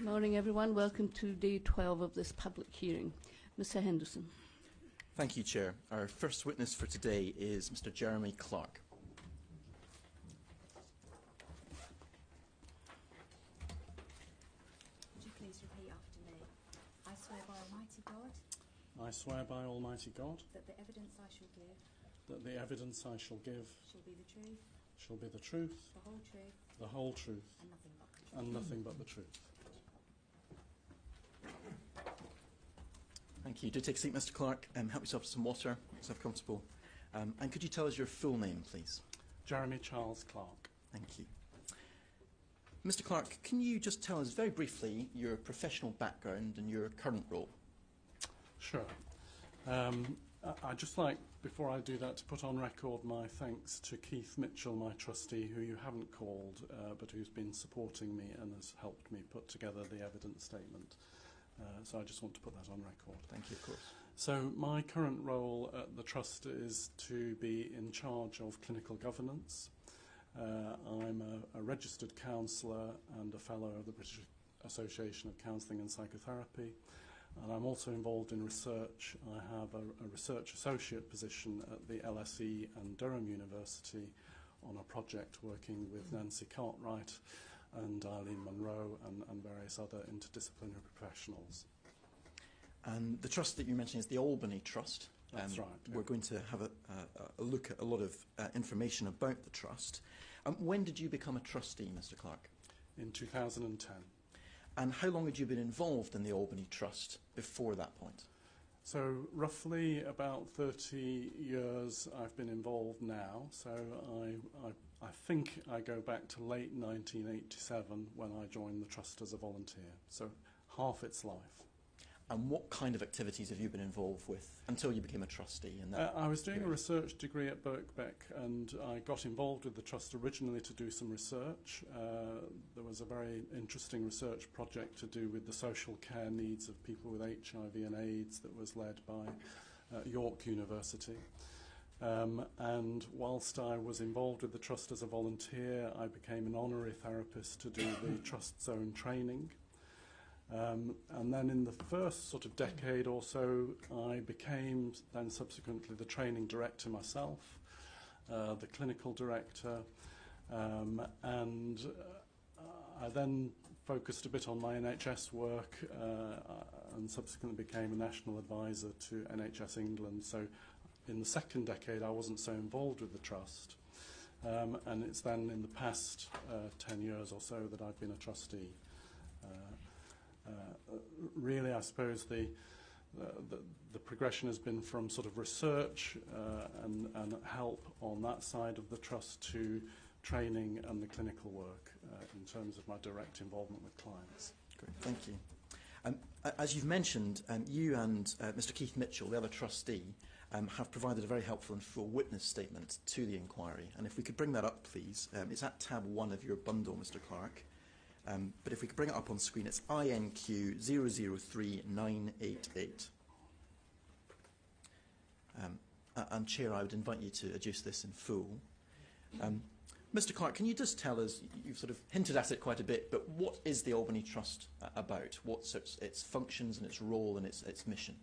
Morning, everyone. Welcome to day 12 of this public hearing. Mr. Henderson. Thank you, Chair. Our first witness for today is Mr. Jeremy Clark. Would you please repeat after me? I swear by Almighty God. I swear by Almighty God. That the evidence I shall give. That the evidence I shall give. Shall be the truth. Shall be the truth. The whole truth. The whole truth. And nothing but the truth. And nothing but the truth. Thank you. Do take a seat, Mr. Clark. Help yourself to some water. Yourself comfortable. And could you tell us your full name, please? Jeremy Charles Clark. Thank you. Mr. Clark, can you just tell us very briefly your professional background and your current role? Sure. I'd just like, before I do that, to put on record my thanks to Keith Mitchell, my trustee, who you haven't called, but who's been supporting me and has helped me put together the evidence statement. So I just want to put that on record. Thank you, of course. So my current role at the Trust is to be in charge of clinical governance. I'm a registered counsellor and a fellow of the British Association of Counselling and Psychotherapy. And I'm also involved in research. I have a research associate position at the LSE and Durham University on a project working with Nancy Cartwright and Eileen Munro and various other interdisciplinary professionals. And the trust that you mentioned is the Albany Trust. That's right. We're going to have a look at a lot of information about the trust. When did you become a trustee, Mr. Clark? In 2010. And how long had you been involved in the Albany Trust before that point? So roughly about 30 years I've been involved now. So I think I go back to late 1987 when I joined the Trust as a volunteer. So half its life. And what kind of activities have you been involved with until you became a trustee? In that I was doing period? a research degree at Birkbeck, and I got involved with the Trust originally to do some research. There was a very interesting research project to do with the social care needs of people with HIV and AIDS that was led by York University. And whilst I was involved with the Trust as a volunteer, I became an honorary therapist to do the Trust's own training. And then in the first sort of decade or so, I became then subsequently the training director myself, the clinical director, and I then focused a bit on my NHS work and subsequently became a national advisor to NHS England. So in the second decade, I wasn't so involved with the Trust. And it's then in the past 10 years or so that I've been a trustee. Really, I suppose the progression has been from sort of research and help on that side of the Trust to training and the clinical work in terms of my direct involvement with clients. Great, thank you. As you've mentioned, you and Mr. Keith Mitchell, the other trustee, have provided a very helpful and full witness statement to the inquiry. And if we could bring that up, please. It's at tab 1 of your bundle, Mr. Clark. But if we could bring it up on screen, it's INQ 003988. And Chair, I would invite you to adduce this in full. Mr. Clark, can you just tell us, you've sort of hinted at it quite a bit, but what is the Albany Trust about? What's its functions and its role and its mission?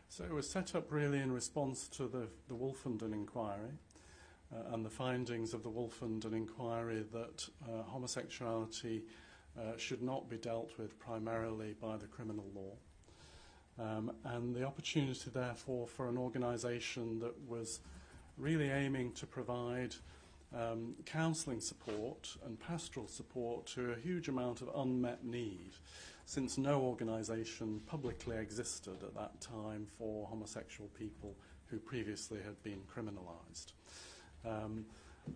So it was set up really in response to the Wolfenden inquiry and the findings of the Wolfenden inquiry that homosexuality should not be dealt with primarily by the criminal law. And the opportunity, therefore, for an organisation that was really aiming to provide counselling support and pastoral support to a huge amount of unmet need, since no organisation publicly existed at that time for homosexual people who previously had been criminalised.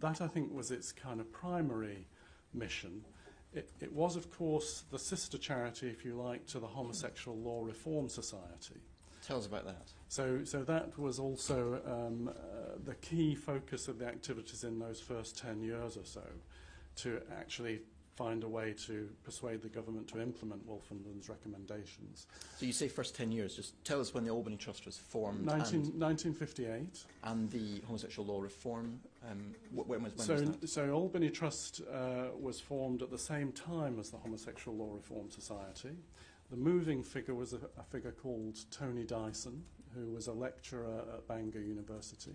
That, I think, was its kind of primary mission. It was, of course, the sister charity, if you like, to the Homosexual Law Reform Society. Tell us about that. So that was also the key focus of the activities in those first 10 years or so, to actually find a way to persuade the government to implement Wolfenden's recommendations. So you say first 10 years. Just tell us when the Albany Trust was formed 1958. and the homosexual law reform. When was So, that? so Albany Trust was formed at the same time as the Homosexual Law Reform Society. The moving figure was a figure called Tony Dyson, who was a lecturer at Bangor University.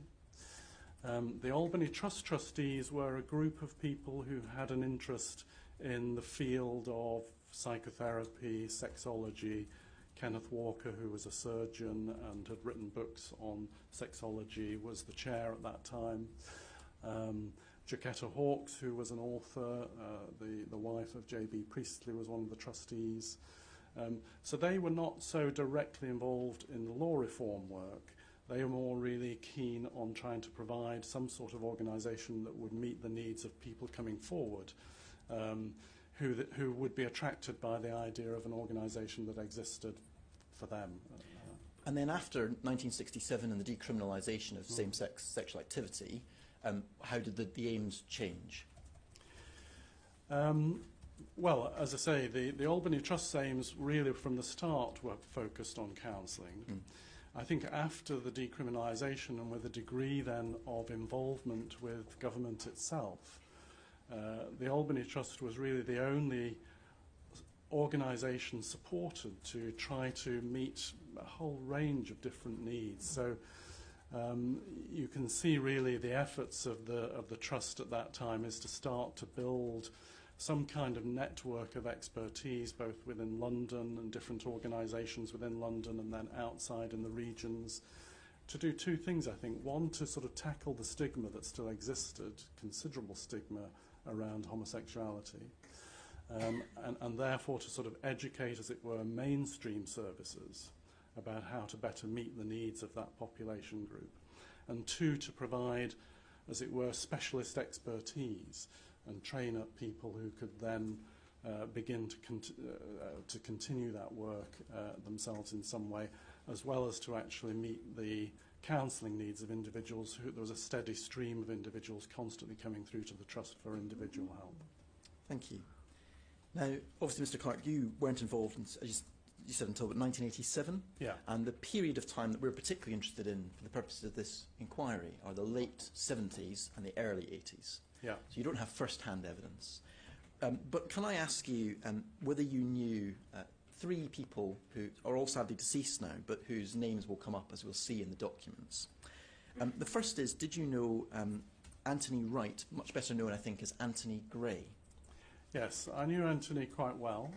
The Albany Trust trustees were a group of people who had an interest in the field of psychotherapy, sexology. Kenneth Walker, who was a surgeon and had written books on sexology, was the chair at that time. Jaquetta Hawkes, who was an author, the wife of J.B. Priestley, was one of the trustees. So they were not so directly involved in the law reform work. They were more really keen on trying to provide some sort of organisation that would meet the needs of people coming forward, who would be attracted by the idea of an organisation that existed for them. And then after 1967 and the decriminalisation of same-sex sexual activity, how did the aims change? Well, as I say, the Albany Trust's aims really from the start were focused on counselling. I think after the decriminalisation and with a degree then of involvement with government itself, the Albany Trust was really the only organisation supported to try to meet a whole range of different needs. So you can see really the efforts of the Trust at that time is to start to build some kind of network of expertise, both within London and different organisations within London and then outside in the regions, to do two things, I think. One, to sort of tackle the stigma that still existed, considerable stigma around homosexuality, and therefore to sort of educate, as it were, mainstream services about how to better meet the needs of that population group. And two, to provide, as it were, specialist expertise and train up people who could then begin to continue that work themselves in some way, as well as to actually meet the counselling needs of individuals. There was a steady stream of individuals constantly coming through to the Trust for individual help. Thank you. Now, obviously, Mr. Clark, you weren't involved, as you said, until 1987. Yeah. And the period of time that we're particularly interested in for the purposes of this inquiry are the late 70s and the early 80s. Yeah. So you don't have first-hand evidence. But can I ask you whether you knew three people who are all sadly deceased now, but whose names will come up, as we'll see in the documents. The first is, did you know Anthony Wright, much better known, I think, as Anthony Gray? Yes, I knew Anthony quite well.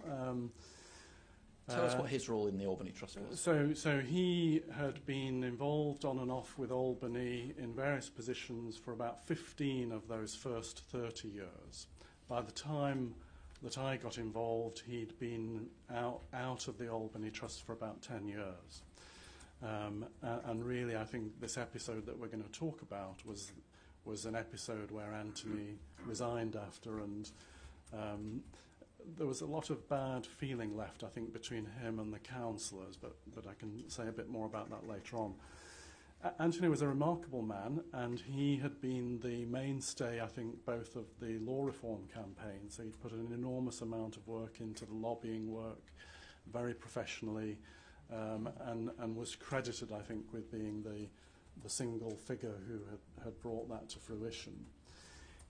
Tell us what his role in the Albany Trust was. So he had been involved on and off with Albany in various positions for about 15 of those first 30 years. By the time that I got involved, he'd been out of the Albany Trust for about 10 years. And really, I think this episode that we're going to talk about was an episode where Anthony resigned after, and there was a lot of bad feeling left, I think, between him and the councillors, but I can say a bit more about that later on. Anthony was a remarkable man, and he had been the mainstay, I think, both of the law reform campaign. So he'd put an enormous amount of work into the lobbying work, very professionally, and was credited, I think, with being the single figure who had brought that to fruition.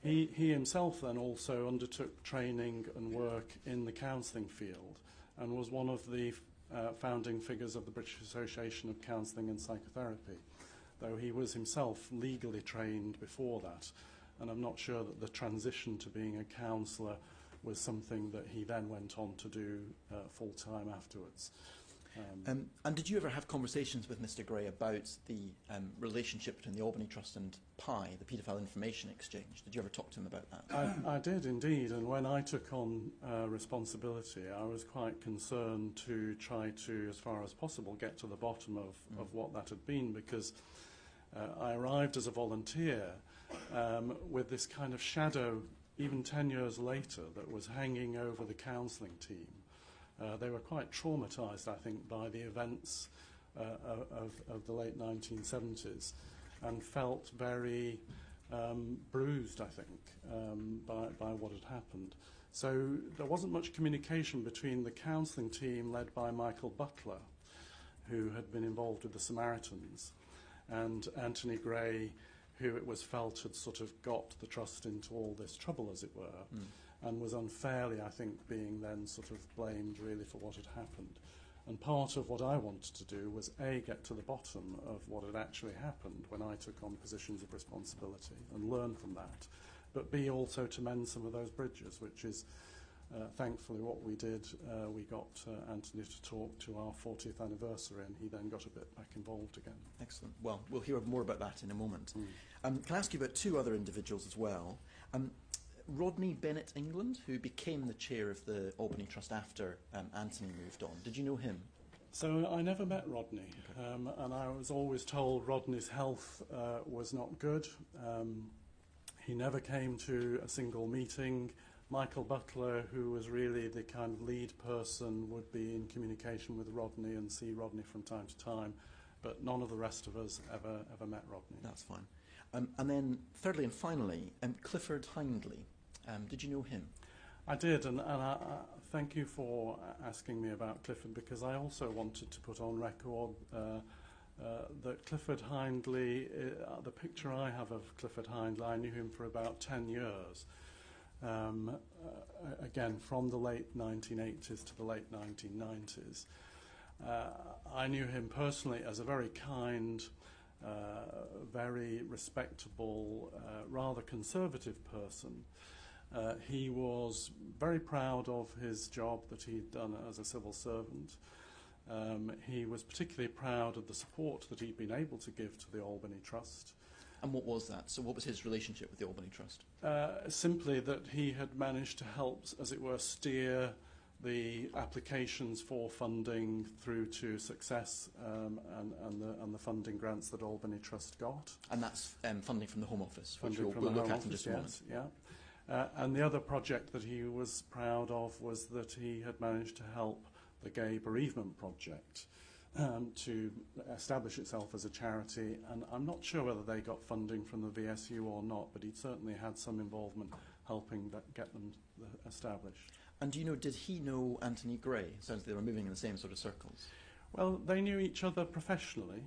He himself then also undertook training and work in the counselling field and was one of the founding figures of the British Association of Counselling and Psychotherapy, though he was himself legally trained before that. And I'm not sure that the transition to being a counsellor was something that he then went on to do full-time afterwards. And did you ever have conversations with Mr. Gray about the relationship between the Albany Trust and PI, the Paedophile Information Exchange? Did you ever talk to him about that? I did indeed, and when I took on responsibility, I was quite concerned to try to, as far as possible, get to the bottom of what that had been, because I arrived as a volunteer with this kind of shadow, even 10 years later, that was hanging over the counselling team. They were quite traumatised, I think, by the events of the late 1970s and felt very bruised, I think, by what had happened. So there wasn't much communication between the counselling team led by Michael Butler, who had been involved with the Samaritans, and Anthony Gray, who it was felt had sort of got the trust into all this trouble, as it were, and was unfairly, I think, being then sort of blamed really for what had happened. And part of what I wanted to do was A, get to the bottom of what had actually happened when I took on positions of responsibility and learn from that, but B, also to mend some of those bridges, which is thankfully what we did. We got Anthony to talk to our 40th anniversary, and he then got a bit back involved again. Excellent. Well, we'll hear more about that in a moment. Can I ask you about two other individuals as well? Rodney Bennett England, who became the chair of the Albany Trust after Anthony moved on. Did you know him? So I never met Rodney, and I was always told Rodney's health was not good. He never came to a single meeting. Michael Butler, who was really the kind of lead person, would be in communication with Rodney and see Rodney from time to time, but none of the rest of us ever met Rodney. That's fine. And then thirdly and finally, Clifford Hindley. Did you know him? I did, and I thank you for asking me about Clifford, because I also wanted to put on record that Clifford Hindley, the picture I have of Clifford Hindley, I knew him for about 10 years. Again, from the late 1980s to the late 1990s. I knew him personally as a very kind, very respectable, rather conservative person. He was very proud of his job that he'd done as a civil servant. He was particularly proud of the support that he'd been able to give to the Albany Trust. And what was that? So what was his relationship with the Albany Trust? Simply that he had managed to help, as it were, steer the applications for funding through to success, and the funding grants that Albany Trust got. And that's funding from the Home Office, which Funding from we'll the look Home at in just a moment. Yes, yeah. And the other project that he was proud of was that he had managed to help the Gay Bereavement Project to establish itself as a charity, and I'm not sure whether they got funding from the VSU or not, but he certainly had some involvement helping get them established. And do you know, did he know Anthony Gray? Sounds like they were moving in the same sort of circles. Well, they knew each other professionally,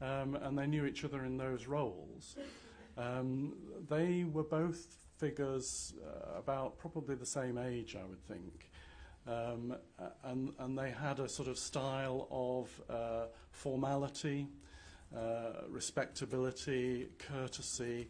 and they knew each other in those roles. They were both figures about probably the same age, I would think. And they had a sort of style of formality, respectability, courtesy.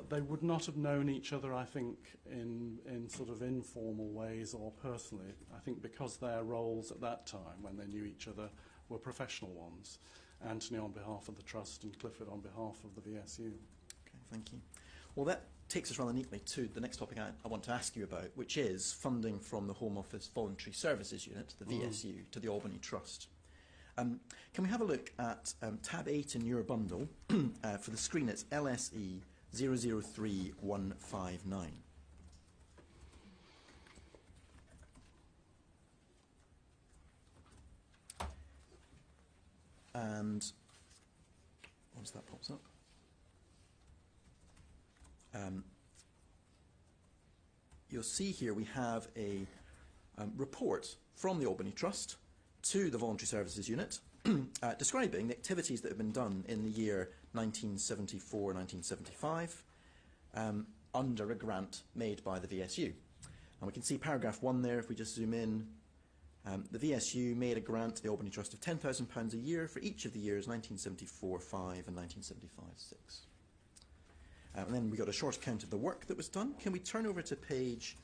They would not have known each other, I think, in sort of informal ways or personally. I think because their roles at that time, when they knew each other, were professional ones. Anthony on behalf of the Trust and Clifford on behalf of the VSU. Okay, thank you. Well, that takes us rather neatly to the next topic I want to ask you about, which is funding from the Home Office Voluntary Services Unit, the VSU, to the Albany Trust. Can we have a look at tab 8 in your bundle? For the screen, it's LSE 003159. And once that pops up, you'll see here we have a report from the Albany Trust to the Voluntary Services Unit describing the activities that have been done in the year 1974-1975 under a grant made by the VSU. And we can see paragraph 1 there, if we just zoom in. The VSU made a grant to the Albany Trust of £10,000 a year for each of the years 1974-5 and 1975-6. And then we got a short account of the work that was done. Can we turn over to page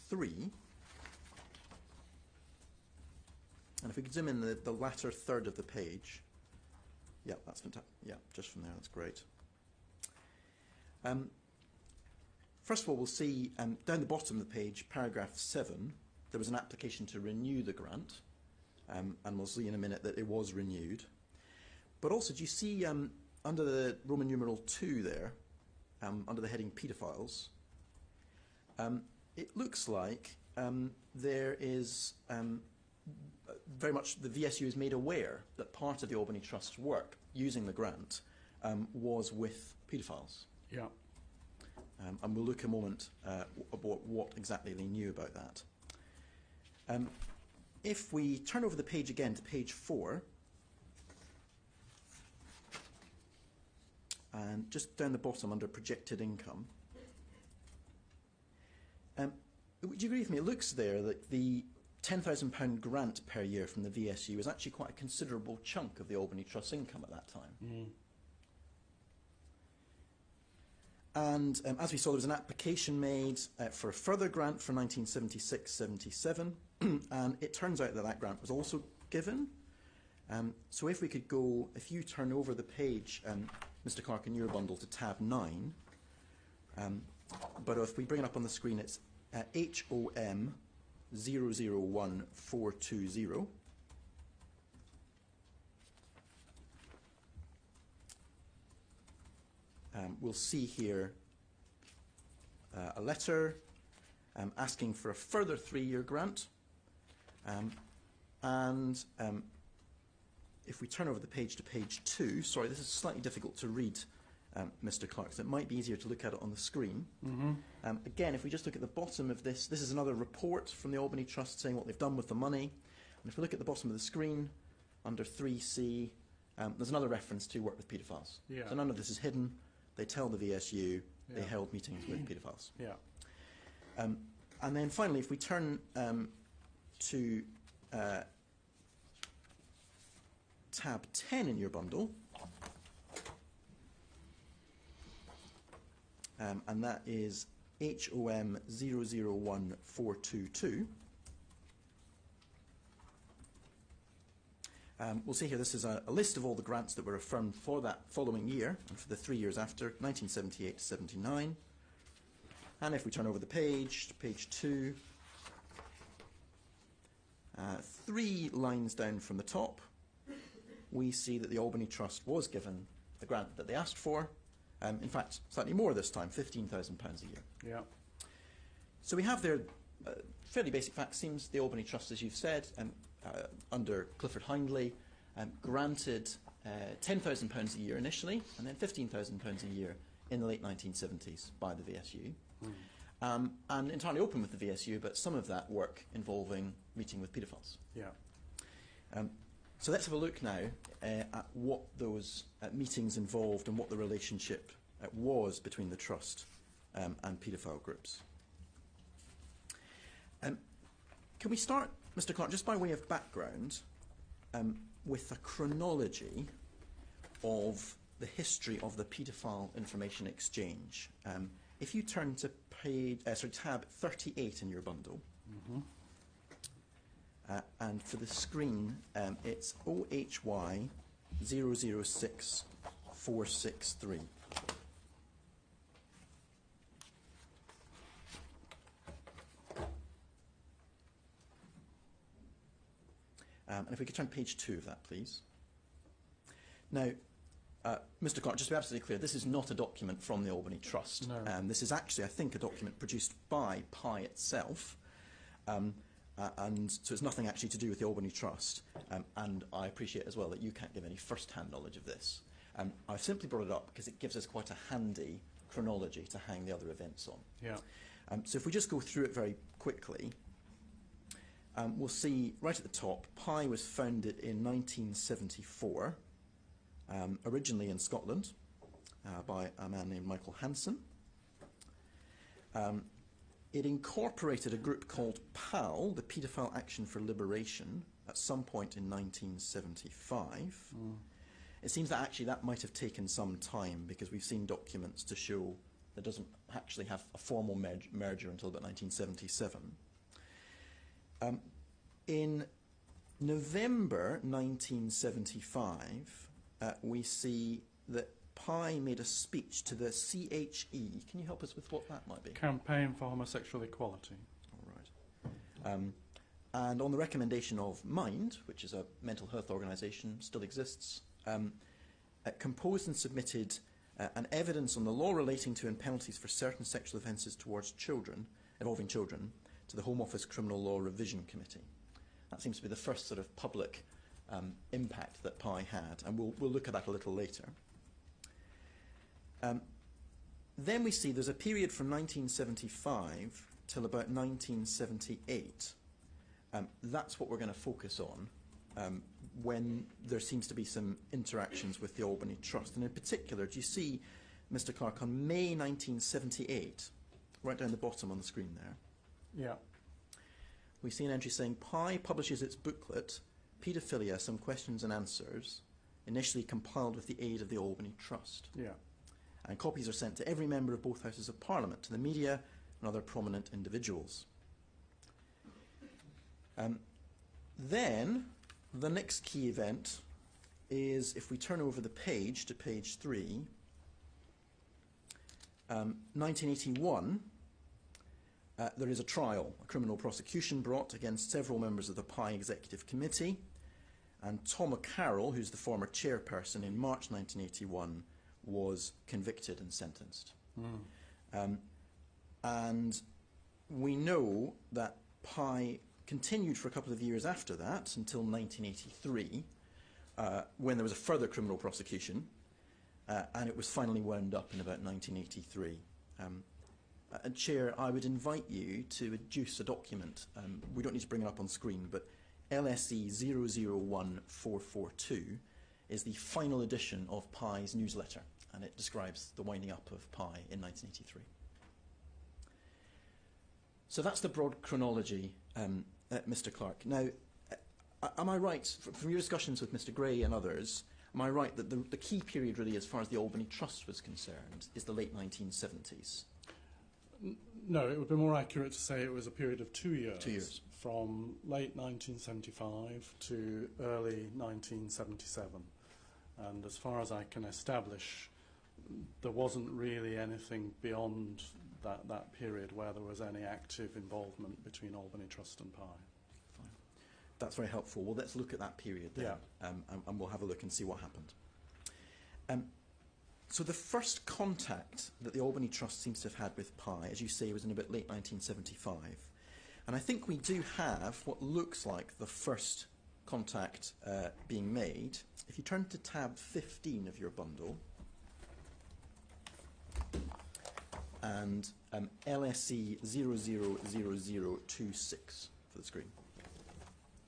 3? And if we could zoom in the latter third of the page. Yeah, that's fantastic. Yeah, just from there, that's great. First of all, we'll see down the bottom of the page, paragraph 7, there was an application to renew the grant. And we'll see in a minute that it was renewed. But also, do you see under the Roman numeral 2 there, under the heading paedophiles, it looks like there is very much the VSU is made aware that part of the Albany Trust's work using the grant was with paedophiles. Yeah. And we'll look a moment about what exactly they knew about that. If we turn over the page again to page 4, and just down the bottom under projected income, would you agree with me? It looks there that the £10,000 grant per year from the VSU is actually quite a considerable chunk of the Albany Trust's income at that time. Mm. And as we saw, there was an application made for a further grant for 1976-77, and it turns out that that grant was also given. So if we could go, if you turn over the page, Mr. Clark, in your bundle to tab 9, but if we bring it up on the screen, it's HOM 001420. We'll see here a letter asking for a further 3-year grant. If we turn over the page to page 2, sorry, this is slightly difficult to read, Mr. Clark, so it might be easier to look at it on the screen. Mm-hmm. Again, if we just look at the bottom of this, this is another report from the Albany Trust saying what they've done with the money. And if we look at the bottom of the screen, under 3C, there's another reference to work with paedophiles. Yeah. So none of this is hidden. They tell the VSU they Yeah. held meetings with paedophiles. Yeah. And then finally, if we turn to tab 10 in your bundle, and that is HOM 001422. We'll see here this is a list of all the grants that were affirmed for that following year and for the 3 years after, 1978 to 79. And if we turn over the page to page 2, 3 lines down from the top, we see that the Albany Trust was given the grant that they asked for. In fact, slightly more this time, £15,000 a year. Yeah. So we have there fairly basic facts. Seems the Albany Trust, as you've said, under Clifford Hindley, granted £10,000 a year initially, and then £15,000 a year in the late 1970s by the VSU. Mm. And entirely open with the VSU, but some of that work involving meeting with paedophiles. Yeah. So let's have a look now at what those meetings involved and what the relationship was between the Trust and paedophile groups. Can we start, Mr. Clark, just by way of background, with a chronology of the history of the paedophile information exchange? If you turn to tab 38 in your bundle, Mm-hmm. and for the screen, it's OHY 006463. And if we could turn to page 2 of that, please. Now, Mr. Clark, just to be absolutely clear, this is not a document from the Albany Trust. No. This is actually, I think, a document produced by PI itself. And so it's nothing actually to do with the Albany Trust. And I appreciate as well that you can't give any first-hand knowledge of this. I've simply brought it up because it gives us quite a handy chronology to hang the other events on. Yeah. So if we just go through it very quickly, we'll see right at the top, PI was founded in 1974, originally in Scotland, by a man named Michael Hansen. It incorporated a group called PAL, the Paedophile Action for Liberation, at some point in 1975. Mm. It seems that actually that might have taken some time because we've seen documents to show that doesn't actually have a formal merger until about 1977. In November 1975, we see that PI made a speech to the CHE. Can you help us with what that might be? Campaign for Homosexual Equality. All right. And on the recommendation of Mind, which is a mental health organisation, still exists, composed and submitted an evidence on the law relating to and penalties for certain sexual offences towards children, involving children, to the Home Office Criminal Law Revision Committee. That seems to be the first sort of public impact that PI had, and we'll look at that a little later. Then we see there's a period from 1975 till about 1978. That's what we're going to focus on when there seems to be some interactions with the Albany Trust. And in particular, do you see, Mr. Clark, on May 1978, right down the bottom on the screen there, Yeah. we see an entry saying, Pi publishes its booklet, Paedophilia, Some Questions and Answers, initially compiled with the aid of the Albany Trust. Yeah. And copies are sent to every member of both Houses of Parliament, to the media and other prominent individuals. Then, the next key event is, if we turn over the page to page 3, 1981, there is a trial, a criminal prosecution brought against several members of the Pi Executive Committee, and Tom O'Carroll, who's the former chairperson, in March 1981, was convicted and sentenced. And we know that Pi continued for a couple of years after that, until 1983, when there was a further criminal prosecution, and it was finally wound up in about 1983. And Chair, I would invite you to adduce a document. We don't need to bring it up on screen, but LSE 001442 is the final edition of Pi's newsletter, and it describes the winding up of Pi in 1983. So that's the broad chronology, Mr. Clark. Now, am I right, from your discussions with Mr. Gray and others, am I right that the key period really, as far as the Albany Trust was concerned, is the late 1970s? No, it would be more accurate to say it was a period of 2 years. 2 years. From late 1975 to early 1977. And as far as I can establish, there wasn't really anything beyond that period where there was any active involvement between Albany Trust and Pi. Fine. That's very helpful. Well, let's look at that period then, and we'll have a look and see what happened. So the first contact that the Albany Trust seems to have had with Pi, as you say, was in about late 1975. And I think we do have what looks like the first contact being made. If you turn to tab 15 of your bundle, and LSE 000026 for the screen.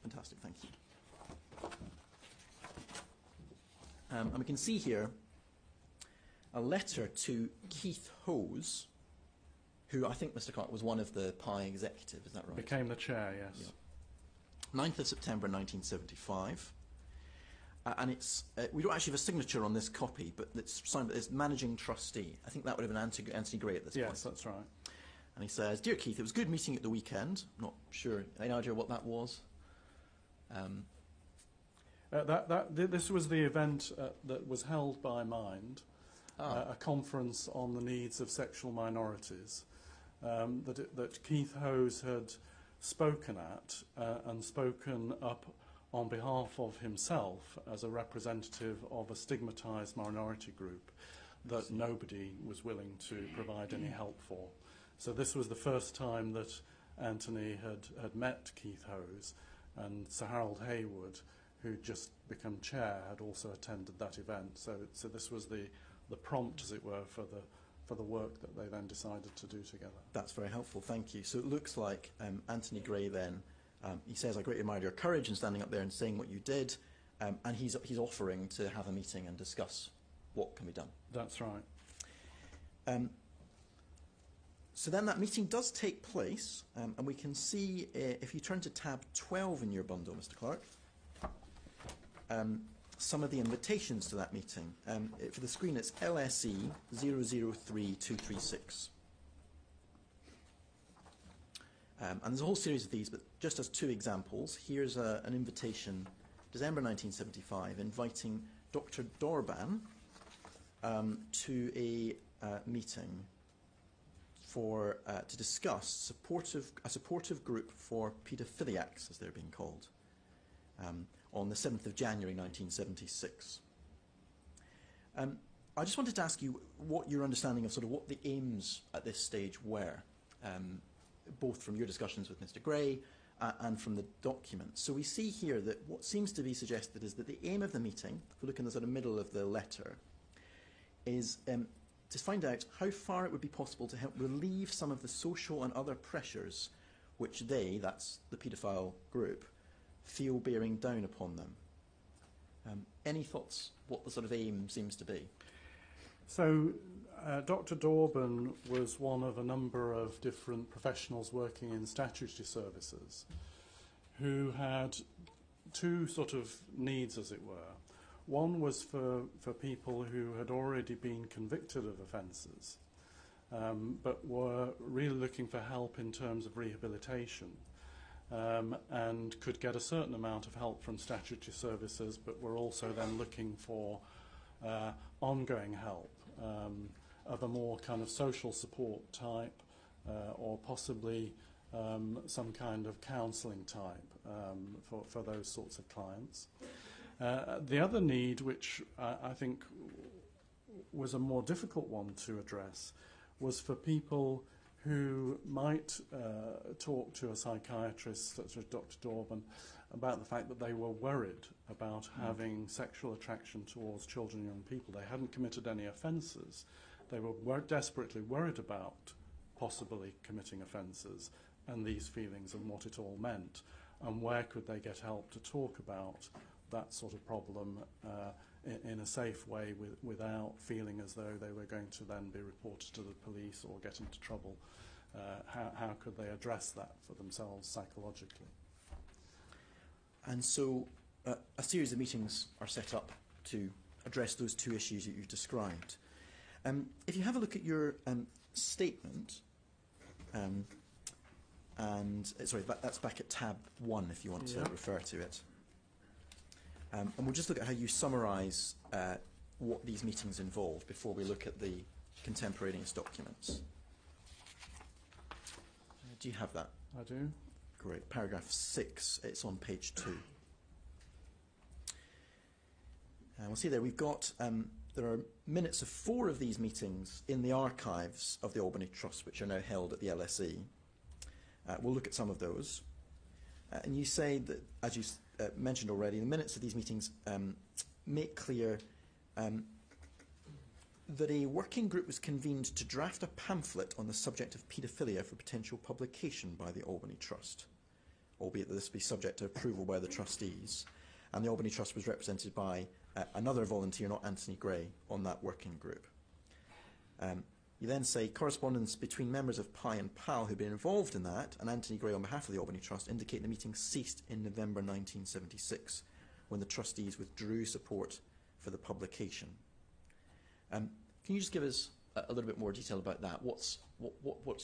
Fantastic, thank you. And we can see here a letter to Keith Hose, who I think, Mr. Clark, was one of the Pi executive, is that right? Became the chair, yes. Yeah. 9th of September 1975. And it's, we don't actually have a signature on this copy, but it's signed as managing trustee. I think that would have been Anthony Gray at this point. Yes, that's right. And he says, Dear Keith, it was good meeting at the weekend. I'm not sure, any idea what that was? This was the event that was held by Mind, a conference on the needs of sexual minorities, that Keith Hose had spoken at and spoken up on behalf of himself as a representative of a stigmatised minority group that nobody was willing to provide any help for. So this was the first time that Anthony had met Keith Hose, and Sir Harold Haywood, who'd just become chair, had also attended that event. So this was the prompt, as it were, for the work that they then decided to do together. That's very helpful, thank you. So it looks like Anthony Gray then, he says, I greatly admire your courage in standing up there and saying what you did, and he's offering to have a meeting and discuss what can be done. That's right. So then that meeting does take place, and we can see, if you turn to tab 12 in your bundle, Mr. Clark, some of the invitations to that meeting. For the screen, it's LSE 003236. And there's a whole series of these, but just as two examples, here's an invitation, December 1975, inviting Dr. Dorban to a meeting to discuss a supportive group for paedophiliacs, as they're being called, on the 7th of January 1976. I just wanted to ask you what your understanding of sort of what the aims at this stage were, both from your discussions with Mr. Gray and from the document. So we see here that what seems to be suggested is that the aim of the meeting, if we look in the sort of middle of the letter, is to find out how far it would be possible to help relieve some of the social and other pressures which they, that's the paedophile group, feel bearing down upon them. Any thoughts what the sort of aim seems to be? So Dr. Dorban was one of a number of different professionals working in statutory services who had two sort of needs, as it were. One was for people who had already been convicted of offences, but were really looking for help in terms of rehabilitation, and could get a certain amount of help from statutory services, but were also then looking for ongoing help of a more kind of social support type, or possibly some kind of counselling type for those sorts of clients. The other need, which I think was a more difficult one to address, was for people who might talk to a psychiatrist, such as Dr. Dorban, about the fact that they were worried about having sexual attraction towards children and young people. They hadn't committed any offences. They were desperately worried about possibly committing offences and these feelings and what it all meant, and where could they get help to talk about that sort of problem in a safe way without feeling as though they were going to then be reported to the police or get into trouble. How could they address that for themselves psychologically? And so a series of meetings are set up to address those two issues that you've described. If you have a look at your statement, sorry, that's back at tab 1 if you want to refer to it. And we'll just look at how you summarise what these meetings involve before we look at the contemporaneous documents. Do you have that? I do. Great. Paragraph 6, it's on page 2. And we'll see there, we've got, there are minutes of 4 of these meetings in the archives of the Albany Trust, which are now held at the LSE. We'll look at some of those. And you say that, as you mentioned already, the minutes of these meetings make clear that a working group was convened to draft a pamphlet on the subject of paedophilia for potential publication by the Albany Trust, albeit that this would be subject to approval by the trustees. And the Albany Trust was represented by another volunteer, not Anthony Gray, on that working group. You then say correspondence between members of PI and PAL who've been involved in that, and Anthony Gray on behalf of the Albany Trust, indicate the meeting ceased in November 1976, when the trustees withdrew support for the publication. Can you just give us a little bit more detail about that? What's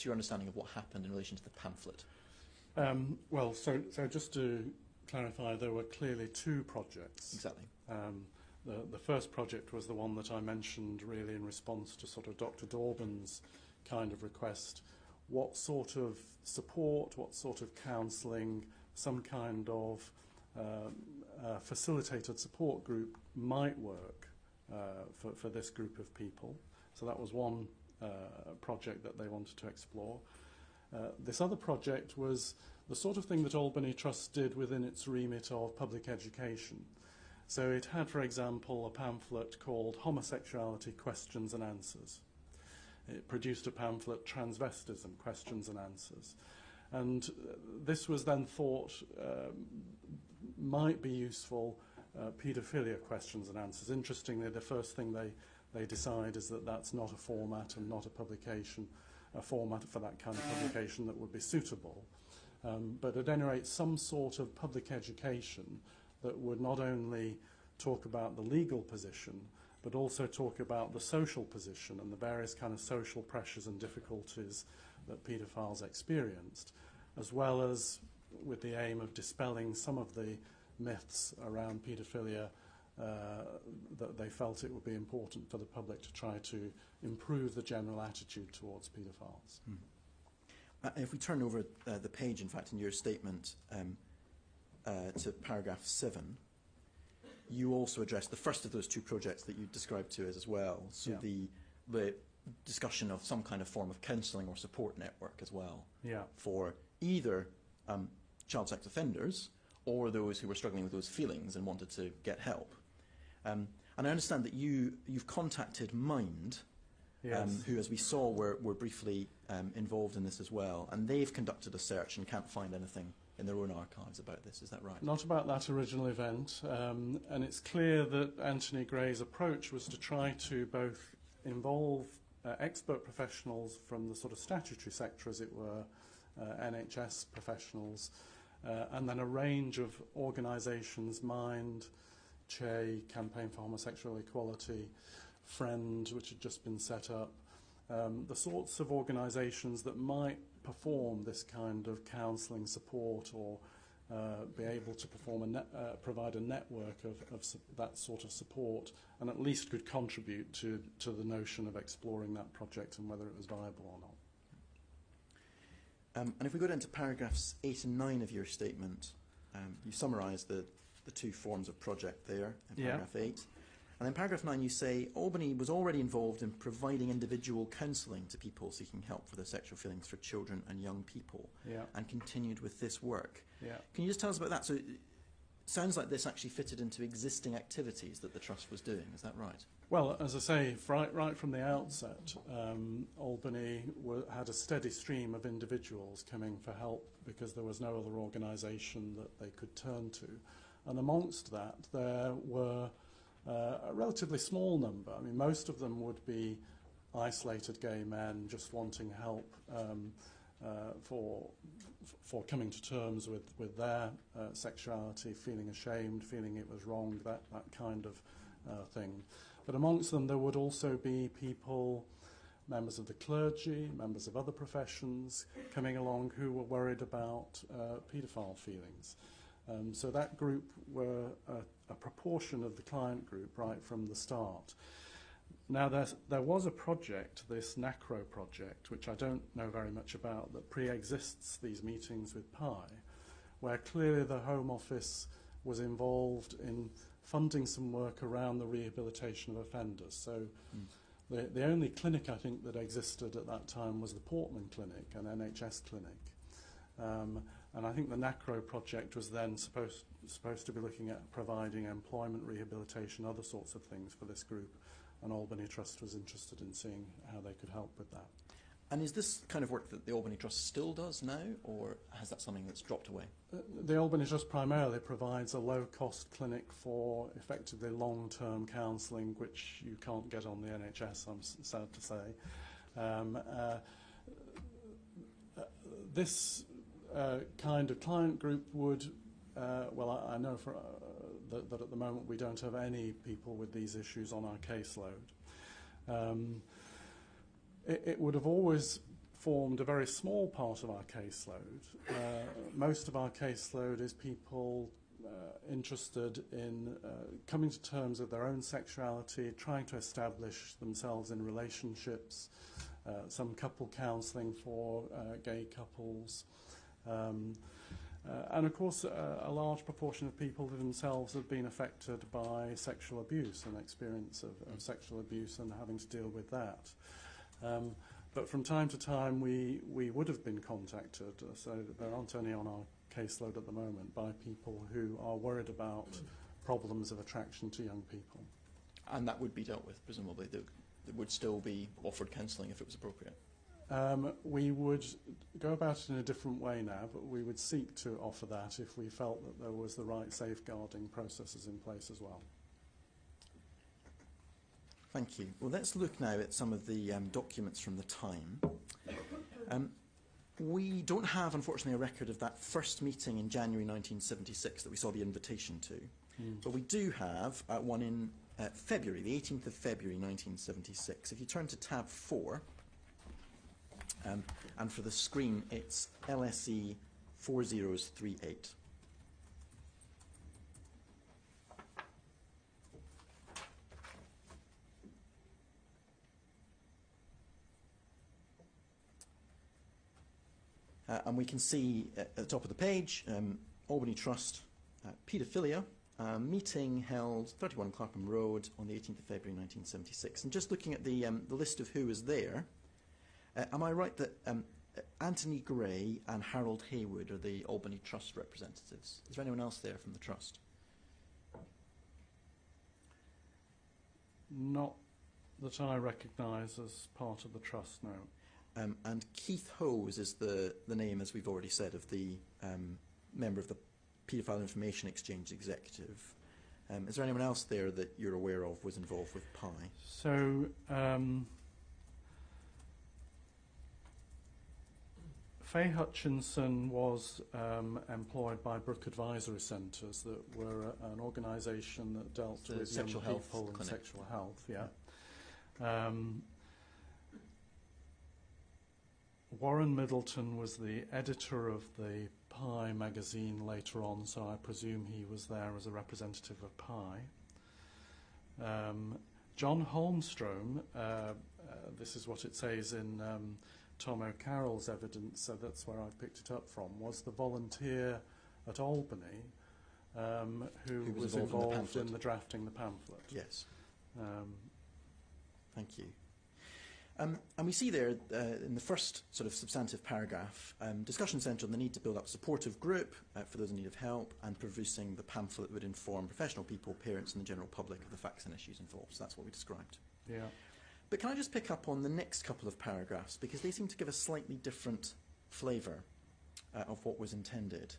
your understanding of what happened in relation to the pamphlet? Well, so just to clarify, there were clearly 2 projects. Exactly. The first project was the one that I mentioned really in response to sort of Dr. Dorban's kind of request. What sort of support, what sort of counselling, some kind of facilitated support group might work for this group of people. So that was one project that they wanted to explore. This other project was the sort of thing that Albany Trust did within its remit of public education. So it had, for example, a pamphlet called Homosexuality Questions and Answers. It produced a pamphlet, Transvestism Questions and Answers. And this was then thought might be useful, paedophilia questions and answers. Interestingly, the first thing they decide is that that's not a format and not a publication, a format for that kind of publication that would be suitable. But at any rate, some sort of public education that would not only talk about the legal position, but also talk about the social position and the various kind of social pressures and difficulties that paedophiles experienced, as well as with the aim of dispelling some of the myths around paedophilia that they felt it would be important for the public to try to improve the general attitude towards paedophiles. If we turn over the page, in fact, in your statement to paragraph 7, you also address the first of those 2 projects that you described to us as well. So the discussion of some kind of form of counselling or support network as well for either child sex offenders or those who were struggling with those feelings and wanted to get help. And I understand that you've contacted Mind Yes. who, as we saw, were briefly involved in this as well. And they've conducted a search and can't find anything in their own archives about this. Is that right? Not about that original event, and it's clear that Anthony Gray's approach was to try to both involve expert professionals from the sort of statutory sector, as it were, NHS professionals, and then a range of organisations, Mind, CHE, Campaign for Homosexual Equality, Friend, which had just been set up, the sorts of organisations that might perform this kind of counselling support or be able to provide a network of that sort of support, and at least could contribute to the notion of exploring that project and whether it was viable or not. And if we go down to paragraphs 8 and 9 of your statement, you summarise the two forms of project there in paragraph 8. And in paragraph 9 you say, Albany was already involved in providing individual counselling to people seeking help for their sexual feelings for children and young people, and continued with this work. Can you just tell us about that? So it sounds like this actually fitted into existing activities that the Trust was doing, is that right? Well, as I say, right from the outset, Albany had a steady stream of individuals coming for help because there was no other organisation that they could turn to. And amongst that, there were a relatively small number. I mean, most of them would be isolated gay men just wanting help for coming to terms with their sexuality, feeling ashamed, feeling it was wrong, that kind of thing. But amongst them, there would also be people, members of the clergy, members of other professions, coming along who were worried about paedophile feelings. So that group were a proportion of the client group right from the start. Now, there was a project, this NACRO project, which I don't know very much about, that pre-exists these meetings with PI, where clearly the Home Office was involved in funding some work around the rehabilitation of offenders. So the only clinic, I think, that existed at that time was the Portman Clinic, an NHS clinic. And I think the NACRO project was then supposed to be looking at providing employment rehabilitation, other sorts of things for this group, and Albany Trust was interested in seeing how they could help with that. And is this kind of work that the Albany Trust still does now, or has that something that's dropped away? The Albany Trust primarily provides a low-cost clinic for effectively long-term counselling, which you can't get on the NHS, I'm sad to say. This kind of client group would, well, I know that at the moment we don't have any people with these issues on our caseload. It would have always formed a very small part of our caseload. Most of our caseload is people interested in coming to terms with their own sexuality, trying to establish themselves in relationships, some couple counselling for gay couples, and of course a large proportion of people themselves have been affected by sexual abuse and experience of sexual abuse and having to deal with that. But from time to time we would have been contacted, so there aren't any on our caseload at the moment, by people who are worried about problems of attraction to young people. And that would be dealt with, presumably. There would still be offered counselling if it was appropriate. We would go about it in a different way now, but we would seek to offer that if we felt that there was the right safeguarding processes in place as well. Thank you. Well, let's look now at some of the documents from the time. We don't have, unfortunately, a record of that first meeting in January 1976 that we saw the invitation to, but we do have one in February, the 18th of February 1976. If you turn to tab 4, and for the screen it's LSE 4038. And we can see at the top of the page, Albany Trust, paedophilia, meeting held 31 Clapham Road on the 18th of February 1976. And just looking at the list of who was there, am I right that Anthony Gray and Harold Haywood are the Albany Trust representatives? Is there anyone else there from the Trust? Not that I recognise as part of the trust now. And Keith Hose is the name, as we've already said, of the member of the Paedophile Information Exchange Executive. Is there anyone else there that you're aware of was involved with PI? So, Faye Hutchinson was employed by Brook Advisory Centres, that were an organisation that dealt The with sexual young health people and clinic. sexual health. Yeah. Warren Middleton was the editor of the Pi magazine later on, so I presume he was there as a representative of Pi. John Holmstrom, this is what it says in Tom O'Carroll's evidence, so that's where I picked it up from, was the volunteer at Albany who was involved in the drafting the pamphlet. Yes. Thank you. And we see there in the first sort of substantive paragraph, discussion centred on the need to build up a supportive group for those in need of help and producing the pamphlet that would inform professional people, parents and the general public of the facts and issues involved. So that's what we described. Yeah. But can I just pick up on the next couple of paragraphs, because they seem to give a slightly different flavour of what was intended.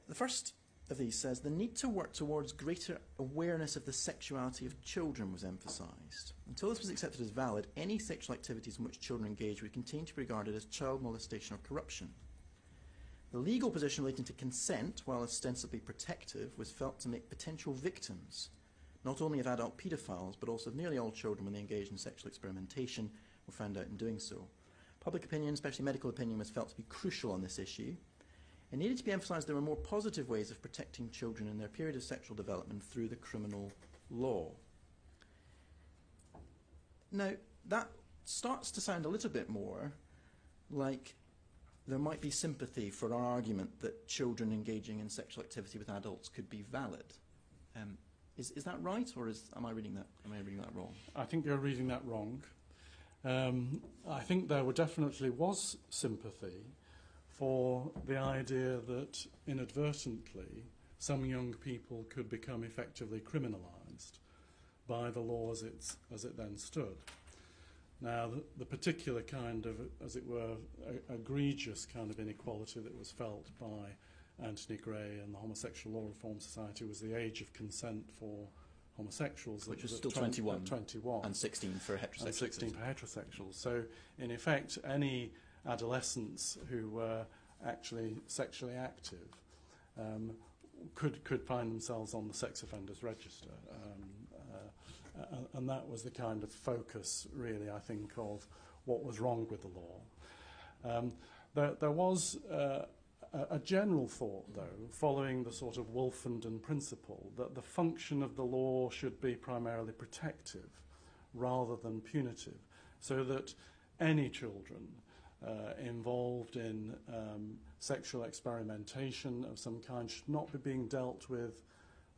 The first of these says, the need to work towards greater awareness of the sexuality of children was emphasised. Until this was accepted as valid, any sexual activities in which children engage would continue to be regarded as child molestation or corruption. The legal position relating to consent, while ostensibly protective, was felt to make potential victims not only of adult paedophiles, but also of nearly all children when they engaged in sexual experimentation were found out in doing so. Public opinion, especially medical opinion, was felt to be crucial on this issue. It needed to be emphasised there were more positive ways of protecting children in their period of sexual development through the criminal law. Now, that starts to sound a little bit more like there might be sympathy for our argument that children engaging in sexual activity with adults could be valid. Is that right, or am I reading that wrong? I think you're reading that wrong. I think there definitely was sympathy for the idea that inadvertently some young people could become effectively criminalised by the law as it then stood. Now, the particular kind of, as it were, egregious kind of inequality that was felt by Anthony Gray and the Homosexual Law Reform Society was the age of consent for homosexuals, which was still 21, 21 and 16 for heterosexuals. And 16 for heterosexuals. So, in effect, any adolescents who were actually sexually active could find themselves on the sex offenders register. And that was the kind of focus, really, I think, of what was wrong with the law. There was a general thought, though, following the sort of Wolfenden principle, that the function of the law should be primarily protective rather than punitive, so that any children involved in sexual experimentation of some kind should not be being dealt with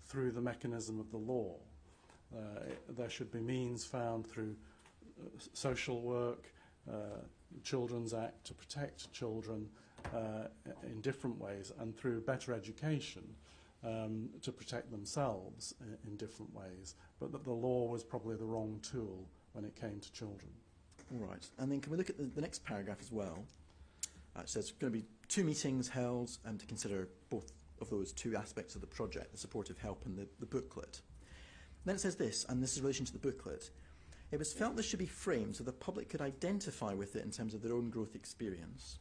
through the mechanism of the law. There should be means found through social work, Children's Act to protect children in different ways, and through better education to protect themselves in different ways, but that the law was probably the wrong tool when it came to children. All right. And then can we look at the next paragraph as well? It says going to be 2 meetings held to consider both of those 2 aspects of the project, the supportive help and the booklet. Then it says this, and this is in relation to the booklet. It was felt this should be framed so the public could identify with it in terms of their own growth experience.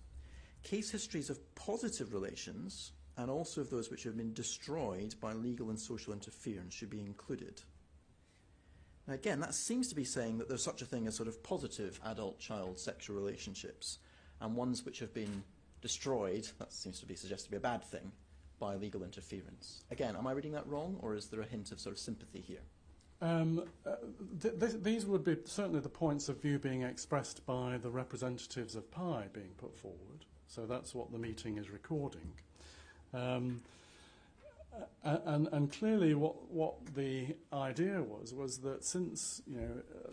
Case histories of positive relations and also of those which have been destroyed by legal and social interference should be included. Now again, that seems to be saying that there's such a thing as sort of positive adult-child sexual relationships, and ones which have been destroyed, that seems to be suggested to be a bad thing, by legal interference. Again, am I reading that wrong, or is there a hint of sort of sympathy here? These would be certainly the points of view being expressed by the representatives of PI being put forward, so that's what the meeting is recording. And clearly what the idea was that since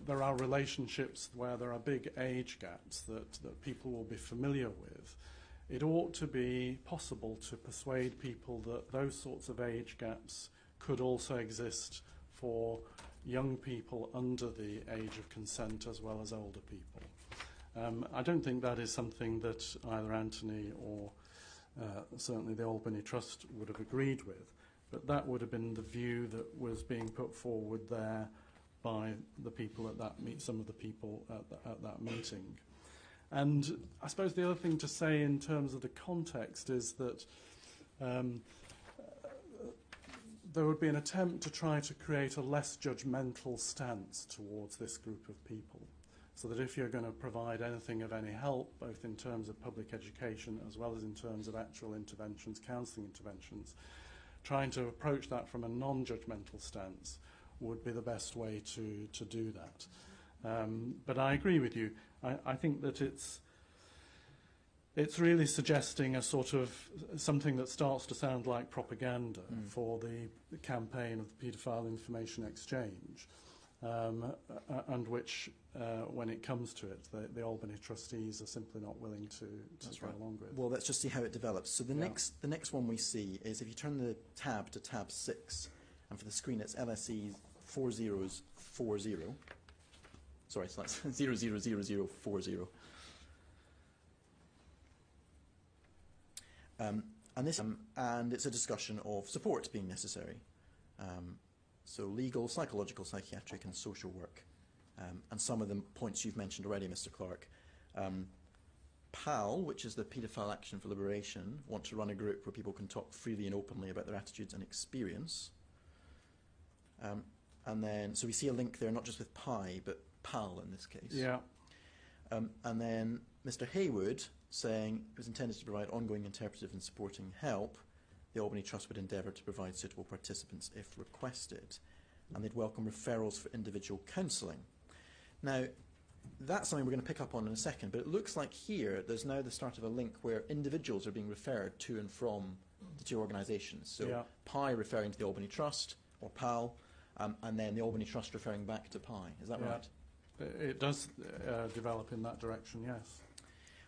there are relationships where there are big age gaps that people will be familiar with, it ought to be possible to persuade people that those sorts of age gaps could also exist for young people under the age of consent as well as older people. I don't think that is something that either Anthony or certainly the Albany Trust would have agreed with, but that would have been the view that was being put forward there by the people at that some of the people at that meeting. And I suppose the other thing to say in terms of the context is that there would be an attempt to try to create a less judgmental stance towards this group of people, so that if you're going to provide anything of any help, both in terms of public education as well as in terms of actual interventions, counselling interventions, trying to approach that from a non-judgmental stance would be the best way to do that. But I agree with you. I think that it's really suggesting a sort of something that starts to sound like propaganda for the campaign of the Paedophile Information Exchange, and which, when it comes to it, the Albany trustees are simply not willing to go along with. Well, let's just see how it develops. So the next one we see is if you turn the tab to tab 6, and for the screen it's LSE 4040. Sorry, so that's 000040. And it's a discussion of support being necessary. So legal, psychological, psychiatric and social work. And some of the points you've mentioned already, Mr. Clark. PAL, which is the Paedophile Action for Liberation, want to run a group where people can talk freely and openly about their attitudes and experience. And then, so we see a link there, not just with PI, but PAL in this case. Yeah. And then Mr. Haywood saying it was intended to provide ongoing interpretive and supporting help. The Albany Trust would endeavour to provide suitable participants if requested, and they'd welcome referrals for individual counselling. Now, that's something we're going to pick up on in a second, but it looks like here there's now the start of a link where individuals are being referred to and from the two organisations. So PI referring to the Albany Trust, or PAL, and then the Albany Trust referring back to PI. Is that right? It does develop in that direction, yes.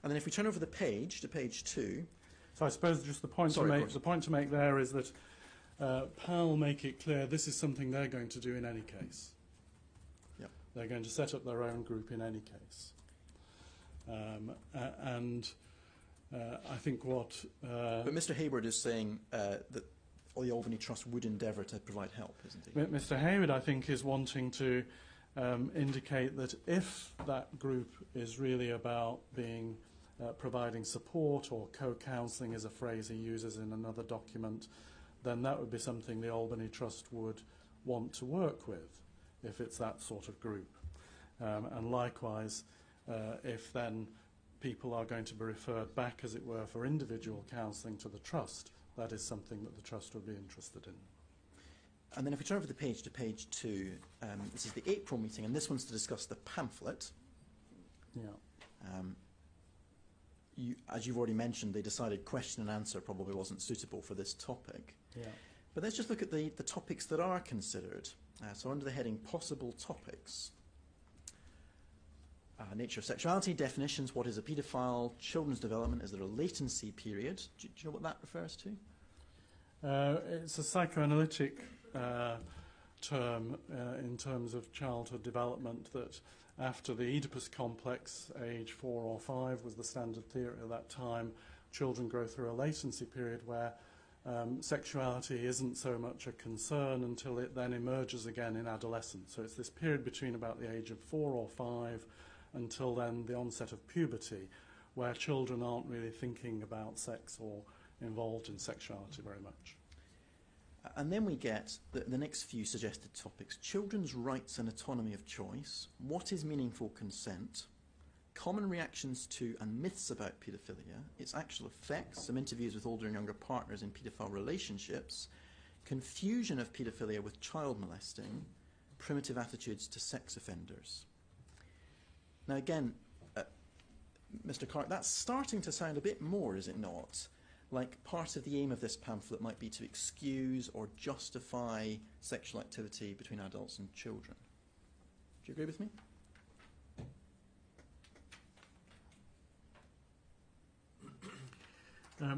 And then if we turn over the page to page 2... So I suppose just the point to make there is that PAL make it clear this is something they're going to do in any case. Yep. They're going to set up their own group in any case. I think what... but Mr. Hayward is saying that the Albany Trust would endeavour to provide help, isn't he? Mr. Hayward, I think, is wanting to indicate that if that group is really about being providing support, or co-counselling is a phrase he uses in another document, then that would be something the Albany Trust would want to work with, if it's that sort of group. And likewise, if then people are going to be referred back, as it were, for individual counselling to the Trust, that is something that the Trust would be interested in. And then if we turn over the page to page 2, this is the April meeting, and this one's to discuss the pamphlet. Yeah. As you've already mentioned, they decided question and answer probably wasn't suitable for this topic. Yeah. But let's just look at the topics that are considered. So under the heading Possible Topics, nature of sexuality, definitions, what is a paedophile, children's development, is there a latency period? Do you know what that refers to? It's a psychoanalytic term in terms of childhood development, that after the Oedipus complex, age 4 or 5 was the standard theory at that time, children go through a latency period where sexuality isn't so much a concern until it then emerges again in adolescence. So it's this period between about the age of 4 or 5 until then the onset of puberty, where children aren't really thinking about sex or involved in sexuality very much. And then we get the next few suggested topics: children's rights and autonomy of choice, what is meaningful consent, common reactions to and myths about paedophilia, its actual effects, some interviews with older and younger partners in paedophile relationships, confusion of paedophilia with child molesting, primitive attitudes to sex offenders. Now again, Mr. Clark, that's starting to sound a bit more, is it not, like part of the aim of this pamphlet might be to excuse or justify sexual activity between adults and children. Do you agree with me?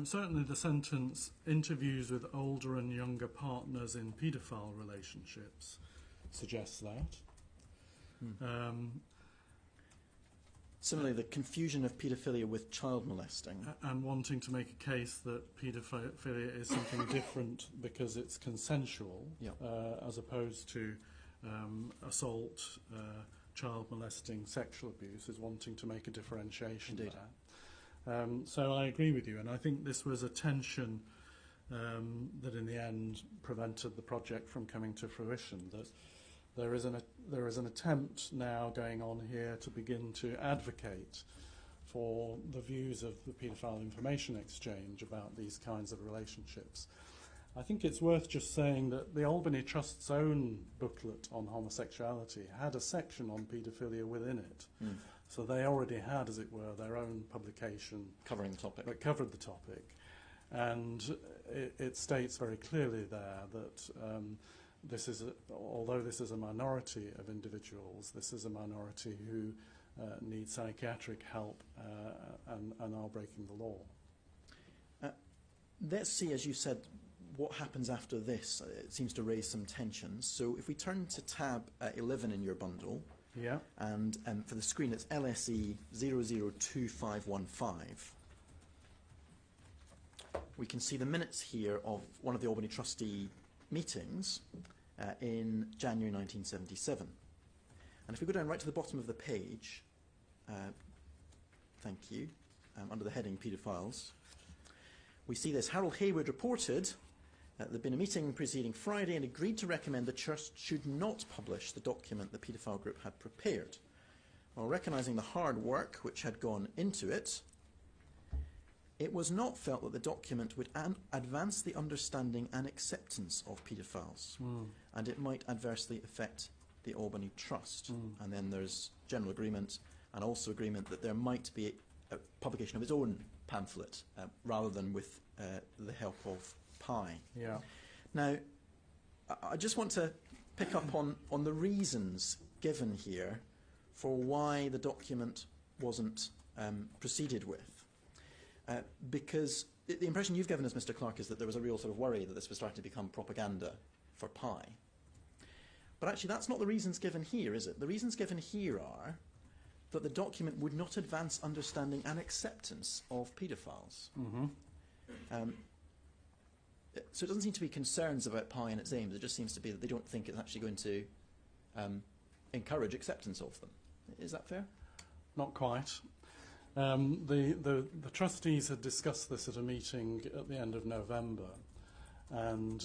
Certainly the sentence, interviews with older and younger partners in paedophile relationships, suggests that. Similarly, the confusion of paedophilia with child molesting. And wanting to make a case that paedophilia is something different because it's consensual, as opposed to assault, child molesting, sexual abuse, is wanting to make a differentiation there. So I agree with you, and I think this was a tension that in the end prevented the project from coming to fruition. That there is an attempt now going on here to begin to advocate for the views of the Paedophile Information Exchange about these kinds of relationships. I think it's worth just saying that the Albany Trust's own booklet on homosexuality had a section on paedophilia within it. So they already had, as it were, their own publication Covering the topic. that covered the topic. And it states very clearly there that although this is a minority of individuals, this is a minority who need psychiatric help and are breaking the law. Let's see, as you said, what happens after this. It seems to raise some tensions. So if we turn to tab 11 in your bundle, and for the screen it's LSE 002515. We can see the minutes here of one of the Albany trustee meetings in January 1977. And if we go down right to the bottom of the page, thank you, under the heading Paedophiles, we see this. Harold Hayward reported that there had been a meeting preceding Friday and agreed to recommend the trust should not publish the document the paedophile group had prepared. While recognising the hard work which had gone into it, it was not felt that the document would advance the understanding and acceptance of paedophiles, and it might adversely affect the Albany Trust. And then there's general agreement, and also agreement that there might be a publication of its own pamphlet, rather than with the help of PI. Now, I just want to pick up on the reasons given here for why the document wasn't proceeded with. Because the impression you've given us, Mr. Clark, is that there was a real sort of worry that this was starting to become propaganda for PI. But actually that's not the reasons given here, is it? The reasons given here are that the document would not advance understanding and acceptance of paedophiles. So it doesn't seem to be concerns about PI and its aims. It just seems to be that they don't think it's actually going to encourage acceptance of them. Is that fair? Not quite. The trustees had discussed this at a meeting at the end of November, and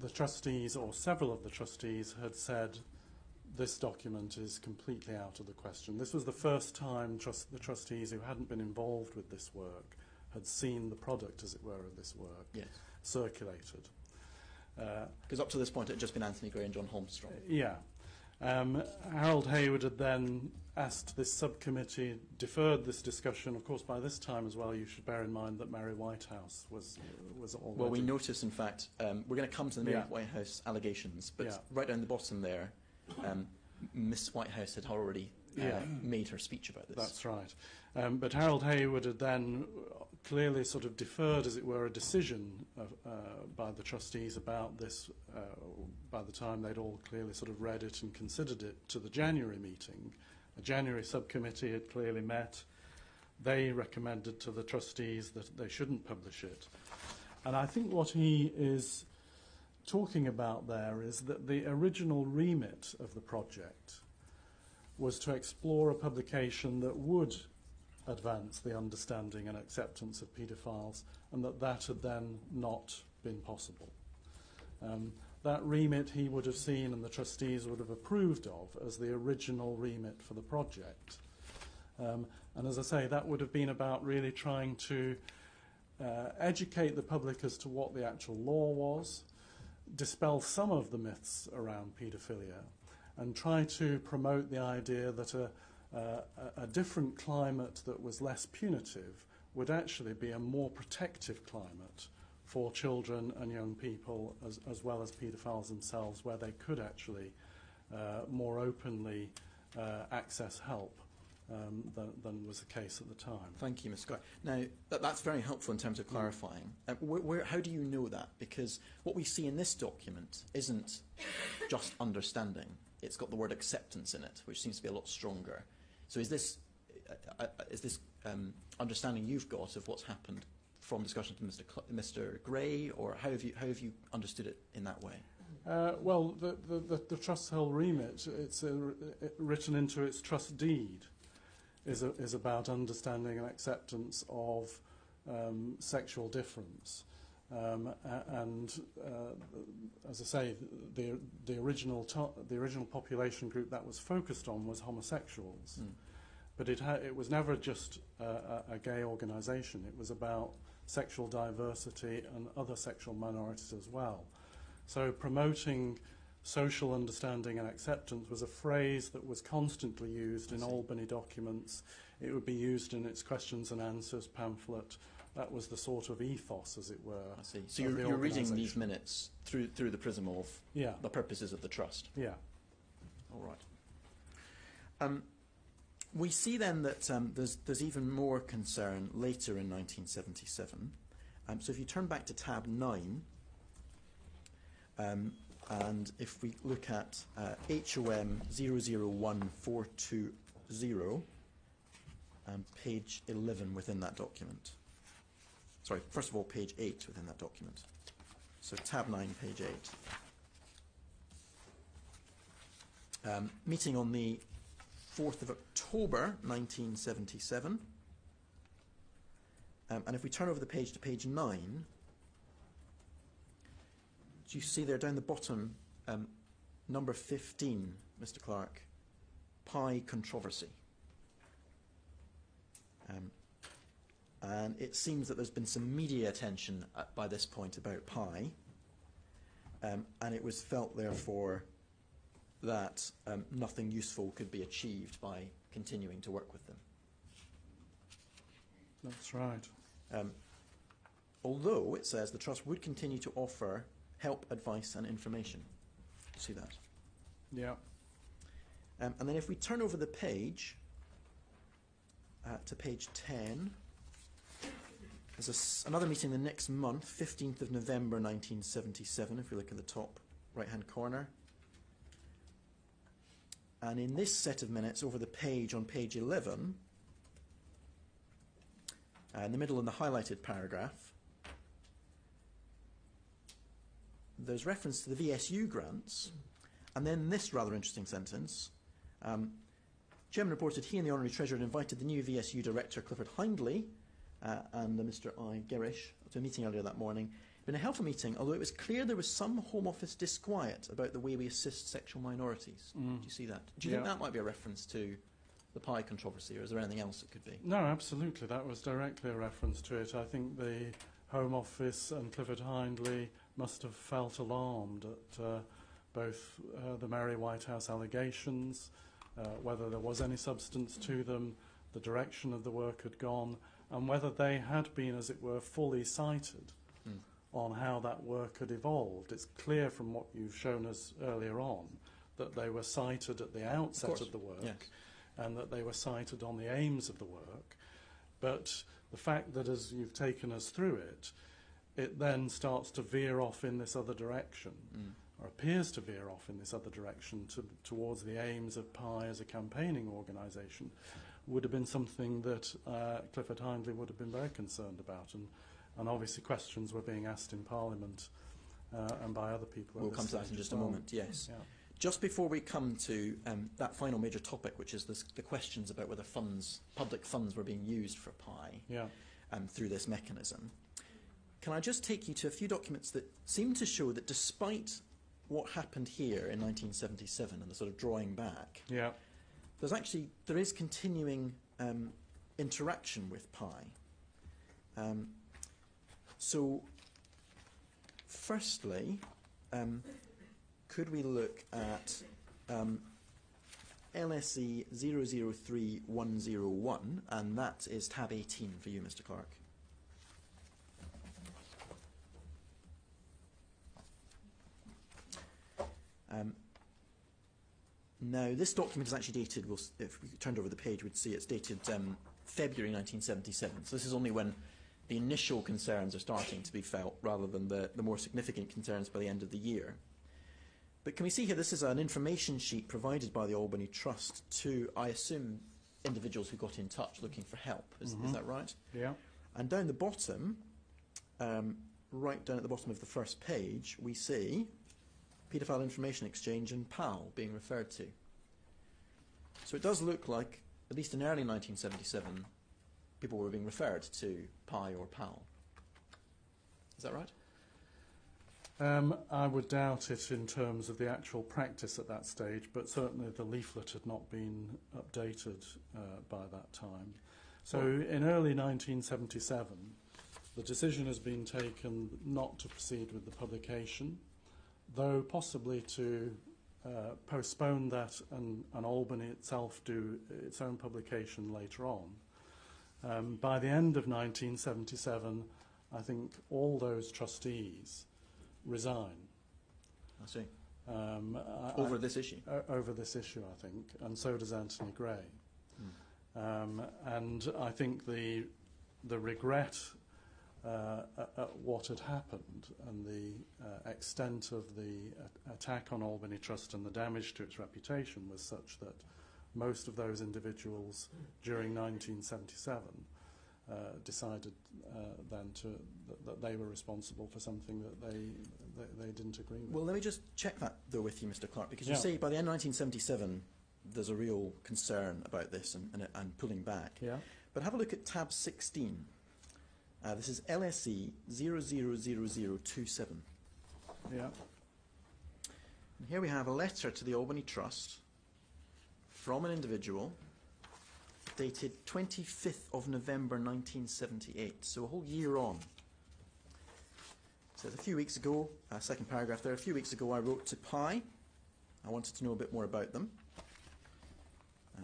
the trustees, or several of the trustees, had said this document is completely out of the question. This was the first time the trustees who hadn't been involved with this work had seen the product, as it were, of this work circulated. Because up to this point it had just been Anthony Gray and John Holmstrom. Harold Hayward had then asked this subcommittee, deferred this discussion. Of course, by this time as well, you should bear in mind that Mary Whitehouse was already... Well, we notice, in fact, we're going to come to the Mary Whitehouse allegations, but right down the bottom there, Miss Whitehouse had already made her speech about this. That's right. But Harold Hayward had then clearly sort of deferred, as it were, a decision by the trustees about this by the time they'd all clearly sort of read it and considered it to the January meeting. A January subcommittee had clearly met. They recommended to the trustees that they shouldn't publish it. And I think what he is talking about there is that the original remit of the project was to explore a publication that would advance the understanding and acceptance of paedophiles, and that had then not been possible. That remit he would have seen and the trustees would have approved of as the original remit for the project. And as I say, that would have been about really trying to educate the public as to what the actual law was, dispel some of the myths around paedophilia, and try to promote the idea that a different climate that was less punitive would actually be a more protective climate for children and young people, as well as paedophiles themselves, where they could actually more openly access help than was the case at the time. Thank you, Mr. Clark. Now, that's very helpful in terms of clarifying. How do you know that? Because what we see in this document isn't just understanding. It's got the word acceptance in it, which seems to be a lot stronger. So is this understanding you've got of what's happened from discussions with Mr. Gray, or how have you understood it in that way? Well, the trust's whole remit, it's written into its trust deed, is about understanding and acceptance of sexual difference. As I say, the original population group that was focused on was homosexuals. Mm. But it was never just a gay organisation. It was about sexual diversity and other sexual minorities as well. So promoting social understanding and acceptance was a phrase that was constantly used in Albany documents. It would be used in its questions and answers pamphlet. That was the sort of ethos, as it were. I see. So you're reading these minutes through the prism of the purposes of the trust. Yeah. All right. We see then that there's even more concern later in 1977. So if you turn back to tab 9, and if we look at HOM 001420, and page 11 within that document. Sorry, first of all, page 8 within that document. So tab 9, page 8. Meeting on the 4th of October 1977. And if we turn over the page to page 9, do you see there down the bottom, number 15, Mr. Clark, Pi controversy? And it seems that there's been some media attention by this point about Pi, and it was felt, therefore, that nothing useful could be achieved by continuing to work with them. That's right. Although it says the Trust would continue to offer help, advice and information. You see that? Yeah. And then if we turn over the page to page 10, there's another meeting the next month, 15th of November 1977, if we look at the top right-hand corner. And in this set of minutes, over the page, on page 11, in the middle in the highlighted paragraph, there's reference to the VSU grants, and then this rather interesting sentence. Chairman reported he and the Honorary Treasurer had invited the new VSU Director, Clifford Hindley, and Mr. I. Gerish to a meeting earlier that morning. It had been a helpful meeting, although it was clear there was some Home Office disquiet about the way we assist sexual minorities. Do you see that? Do you think that might be a reference to the Pi controversy, or is there anything else it could be? No, absolutely. That was directly a reference to it. I think the Home Office and Clifford Hindley must have felt alarmed at both the Mary Whitehouse allegations, whether there was any substance to them, the direction of the work had gone, and whether they had been, as it were, fully cited on how that work had evolved. It's clear from what you've shown us earlier on that they were cited at the outset of the work, and that they were cited on the aims of the work. But the fact that, as you've taken us through it, it then starts to veer off in this other direction, or appears to veer off in this other direction towards the aims of Pi as a campaigning organisation, would have been something that Clifford Hindley would have been very concerned about, and obviously questions were being asked in Parliament and by other people. We'll come to that in just a moment, yes. Yeah. Just before we come to that final major topic, which is the questions about whether public funds were being used for Pi through this mechanism, can I just take you to a few documents that seem to show that despite what happened here in 1977 and the sort of drawing back, there is continuing interaction with Pi. So, firstly, could we look at LSE 003101, and that is tab 18 for you, Mr. Clark. Now, this document is actually dated, if we turned over the page, we'd see it's dated February 1977. So this is only when the initial concerns are starting to be felt, rather than the more significant concerns by the end of the year. But can we see here, this is an information sheet provided by the Albany Trust to, I assume, individuals who got in touch looking for help. Is that right? Yeah. And down the bottom, right down at the bottom of the first page, we see Paedophile Information Exchange and PAL being referred to. So it does look like, at least in early 1977, people were being referred to PI or PAL. Is that right? I would doubt it in terms of the actual practice at that stage, but certainly the leaflet had not been updated by that time. So in early 1977, the decision has been taken not to proceed with the publication, though possibly to postpone that and Albany itself do its own publication later on. By the end of 1977, I think all those trustees resign. I see. Over this issue? Over this issue, I think, and so does Anthony Gray. And I think the regret at what had happened and the extent of the attack on Albany Trust and the damage to its reputation was such that most of those individuals during 1977 decided then that they were responsible for something that they didn't agree with. Well, let me just check that, though, with you, Mr. Clark, because you say by the end of 1977 there's a real concern about this and pulling back. Yeah. But have a look at tab 16. This is LSE 000027. Yeah. And here we have a letter to the Albany Trust from an individual dated 25th of November 1978, so a whole year on. It says, a few weeks ago, second paragraph there, a few weeks ago I wrote to PI. I wanted to know a bit more about them.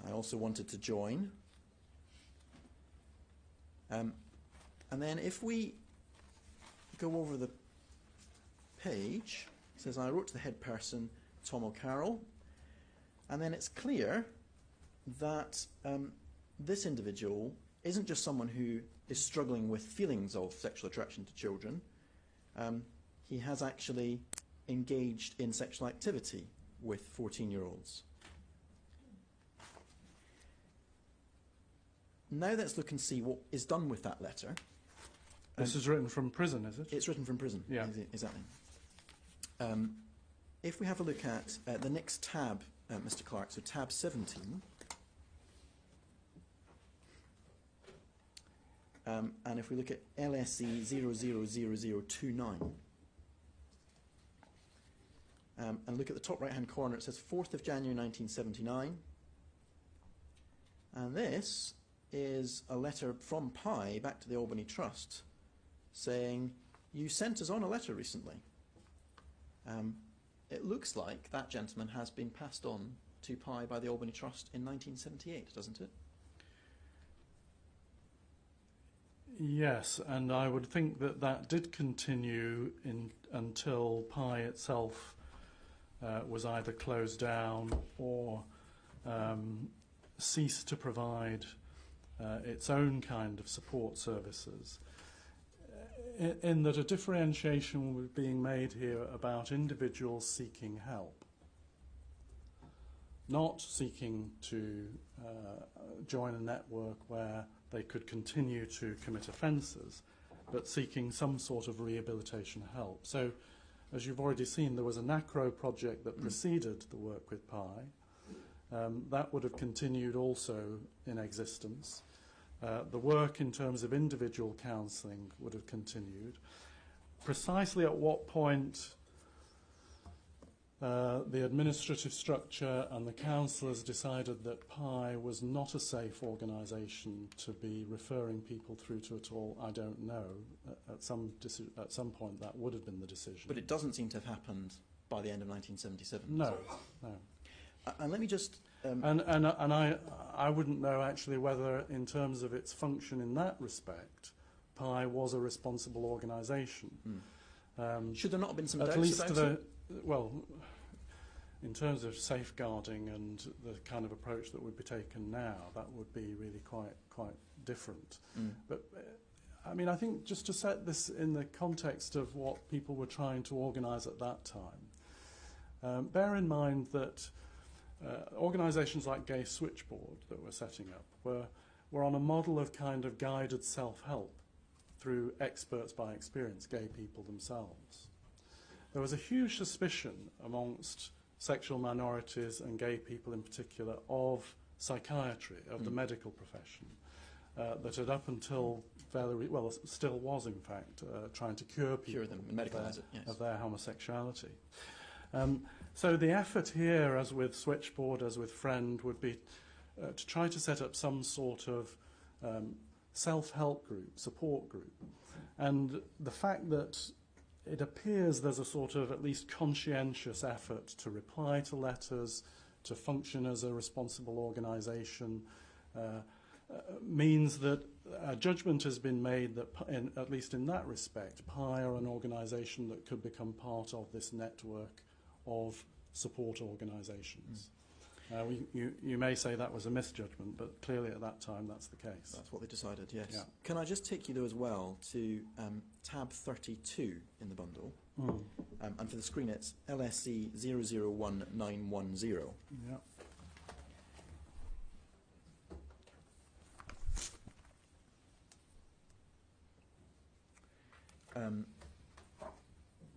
I also wanted to join. And then if we go over the page, it says, I wrote to the head person, Tom O'Carroll, and then it's clear that this individual isn't just someone who is struggling with feelings of sexual attraction to children. He has actually engaged in sexual activity with 14-year-olds. Now let's look and see what is done with that letter. This is written from prison, is it? It's written from prison. Yeah. Exactly. If we have a look at the next tab, Mr. Clark, so tab 17, and if we look at LSE 000029, and look at the top right-hand corner, it says 4th of January 1979, and this is a letter from PI back to the Albany Trust saying, you sent us on a letter recently. It looks like that gentleman has been passed on to PI by the Albany Trust in 1978, doesn't it? Yes, and I would think that that did continue until PI itself was either closed down or ceased to provide its own kind of support services. In that a differentiation was being made here about individuals seeking help, not seeking to join a network where they could continue to commit offences, but seeking some sort of rehabilitation help. So, as you've already seen, there was a NACRO project that preceded the work with PI. That would have continued also in existence. The work in terms of individual counselling would have continued. Precisely at what point the administrative structure and the counsellors decided that PI was not a safe organisation to be referring people through to at all, I don't know. At some point that would have been the decision. But it doesn't seem to have happened by the end of 1977. No, no. And let me just... And I wouldn't know actually whether, in terms of its function in that respect, PI was a responsible organisation. Should there not have been some doubts at least about it? Well, in terms of safeguarding and the kind of approach that would be taken now, that would be really quite different. But I mean, I think just to set this in the context of what people were trying to organise at that time, Bear in mind that organisations like Gay Switchboard that we're setting up were on a model of kind of guided self-help through experts by experience, gay people themselves. There was a huge suspicion amongst sexual minorities and gay people in particular of psychiatry, of the medical profession, that had up until still was in fact trying to cure people them and medicalise it, yes. of their homosexuality. So the effort here, as with Switchboard, as with Friend, would be to try to set up some sort of self-help group, support group. And the fact that it appears there's a sort of at least conscientious effort to reply to letters, to function as a responsible organisation, means that a judgment has been made that, at least in that respect, PI are an organisation that could become part of this network of support organisations. You may say that was a misjudgment, but clearly at that time that's the case. That's what they decided, yes. Yeah. Can I just take you, though, as well, to tab 32 in the bundle? And for the screen, it's LSE 001910. Yeah.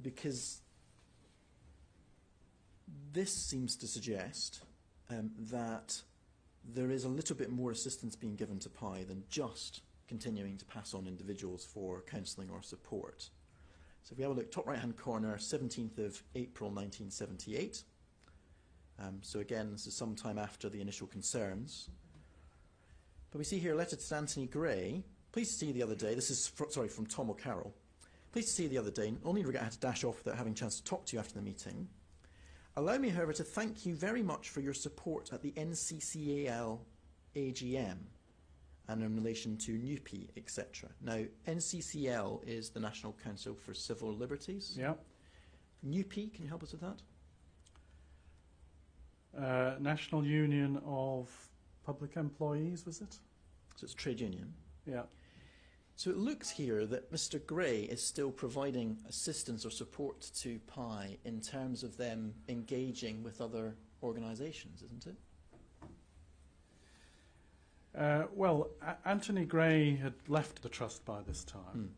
Because this seems to suggest that there is a little bit more assistance being given to PI than just continuing to pass on individuals for counselling or support. So if we have a look, top right-hand corner, 17th of April 1978. So again, this is some time after the initial concerns. But we see here a letter to Anthony Gray. Pleased to see you the other day. This is, from Tom O'Carroll. Pleased to see you the other day. Only regret I had to dash off without having a chance to talk to you after the meeting. Allow me, however, to thank you very much for your support at the NCCAL AGM and in relation to NUPE, etc. Now, NCCL is the National Council for Civil Liberties. Yeah. NUPE, can you help us with that? National Union of Public Employees, was it? So it's a trade union. Yeah. So it looks here that Mr. Gray is still providing assistance or support to PI in terms of them engaging with other organisations, isn't it? Well, Anthony Gray had left the Trust by this time.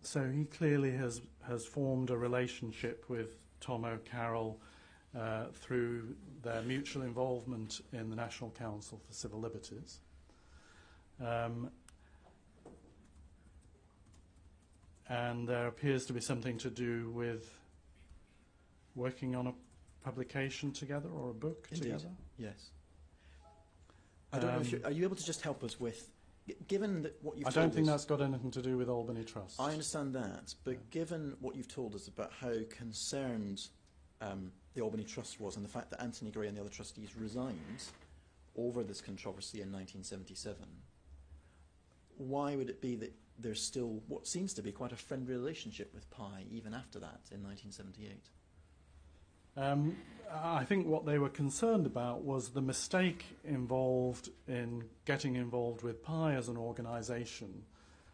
So he clearly has formed a relationship with Tom O'Carroll through their mutual involvement in the National Council for Civil Liberties. And there appears to be something to do with working on a publication together or a book together. Yes. I don't know if are you able to just help us with, given that what you've told us... I don't think that's got anything to do with Albany Trust. I understand that, but given what you've told us about how concerned the Albany Trust was and the fact that Anthony Gray and the other trustees resigned over this controversy in 1977, why would it be that there's still what seems to be quite a friendly relationship with PI even after that in 1978? I think what they were concerned about was the mistake involved in getting involved with PI as an organisation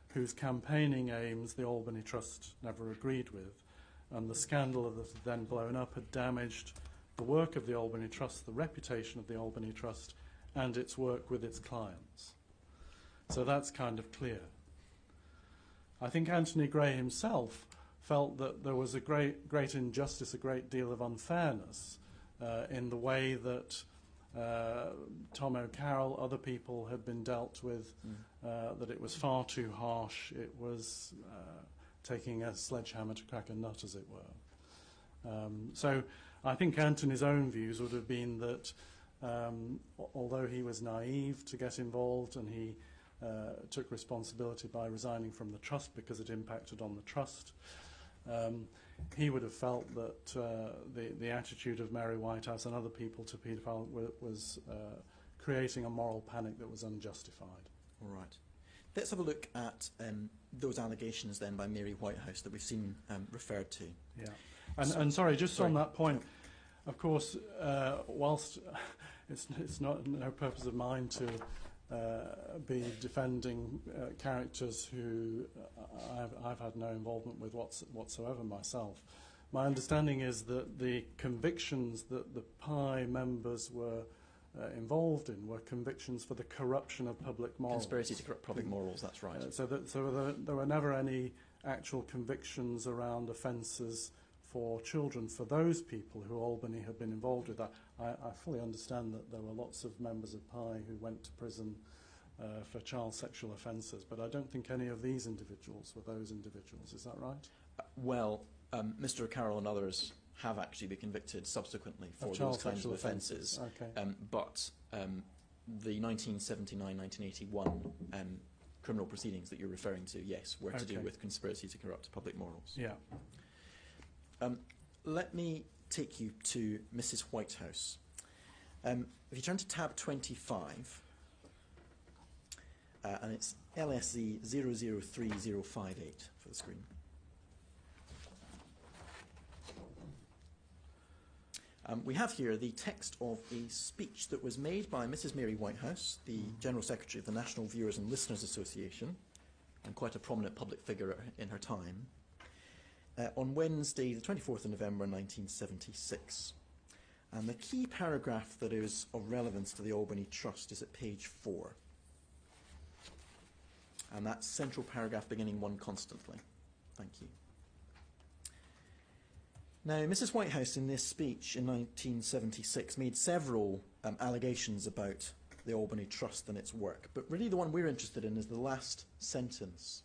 whose campaigning aims the Albany Trust never agreed with, and the scandal that had then blown up had damaged the work of the Albany Trust, the reputation of the Albany Trust, and its work with its clients. So that's kind of clear. I think Anthony Gray himself felt that there was a great injustice, a great deal of unfairness in the way that Tom O'Carroll, other people had been dealt with, that it was far too harsh, it was taking a sledgehammer to crack a nut, as it were. So I think Anthony's own views would have been that although he was naive to get involved and he took responsibility by resigning from the Trust because it impacted on the Trust, he would have felt that the attitude of Mary Whitehouse and other people to paedophile was creating a moral panic that was unjustified. All right. Let's have a look at those allegations then by Mary Whitehouse that we've seen referred to. Yeah. And sorry, just on that point, of course, whilst it's not no purpose of mine to be defending characters who I've had no involvement with whatsoever myself, My understanding is that the convictions that the PI members were involved in were convictions for the corruption of public morals. Conspiracy to corrupt public morals, that's right. So there were never any actual convictions around offences for children for those people who Albany had been involved with. I fully understand that there were lots of members of PI who went to prison for child sexual offences, but I don't think any of these individuals were those individuals. Is that right? Well, Mr. O'Carroll and others have actually been convicted subsequently for those kinds of offences. Okay. But the 1979-1981 criminal proceedings that you're referring to, yes, were to do with conspiracy to corrupt public morals. Yeah. Let me take you to Mrs. Whitehouse. If you turn to tab 25, and it's LSZ 003058 for the screen. We have here the text of a speech that was made by Mrs. Mary Whitehouse, the General Secretary of the National Viewers and Listeners Association, and quite a prominent public figure in her time, on Wednesday, the 24th of November 1976. And the key paragraph that is of relevance to the Albany Trust is at page 4. And that central paragraph beginning one constantly. Thank you. Now, Mrs. Whitehouse in this speech in 1976 made several allegations about the Albany Trust and its work, but really the one we're interested in is the last sentence,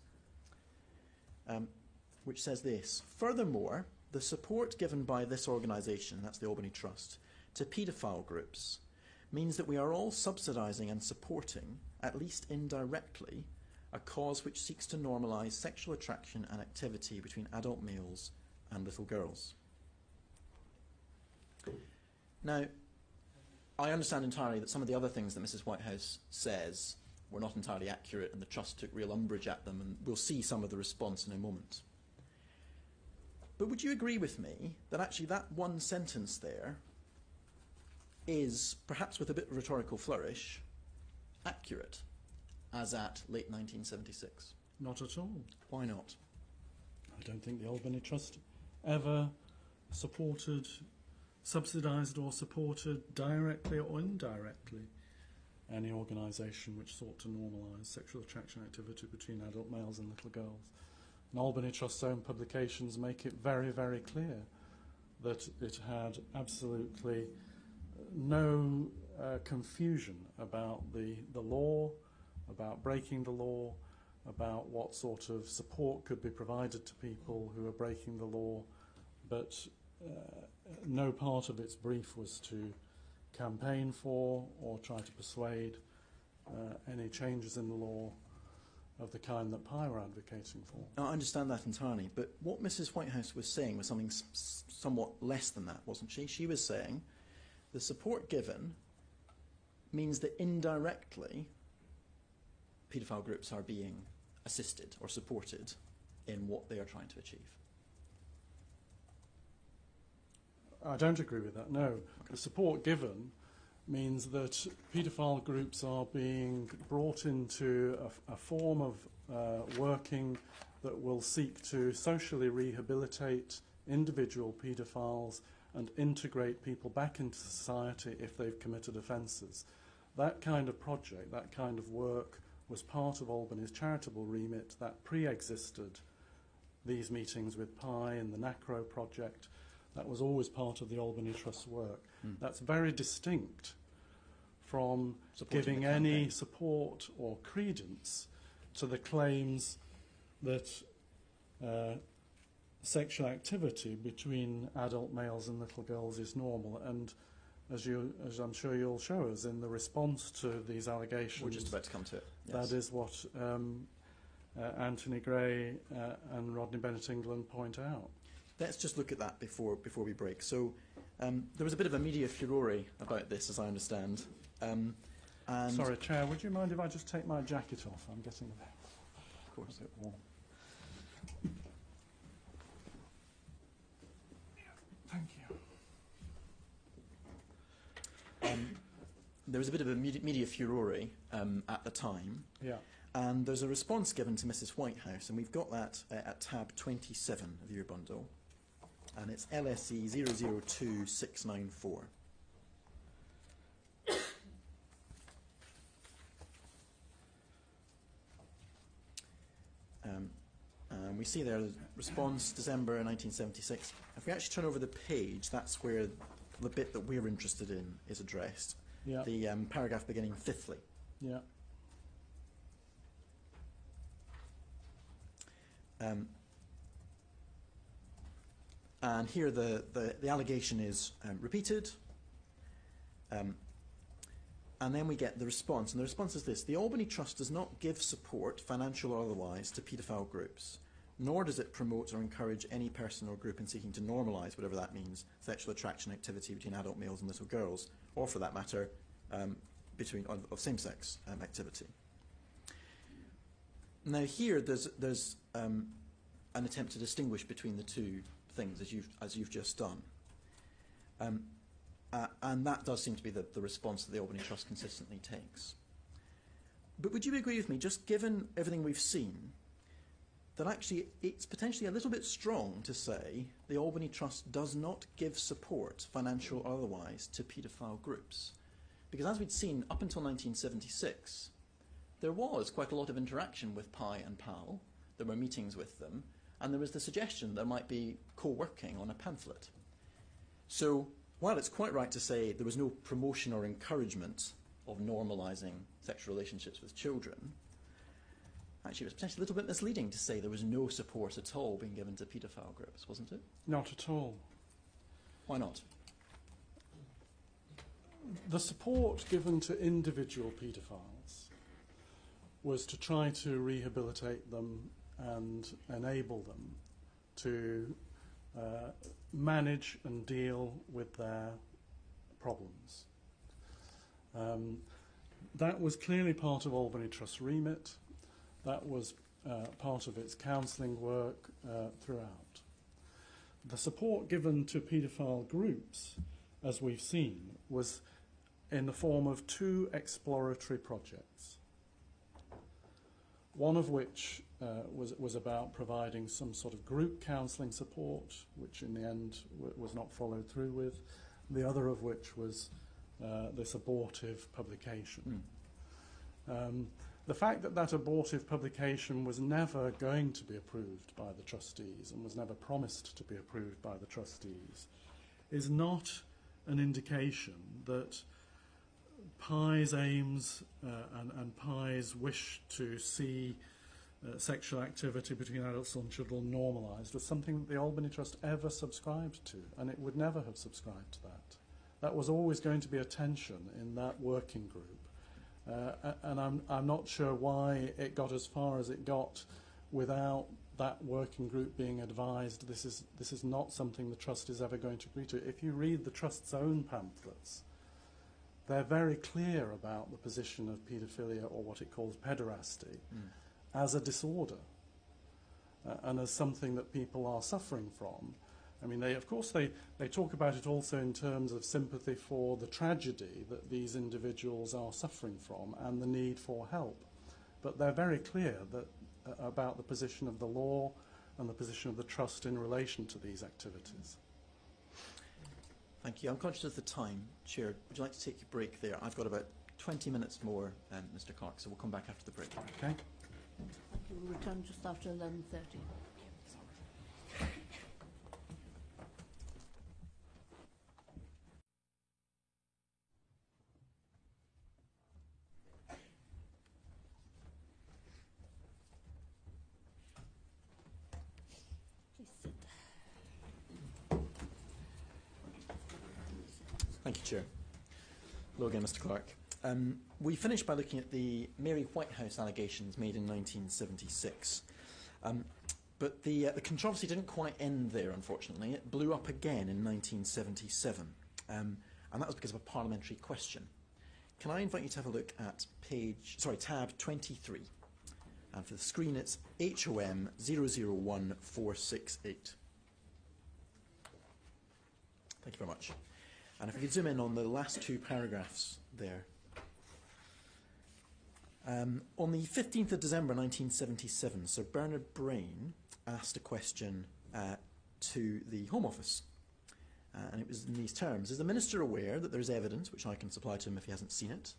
which says this: "Furthermore, the support given by this organisation," that's the Albany Trust, "to paedophile groups means that we are all subsidising and supporting, at least indirectly, a cause which seeks to normalise sexual attraction and activity between adult males and little girls." Now, I understand entirely that some of the other things that Mrs. Whitehouse says were not entirely accurate and the Trust took real umbrage at them, and we'll see some of the response in a moment. But would you agree with me that actually that one sentence there is, perhaps with a bit of rhetorical flourish, accurate as at late 1976? Not at all. Why not? I don't think the Albany Trust ever supported, subsidised or supported directly or indirectly any organisation which sought to normalise sexual attraction activity between adult males and little girls. And Albany Trust's own publications make it very, very clear that it had absolutely no confusion about the law, about breaking the law, about what sort of support could be provided to people who are breaking the law, but no part of its brief was to campaign for or try to persuade any changes in the law of the kind that PI were advocating for. Now, I understand that entirely, but what Mrs. Whitehouse was saying was something somewhat less than that, wasn't she? She was saying the support given means that indirectly paedophile groups are being assisted or supported in what they are trying to achieve. I don't agree with that, no. Okay. The support given means that paedophile groups are being brought into a form of working that will seek to socially rehabilitate individual paedophiles and integrate people back into society if they've committed offences. That kind of project, that kind of work was part of Albany's charitable remit that pre-existed these meetings with PI and the NACRO project. That was always part of the Albany Trust's work. That's very distinct from giving any support or credence to the claims that sexual activity between adult males and little girls is normal. And as I'm sure you'll show us in the response to these allegations, we're just about to come to it. Yes. That is what Anthony Gray and Rodney Bennett England point out. Let's just look at that before we break. So there was a bit of a media furore about this, as I understand. And sorry, Chair, would you mind if I just take my jacket off? I'm getting a bit warm. Thank you. There was a bit of a media furore at the time. Yeah. And there's a response given to Mrs. Whitehouse, and we've got that at tab 27 of your bundle. and it's LSE 002694. And we see there the response December 1976. If we actually turn over the page, that's where the bit that we're interested in is addressed. Yeah. The paragraph beginning fifthly. Yeah. And here the allegation is repeated. And then we get the response. And the response is this: the Albany Trust does not give support, financial or otherwise, to paedophile groups, nor does it promote or encourage any person or group in seeking to normalise, whatever that means, sexual attraction activity between adult males and little girls, or for that matter, of same-sex activity. Now here there's an attempt to distinguish between the two things, as you've just done. And that does seem to be the response that the Albany Trust consistently takes. But would you agree with me, just given everything we've seen, that actually it's potentially a little bit strong to say the Albany Trust does not give support, financial or otherwise, to paedophile groups? Because as we'd seen up until 1976, there was quite a lot of interaction with Pi and Pal. There were meetings with them, and there was the suggestion there might be co-working on a pamphlet. So while it's quite right to say there was no promotion or encouragement of normalising sexual relationships with children, actually it was potentially a little bit misleading to say there was no support at all being given to paedophile groups, wasn't it? Not at all. Why not? The support given to individual paedophiles was to try to rehabilitate them and enable them to manage and deal with their problems. That was clearly part of Albany Trust's remit. That was part of its counselling work throughout. The support given to paedophile groups, as we've seen, was in the form of two exploratory projects. One of which was about providing some sort of group counselling support, which in the end was not followed through with. The other of which was this abortive publication. The fact that that abortive publication was never going to be approved by the trustees and was never promised to be approved by the trustees is not an indication that Pi's aims and Pi's wish to see sexual activity between adults and children normalised was something that the Albany Trust ever subscribed to, and it would never have subscribed to that. That was always going to be a tension in that working group, and I'm not sure why it got as far as it got without that working group being advised this is not something the Trust is ever going to agree to. If you read the Trust's own pamphlets, they're very clear about the position of paedophilia, or what it calls pederasty, as a disorder and as something that people are suffering from. I mean, of course they talk about it also in terms of sympathy for the tragedy that these individuals are suffering from and the need for help. But they're very clear that about the position of the law and the position of the Trust in relation to these activities. Thank you. I'm conscious of the time. Chair, would you like to take your break there? I've got about 20 minutes more, Mr. Clark, so we'll come back after the break. Okay. We'll return just after 11:30. Please sit. Thank you, Chair. Hello again, Mr. Clark. We finished by looking at the Mary Whitehouse allegations made in 1976. But the controversy didn't quite end there, unfortunately. It blew up again in 1977. And that was because of a parliamentary question. Can I invite you to have a look at tab 23. And for the screen, it's HOM 001468. Thank you very much. And if we could zoom in on the last two paragraphs there. On the 15th of December 1977, Sir Bernard Brain asked a question to the Home Office. And it was in these terms: is the Minister aware that there is evidence, which I can supply to him if he hasn't seen it,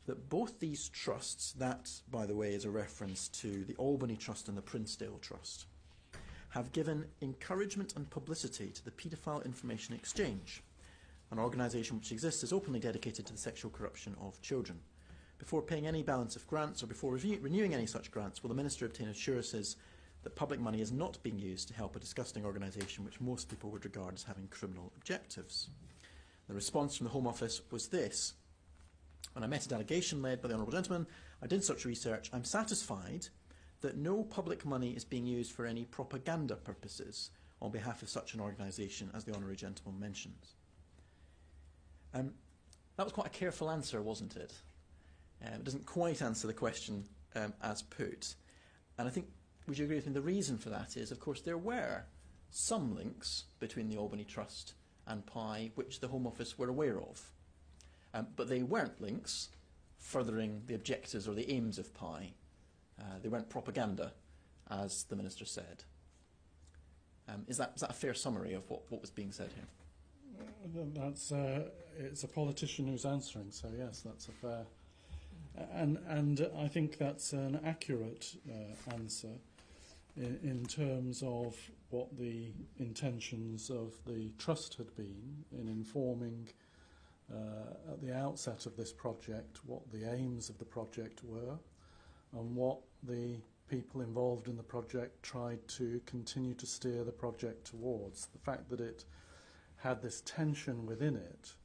that both these trusts, that, by the way, is a reference to the Albany Trust and the Princedale Trust, have given encouragement and publicity to the Paedophile Information Exchange, an organisation which exists as openly dedicated to the sexual corruption of children? Before paying any balance of grants or before renewing any such grants, will the Minister obtain assurances that public money is not being used to help a disgusting organisation which most people would regard as having criminal objectives? The response from the Home Office was this: when I met a delegation led by the Honourable Gentleman, I did such research. I'm satisfied that no public money is being used for any propaganda purposes on behalf of such an organisation as the Honourable Gentleman mentions. That was quite a careful answer, wasn't it? It doesn't quite answer the question as put. And I think, would you agree with me, the reason for that is, of course, there were some links between the Albany Trust and PI which the Home Office were aware of. But they weren't links furthering the objectives or the aims of PI. They weren't propaganda, as the Minister said. Is that a fair summary of what was being said here? It's a politician who's answering, so yes, that's a fair... And I think that's an accurate answer in terms of what the intentions of the Trust had been in informing at the outset of this project what the aims of the project were and what the people involved in the project tried to continue to steer the project towards. The fact that it had this tension within it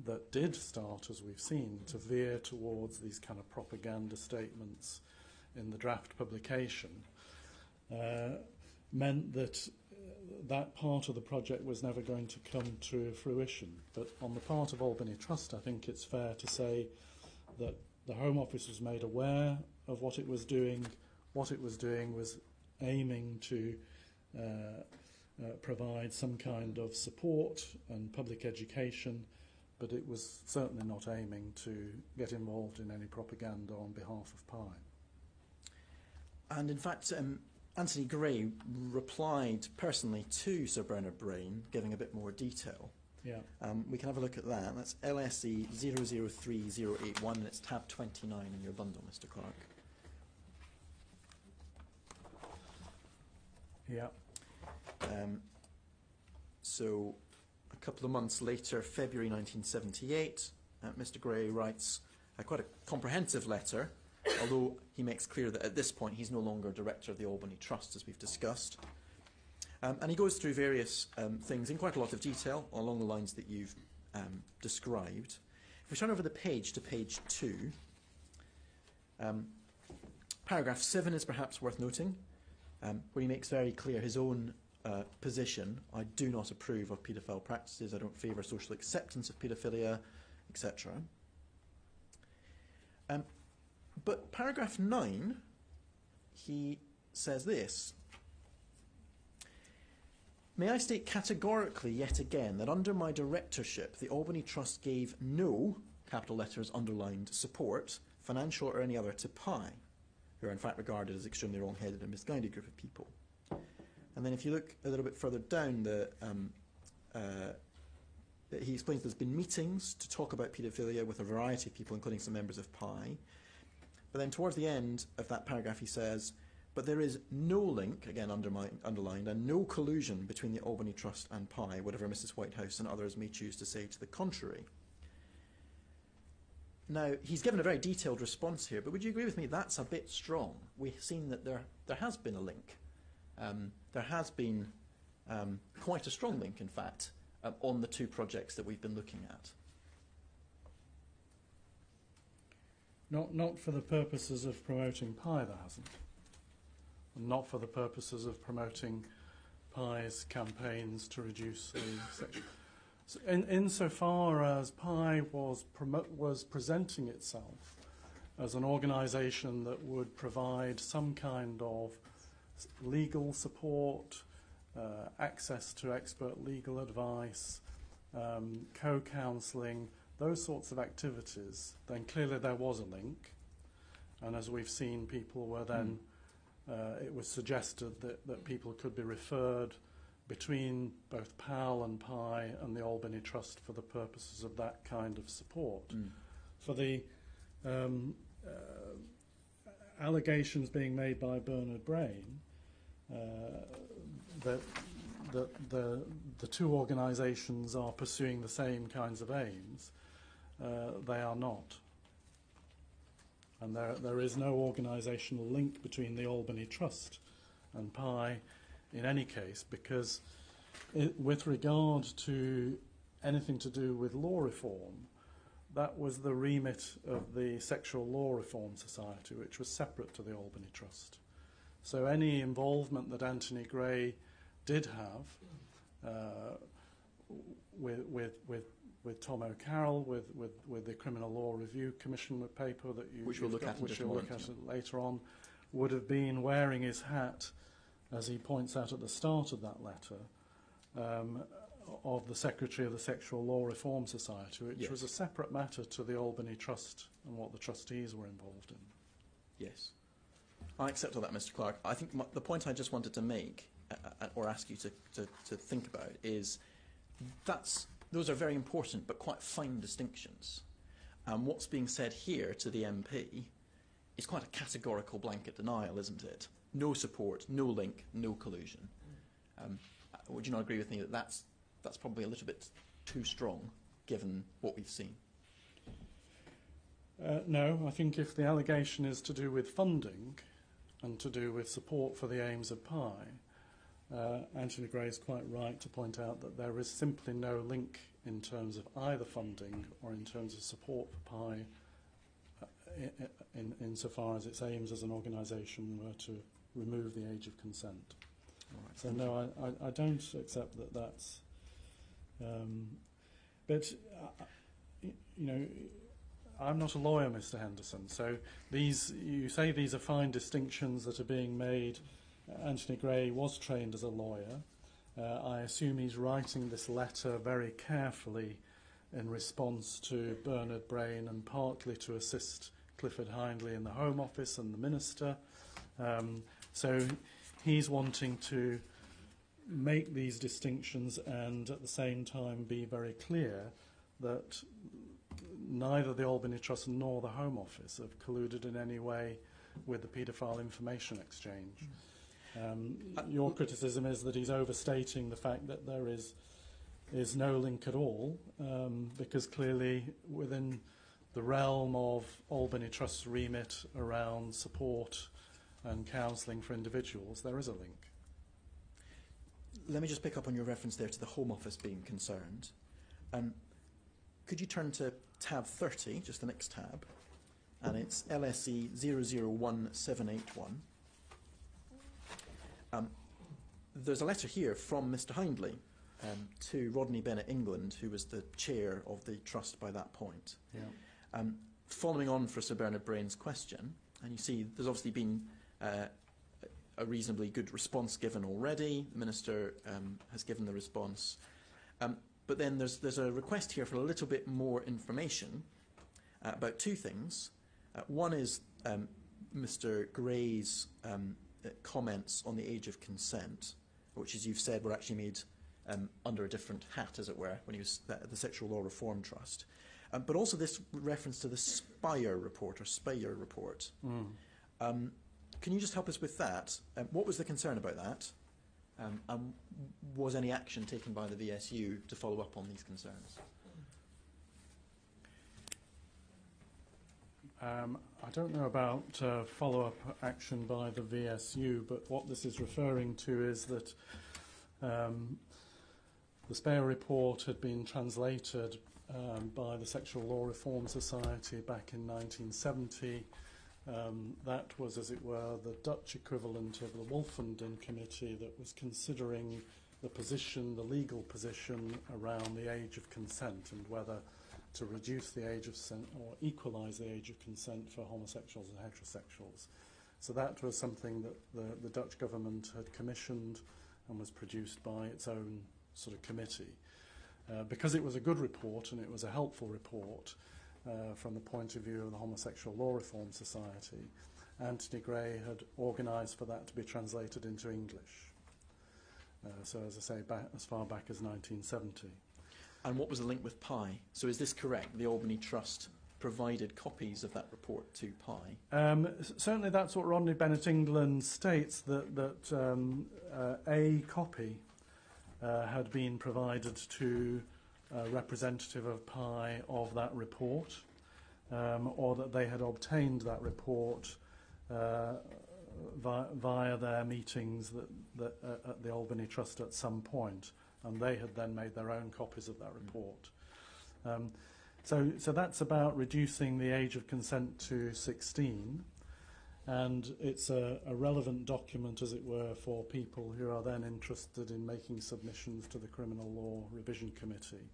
that did start, as we've seen, to veer towards these kind of propaganda statements in the draft publication, meant that that part of the project was never going to come to fruition. But on the part of Albany Trust, I think it's fair to say that the Home Office was made aware of what it was doing. What it was doing was aiming to provide some kind of support and public education, but it was certainly not aiming to get involved in any propaganda on behalf of PI. And in fact, Anthony Gray replied personally to Sir Bernard Brain, giving a bit more detail. Yeah. We can have a look at that. That's LSE 003081, and it's tab 29 in your bundle, Mr. Clark. Yeah. So a couple of months later, February 1978, Mr. Gray writes quite a comprehensive letter, although he makes clear that at this point he's no longer director of the Albany Trust, as we've discussed. And he goes through various things in quite a lot of detail along the lines that you've described. If we turn over the page to page 2, paragraph 7 is perhaps worth noting, where he makes very clear his own position. I do not approve of paedophile practices. I don't favour social acceptance of paedophilia, etc. But paragraph 9, he says this: may I state categorically yet again that under my directorship the Albany Trust gave no, capital letters underlined, support, financial or any other, to PI, who are in fact regarded as extremely wrong-headed and misguided group of people. And then if you look a little bit further down, he explains there's been meetings to talk about paedophilia with a variety of people, including some members of PI. But then towards the end of that paragraph he says, but there is no link, again underlined, and no collusion between the Albany Trust and PI, whatever Mrs. Whitehouse and others may choose to say to the contrary. Now, he's given a very detailed response here, but would you agree with me that's a bit strong? We've seen that there has been a link. There has been quite a strong link, in fact, on the two projects that we've been looking at. Not for the purposes of promoting PI, there hasn't. And not for the purposes of promoting PI's campaigns to reduce the sexual... So insofar as PI was presenting itself as an organisation that would provide some kind of legal support, access to expert legal advice, co-counselling, those sorts of activities, then clearly there was a link. And as we've seen, people were then, it was suggested that people could be referred between both PAL and PI and the Albany Trust for the purposes of that kind of support. For the allegations being made by Bernard Brain that the two organisations are pursuing the same kinds of aims, they are not. And there is no organisational link between the Albany Trust and PI in any case, because with regard to anything to do with law reform, that was the remit of the Sexual Law Reform Society, which was separate to the Albany Trust. So any involvement that Anthony Gray did have with Tom O'Carroll, with the Criminal Law Review Commission paper that which we'll look at later on, would have been wearing his hat, as he points out at the start of that letter, of the Secretary of the Sexual Law Reform Society, which was a separate matter to the Albany Trust and what the trustees were involved in. Yes. I accept all that, Mr. Clark. I think the point I just wanted to make, or ask you to think about, is those are very important but quite fine distinctions. And what's being said here to the MP is quite a categorical blanket denial, isn't it? No support, no link, no collusion. Would you not agree with me that that's probably a little bit too strong, given what we've seen? No, I think if the allegation is to do with funding and to do with support for the aims of PI, Anthony Gray is quite right to point out that there is simply no link in terms of either funding or in terms of support for PI insofar as its aims as an organisation were to remove the age of consent. Right, so no, I don't accept that that's... but, you know, I'm not a lawyer, Mr. Henderson, so you say these are fine distinctions that are being made. Anthony Gray was trained as a lawyer. I assume he's writing this letter very carefully in response to Bernard Brain and partly to assist Clifford Hindley in the Home Office and the Minister. So he's wanting to make these distinctions and at the same time be very clear that neither the Albany Trust nor the Home Office have colluded in any way with the paedophile information exchange. Your criticism is that he's overstating the fact that there is no link at all, because clearly within the realm of Albany Trust's remit around support and counselling for individuals, there is a link. Let me just pick up on your reference there to the Home Office being concerned. Could you turn to tab 30, just the next tab, and it's LSE 001781. There's a letter here from Mr. Hindley to Rodney Bennett England, who was the chair of the trust by that point. Yeah. Following on for Sir Bernard Brain's question, and you see there's obviously been a reasonably good response given already. The Minister has given the response. But then there's a request here for a little bit more information about two things. One is Mr. Gray's comments on the age of consent, which, as you've said, were actually made under a different hat, as it were, when he was at the Sexual Law Reform Trust. But also this reference to the Spire report, or Spire report. Can you just help us with that? What was the concern about that? And was any action taken by the VSU to follow up on these concerns? I don't know about follow-up action by the VSU, but what this is referring to is that the Spare report had been translated by the Sexual Law Reform Society back in 1970. That was, as it were, the Dutch equivalent of the Wolfenden Committee that was considering the position, the legal position around the age of consent and whether to reduce the age of consent or equalise the age of consent for homosexuals and heterosexuals. So that was something that the Dutch government had commissioned and was produced by its own sort of committee. Because it was a good report and it was a helpful report from the point of view of the Homosexual Law Reform Society, Anthony Gray had organised for that to be translated into English. So, as I say, as far back as 1970. And what was the link with PI? So is this correct? The Albany Trust provided copies of that report to PI? Certainly that's what Rodney Bennett England states, that a copy had been provided to a representative of PI of that report, or that they had obtained that report via their meetings at the Albany Trust at some point, and they had then made their own copies of that report. So that's about reducing the age of consent to 16, and it's a relevant document, as it were, for people who are then interested in making submissions to the Criminal Law Revision Committee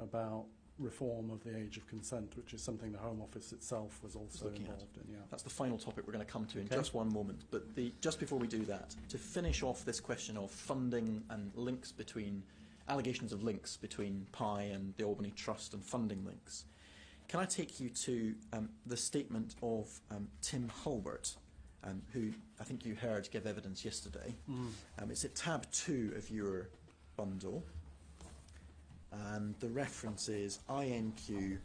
about reform of the age of consent, which is something the Home Office itself was also involved in. Yeah. That's the final topic we're going to come to in Okay. just one moment. But just before we do that, to finish off this question of funding and links between, allegations of links between PI and the Albany Trust and funding links, can I take you to the statement of Tim Hulbert, who I think you heard give evidence yesterday. It's at tab 2 of your bundle, and the reference is INQ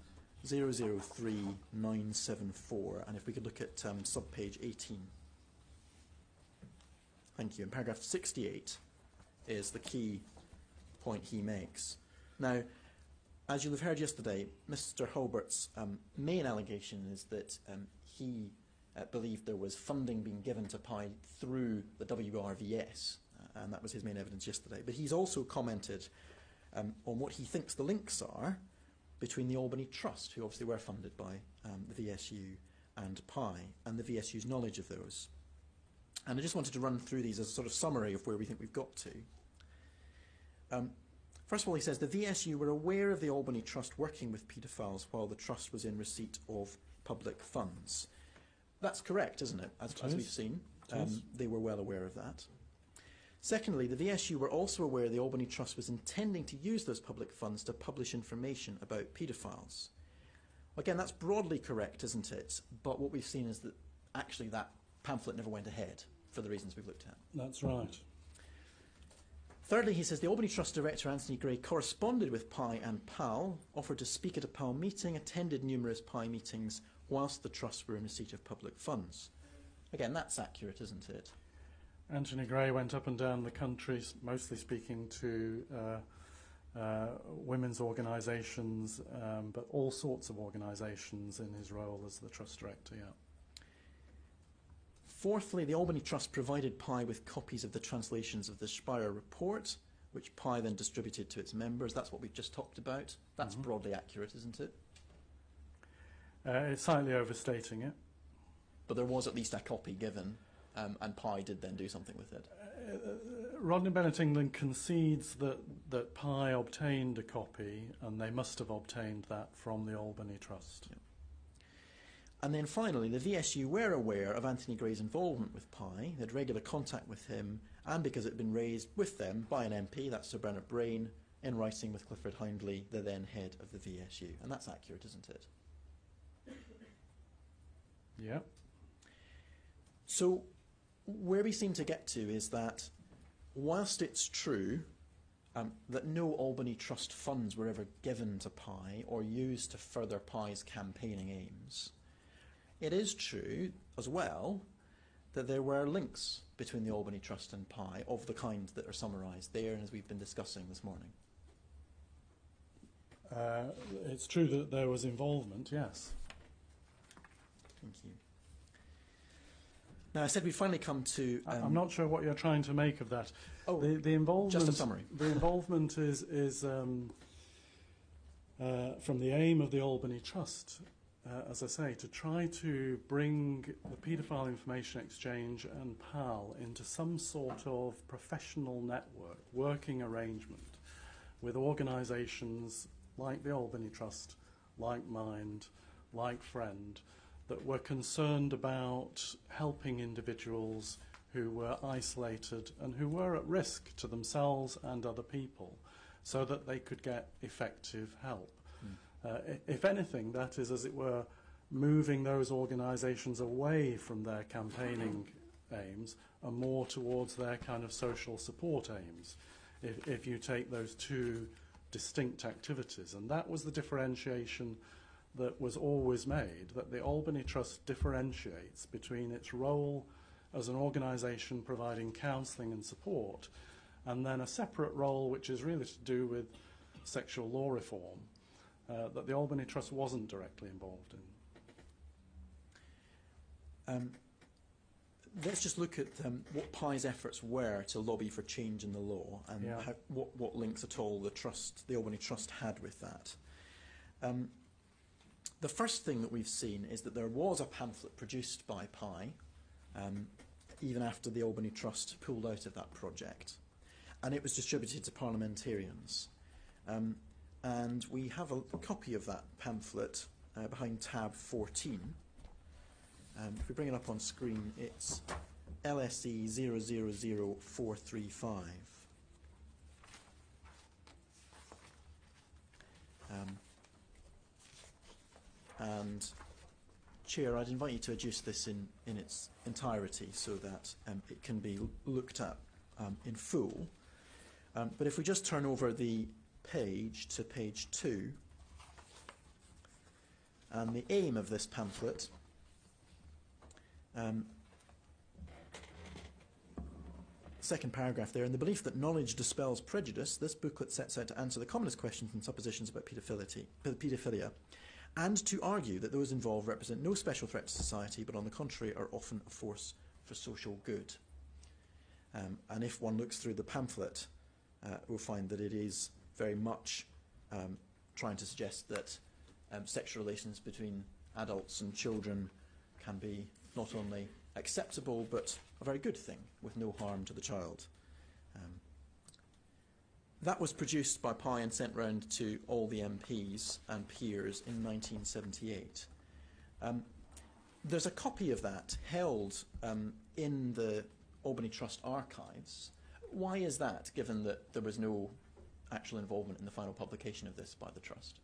003974, and if we could look at subpage 18. Thank you. And paragraph 68 is the key point he makes. Now, as you'll have heard yesterday, Mr. Hulbert's main allegation is that he believed there was funding being given to PI through the WRVS, and that was his main evidence yesterday. But he's also commented on what he thinks the links are between the Albany Trust, who obviously were funded by the VSU, and PI, and the VSU's knowledge of those. And I just wanted to run through these as a sort of summary of where we think we've got to. First of all, he says the VSU were aware of the Albany Trust working with paedophiles while the Trust was in receipt of public funds. That's correct, isn't it? As we've seen, they were well aware of that. Secondly, the VSU were also aware the Albany Trust was intending to use those public funds to publish information about paedophiles. Again, that's broadly correct, isn't it? But what we've seen is that actually that pamphlet never went ahead for the reasons we've looked at. That's right. Thirdly, he says the Albany Trust Director Anthony Gray corresponded with PI and PAL, offered to speak at a PAL meeting, attended numerous PI meetings whilst the Trust were in receipt of public funds. Again, that's accurate, isn't it? Anthony Gray went up and down the country, mostly speaking to women's organisations, but all sorts of organisations in his role as the Trust Director, yeah. Fourthly, the Albany Trust provided PI with copies of the translations of the Speyer report, which PI then distributed to its members. That's what we've just talked about. That's broadly accurate, isn't it? It's slightly overstating it. But there was at least a copy given, and PI did then do something with it. Rodney Bennett England concedes that PI obtained a copy, and they must have obtained that from the Albany Trust. Yep. And then finally, the VSU were aware of Anthony Gray's involvement with PI. They had regular contact with him, and because it had been raised with them by an MP, that's Sir Bernard Brain, in writing with Clifford Hindley, the then head of the VSU. And that's accurate, isn't it? Yeah. So where we seem to get to is that whilst it's true that no Albany Trust funds were ever given to PI or used to further PI's campaigning aims, it is true as well that there were links between the Albany Trust and PI of the kind that are summarised there and as we've been discussing this morning. It's true that there was involvement, yes. Thank you. Now, I said we finally come to... I'm not sure what you're trying to make of that. Oh, the involvement, just a summary. The involvement is from the aim of the Albany Trust, as I say, to try to bring the Paedophile Information Exchange and PAL into some sort of professional network, working arrangement with organisations like the Albany Trust, like Mind, like Friend, that were concerned about helping individuals who were isolated and who were at risk to themselves and other people so that they could get effective help. If anything, that is, as it were, moving those organisations away from their campaigning aims are more towards their kind of social support aims, if you take those two distinct activities. And that was the differentiation that was always made, that the Albany Trust differentiates between its role as an organisation providing counselling and support, and then a separate role which is really to do with sexual law reform, that the Albany Trust wasn't directly involved in. Let's just look at what PI's efforts were to lobby for change in the law, and what links at all the Albany Trust had with that. The first thing that we've seen is that there was a pamphlet produced by PI, even after the Albany Trust pulled out of that project, and it was distributed to parliamentarians. And we have a copy of that pamphlet behind tab 14. If we bring it up on screen, it's LSE 000435. And Chair, I'd invite you to adjust this in its entirety so that it can be looked at in full. But if we just turn over the page to page 2, and the aim of this pamphlet, second paragraph there, in the belief that knowledge dispels prejudice, this booklet sets out to answer the commonest questions and suppositions about paedophilia, and to argue that those involved represent no special threat to society, but on the contrary are often a force for social good. And if one looks through the pamphlet, we'll find that it is very much trying to suggest that sexual relations between adults and children can be not only acceptable but a very good thing with no harm to the child. That was produced by PI and sent round to all the MPs and peers in 1978. There's a copy of that held in the Albany Trust archives. Why is that, given that there was no actual involvement in the final publication of this by the Trust?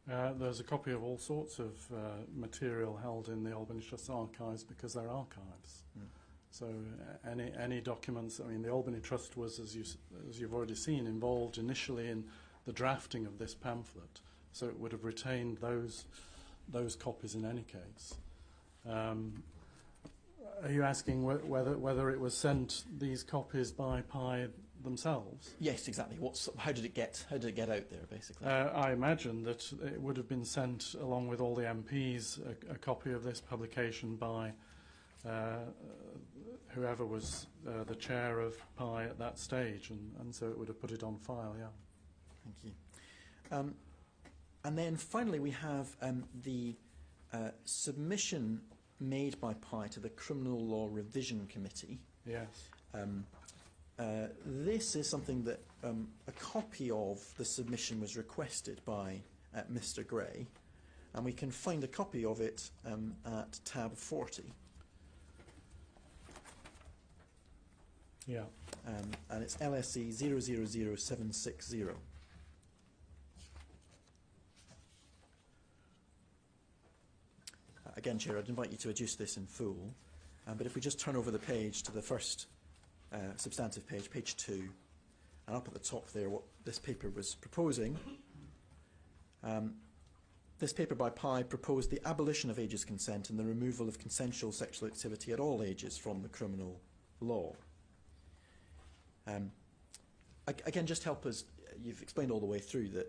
There's a copy of all sorts of material held in the Albany Trust archives because they're archives. Mm. So any documents, I mean, the Albany Trust was, as you've already seen, involved initially in the drafting of this pamphlet, so it would have retained those copies in any case. Are you asking whether it was sent, these copies, by PI themselves? Yes, exactly. How did it get out there, basically? I imagine that it would have been sent along with all the MPs, a copy of this publication by whoever was the chair of PI at that stage, and so it would have put it on file. Yeah. Thank you. And then finally, we have the submission made by PI to the Criminal Law Revision Committee. Yes. This is something that a copy of the submission was requested by Mr. Gray, and we can find a copy of it at tab 40. Yeah. And it's LSE 000760. Again, Chair, I'd invite you to adjust this in full. But if we just turn over the page to the first substantive page, page 2, and up at the top there what this paper was proposing. This paper by PI proposed the abolition of age's consent and the removal of consensual sexual activity at all ages from the criminal law. Again, just help us, you've explained all the way through that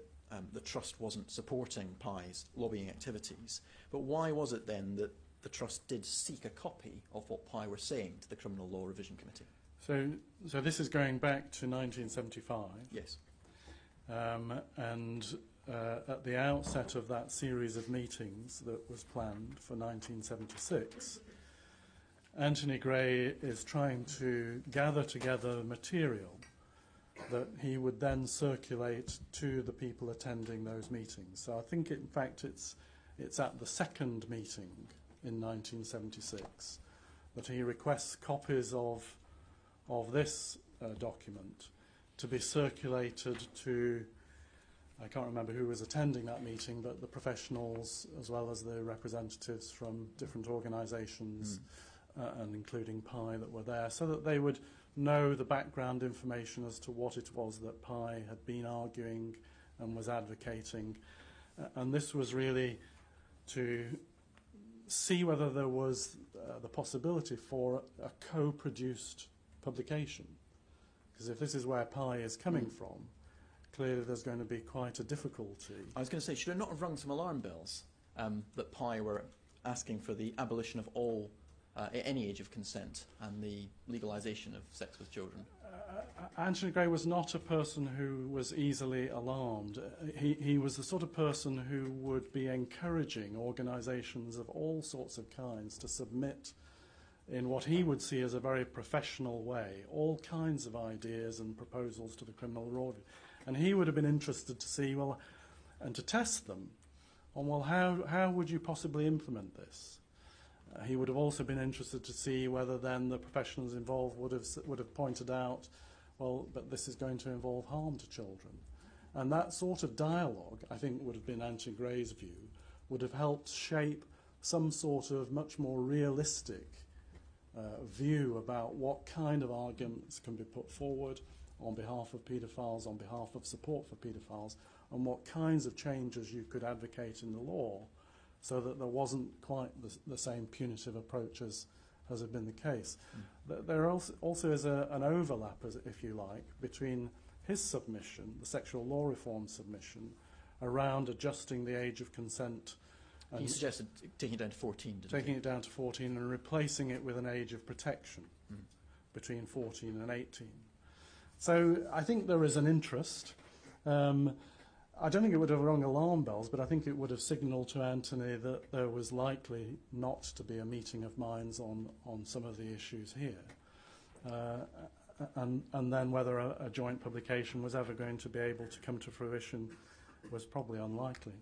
the Trust wasn't supporting PI's lobbying activities, but why was it then that the Trust did seek a copy of what PI were saying to the Criminal Law Revision Committee? So this is going back to 1975. Yes. And at the outset of that series of meetings that was planned for 1976, Anthony Gray is trying to gather together material that he would then circulate to the people attending those meetings. So I think, in fact, it's at the second meeting in 1976 that he requests copies of this document to be circulated to, I can't remember who was attending that meeting, but the professionals as well as the representatives from different organisations and including Pi that were there, so that they would know the background information as to what it was that Pi had been arguing and was advocating. And this was really to see whether there was the possibility for a co-produced publication. Because if this is where Pi is coming from, clearly there's going to be quite a difficulty. I was going to say, should it not have rung some alarm bells that Pi were asking for the abolition of all, any age of consent and the legalisation of sex with children? Anthony Gray was not a person who was easily alarmed. He was the sort of person who would be encouraging organisations of all sorts of kinds to submit in what he would see as a very professional way all kinds of ideas and proposals to the Criminal Law Review. And he would have been interested to see, well, and to test them on, well, how would you possibly implement this? He would have also been interested to see whether then the professionals involved would have pointed out, well, but this is going to involve harm to children. And that sort of dialogue, I think, would have been Anthony Gray's view, would have helped shape some sort of much more realistic view about what kind of arguments can be put forward on behalf of paedophiles, on behalf of support for paedophiles, and what kinds of changes you could advocate in the law so that there wasn't quite the same punitive approach as had been the case. There also is an overlap, if you like, between his submission, the sexual law reform submission, around adjusting the age of consent. And he suggested taking it down to 14, didn't he? Taking it down to 14 and replacing it with an age of protection between 14 and 18. So I think there is an interest. I don't think it would have rung alarm bells, but I think it would have signalled to Anthony that there was likely not to be a meeting of minds on some of the issues here. And then whether a joint publication was ever going to be able to come to fruition was probably unlikely.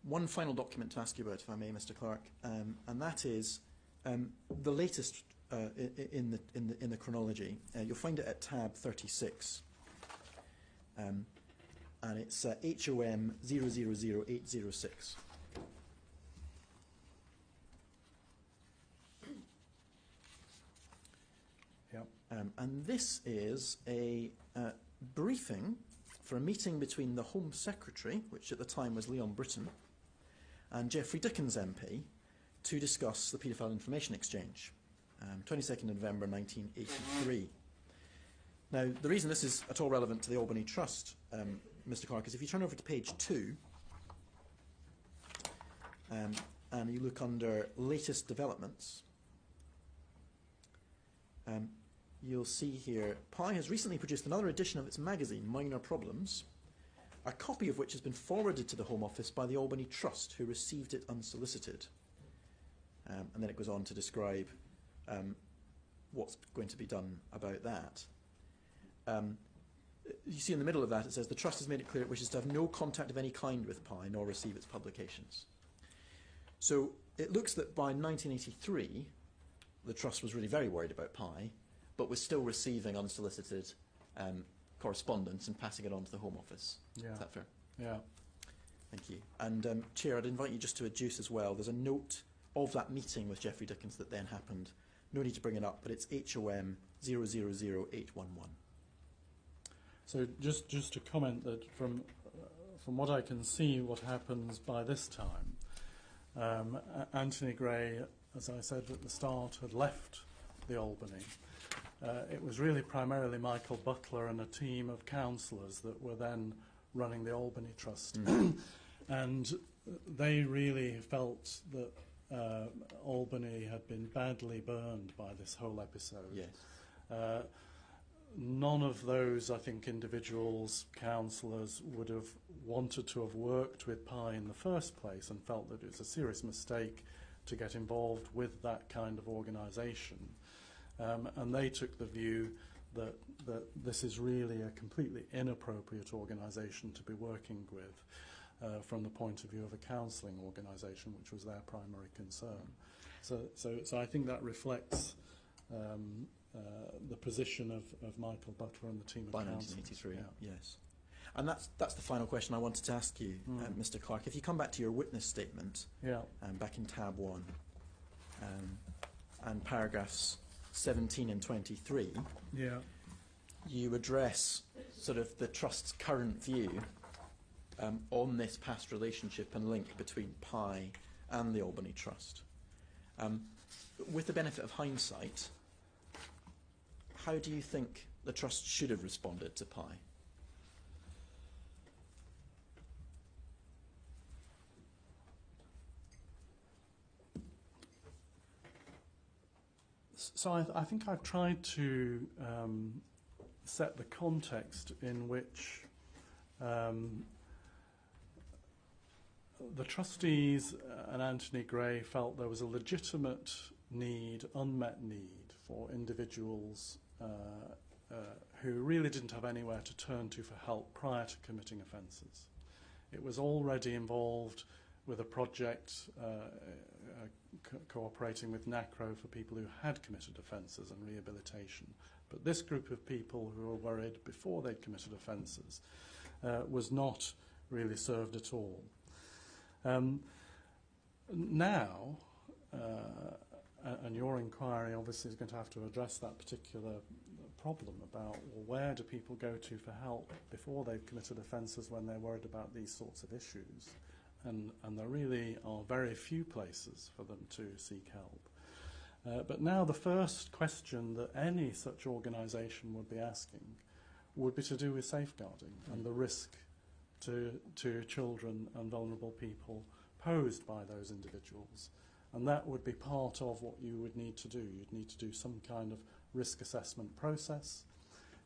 One final document to ask you about, if I may, Mr. Clark, and that is the latest in the chronology. You'll find it at tab 36, and it's HOM 000806. Yep. And this is a briefing for a meeting between the Home Secretary, which at the time was Leon Britton, and Geoffrey Dickens MP to discuss the Paedophile Information Exchange, 22nd November 1983. Now, the reason this is at all relevant to the Albany Trust, Mr. Clark, is if you turn over to page 2 and you look under latest developments, you'll see here Pi has recently produced another edition of its magazine, Minor Problems, a copy of which has been forwarded to the Home Office by the Albany Trust, who received it unsolicited. And then it goes on to describe what's going to be done about that. You see in the middle of that it says, the Trust has made it clear it wishes to have no contact of any kind with Pi, nor receive its publications. So it looks that by 1983, the Trust was really very worried about Pi, but was still receiving unsolicited correspondence and passing it on to the Home Office. Yeah. Is that fair? Yeah. Thank you. And Chair, I'd invite you just to adduce as well. There's a note of that meeting with Geoffrey Dickens that then happened. No need to bring it up, but it's HOM 000811. So just to comment that from what I can see, what happens by this time, Anthony Gray, as I said at the start, had left the Albany. It was really primarily Michael Butler and a team of councillors that were then running the Albany Trust. And they really felt that Albany had been badly burned by this whole episode. Yes. None of those, I think, individuals, councillors, would have wanted to have worked with Pi in the first place and felt that it was a serious mistake to get involved with that kind of organisation. And they took the view that this is really a completely inappropriate organisation to be working with from the point of view of a counselling organisation, which was their primary concern. So I think that reflects the position of Michael Butler and the team of by councillors. 1983, Yeah. yes. And that's the final question I wanted to ask you, Mr. Clark. If you come back to your witness statement, Yeah. back in tab 1, and paragraphs 17 and 23, Yeah. you address sort of the Trust's current view on this past relationship and link between PI and the Albany Trust. With the benefit of hindsight, how do you think the Trust should have responded to PI? So I think I've tried to set the context in which the trustees and Anthony Gray felt there was a legitimate need, unmet need, for individuals who really didn't have anywhere to turn to for help prior to committing offences. It was already involved with a project cooperating with NACRO for people who had committed offences and rehabilitation. But this group of people who were worried before they'd committed offences was not really served at all. Now, and your inquiry obviously is going to have to address that particular problem about, well, where do people go to for help before they've committed offences when they're worried about these sorts of issues? And there really are very few places for them to seek help. But now the first question that any such organisation would be asking would be to do with safeguarding and the risk to children and vulnerable people posed by those individuals. And that would be part of what you would need to do. You'd need to do some kind of risk assessment process.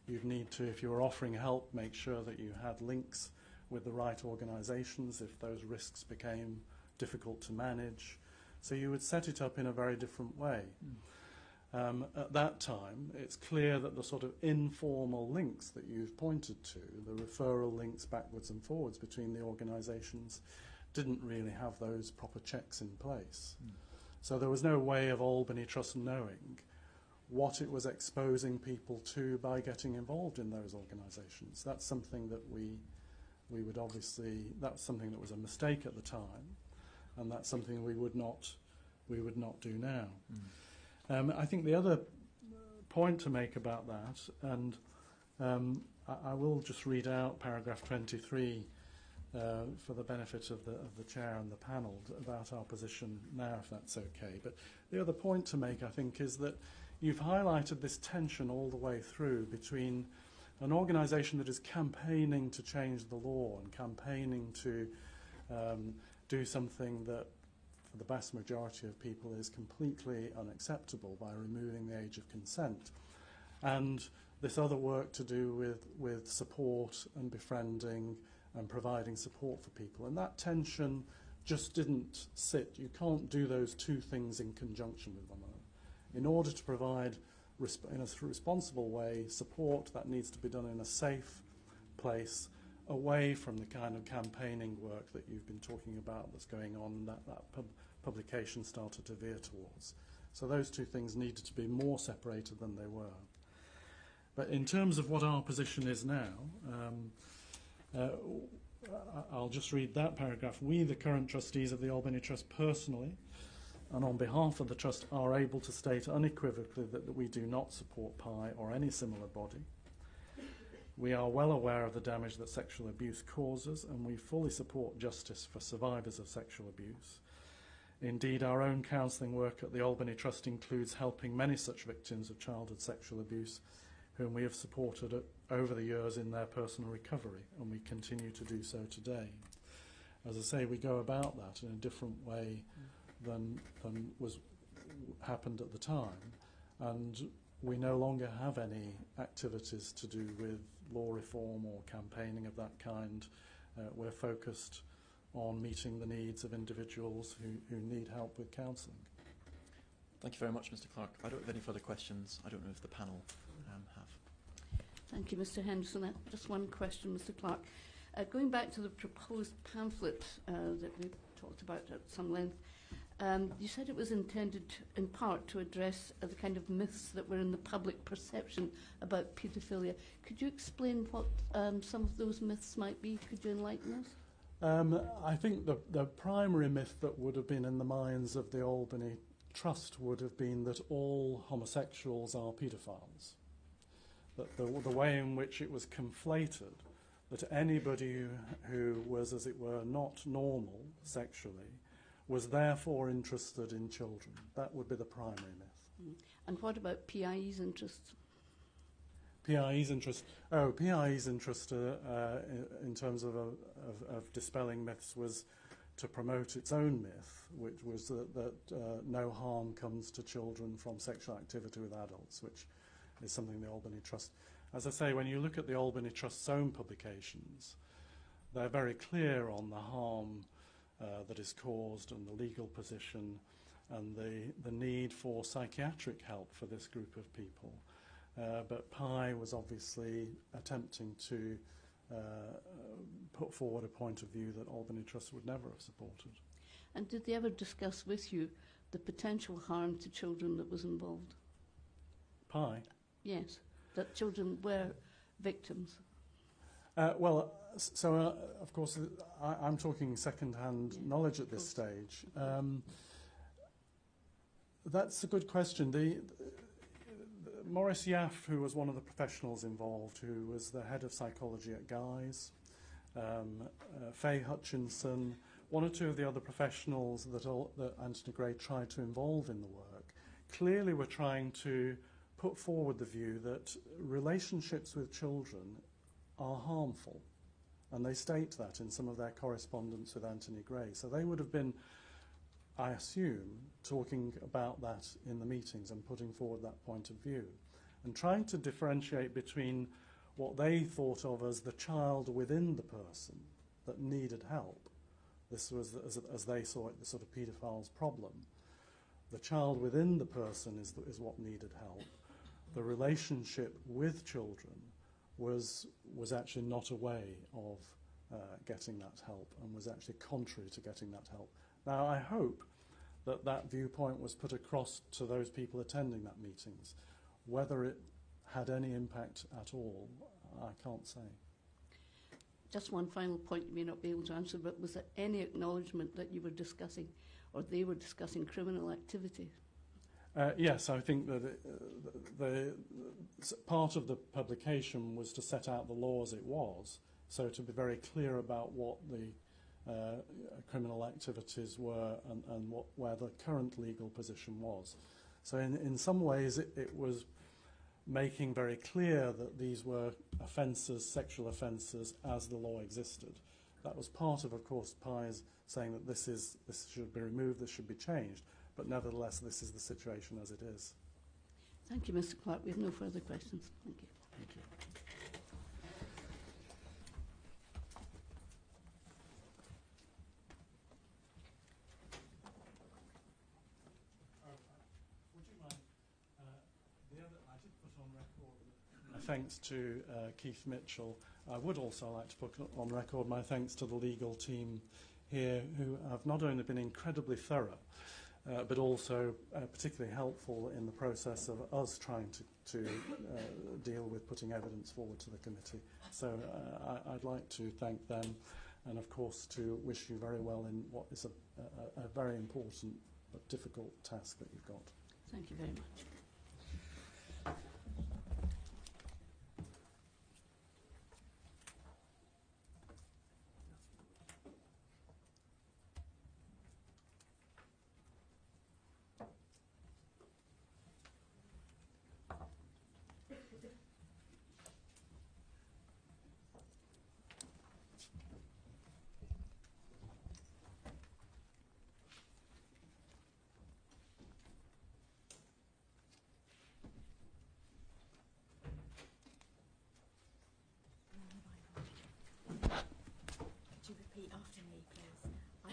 You'd need to, if you were offering help, make sure that you had links with the right organisations if those risks became difficult to manage. So you would set it up in a very different way. At that time, it's clear that the sort of informal links that you've pointed to, the referral links backwards and forwards between the organisations, didn't really have those proper checks in place. So there was no way of Albany Trust knowing what it was exposing people to by getting involved in those organisations. That's something that we would obviously, that's something that was a mistake at the time, and that's something we would not do now. I think the other point to make about that, and I will just read out paragraph 23 for the benefit of the chair and the panel about our position now, if that's okay. But the other point to make, I think, is that you've highlighted this tension all the way through between an organisation that is campaigning to change the law and campaigning to do something that for the vast majority of people is completely unacceptable by removing the age of consent, and this other work to do with support and befriending and providing support for people. And that tension just didn't sit. You can't do those two things in conjunction with one another. In order to provide in a responsible way support, that needs to be done in a safe place, away from the kind of campaigning work that you've been talking about that's going on, that publication started to veer towards. So those two things needed to be more separated than they were. But in terms of what our position is now, I'll just read that paragraph. We, the current trustees of the Albany Trust, personally, and on behalf of the Trust, are able to state unequivocally that we do not support PI or any similar body. We are well aware of the damage that sexual abuse causes, and we fully support justice for survivors of sexual abuse. Indeed, our own counselling work at the Albany Trust includes helping many such victims of childhood sexual abuse whom we have supported over the years in their personal recovery, and we continue to do so today. As I say, we go about that in a different way than was happened at the time, and we no longer have any activities to do with law reform or campaigning of that kind. We're focused on meeting the needs of individuals who need help with counselling. Thank you very much, Mr. Clark. I don't have any further questions. I don't know if the panel have. Thank you, Mr. Henderson. Just one question, Mr. Clark. Going back to the proposed pamphlet that we talked about at some length, you said it was intended in part to address the kind of myths that were in the public perception about paedophilia. Could you explain what some of those myths might be? Could you enlighten us? I think the primary myth that would have been in the minds of the Albany trust would have been that all homosexuals are paedophiles. That the way in which it was conflated, that anybody who was, as it were, not normal sexually was therefore interested in children. That would be the primary myth. And what about PIE's interests? PIE's interest in terms of dispelling myths was to promote its own myth, which was that no harm comes to children from sexual activity with adults, which is something the Albany Trust... As I say, when you look at the Albany Trust's own publications, they're very clear on the harm that is caused and the legal position and the need for psychiatric help for this group of people. But PI was obviously attempting to put forward a point of view that Albany Trust would never have supported. And did they ever discuss with you the potential harm to children that was involved? PI? Yes, that children were victims. Of course, I'm talking second-hand knowledge at this stage. That's a good question. Maurice Yaff, who was one of the professionals involved, who was the head of psychology at Guy's, Faye Hutchinson, one or two of the other professionals that Anthony Gray tried to involve in the work, clearly were trying to put forward the view that relationships with children are harmful. And they state that in some of their correspondence with Anthony Gray. So they would have been, I assume, talking about that in the meetings and putting forward that point of view and trying to differentiate between what they thought of as the child within the person that needed help. This was, as they saw it, the sort of paedophile's problem. The child within the person is what needed help. The relationship with children was actually not a way of getting that help and was actually contrary to getting that help. Now, I hope that viewpoint was put across to those people attending that meetings. Whether it had any impact at all, I can't say. Just one final point you may not be able to answer, but was there any acknowledgement that you were discussing or they were discussing criminal activity? Yes, I think that the part of the publication was to set out the law as it was, so to be very clear about what the criminal activities were and where the current legal position was. So in some ways it was making very clear that these were offences, sexual offences, as the law existed. That was part of course, PI's saying that this should be removed, this should be changed. But nevertheless, this is the situation as it is. Thank you, Mr. Clark. We have no further questions. Thank you. Thank you. Would you mind? I did put on record my thanks to Keith Mitchell. I would also like to put on record my thanks to the legal team here, who have not only been incredibly thorough, but also particularly helpful in the process of us trying to deal with putting evidence forward to the committee. So I'd like to thank them and, of course, to wish you very well in what is a very important but difficult task that you've got. Thank you very much.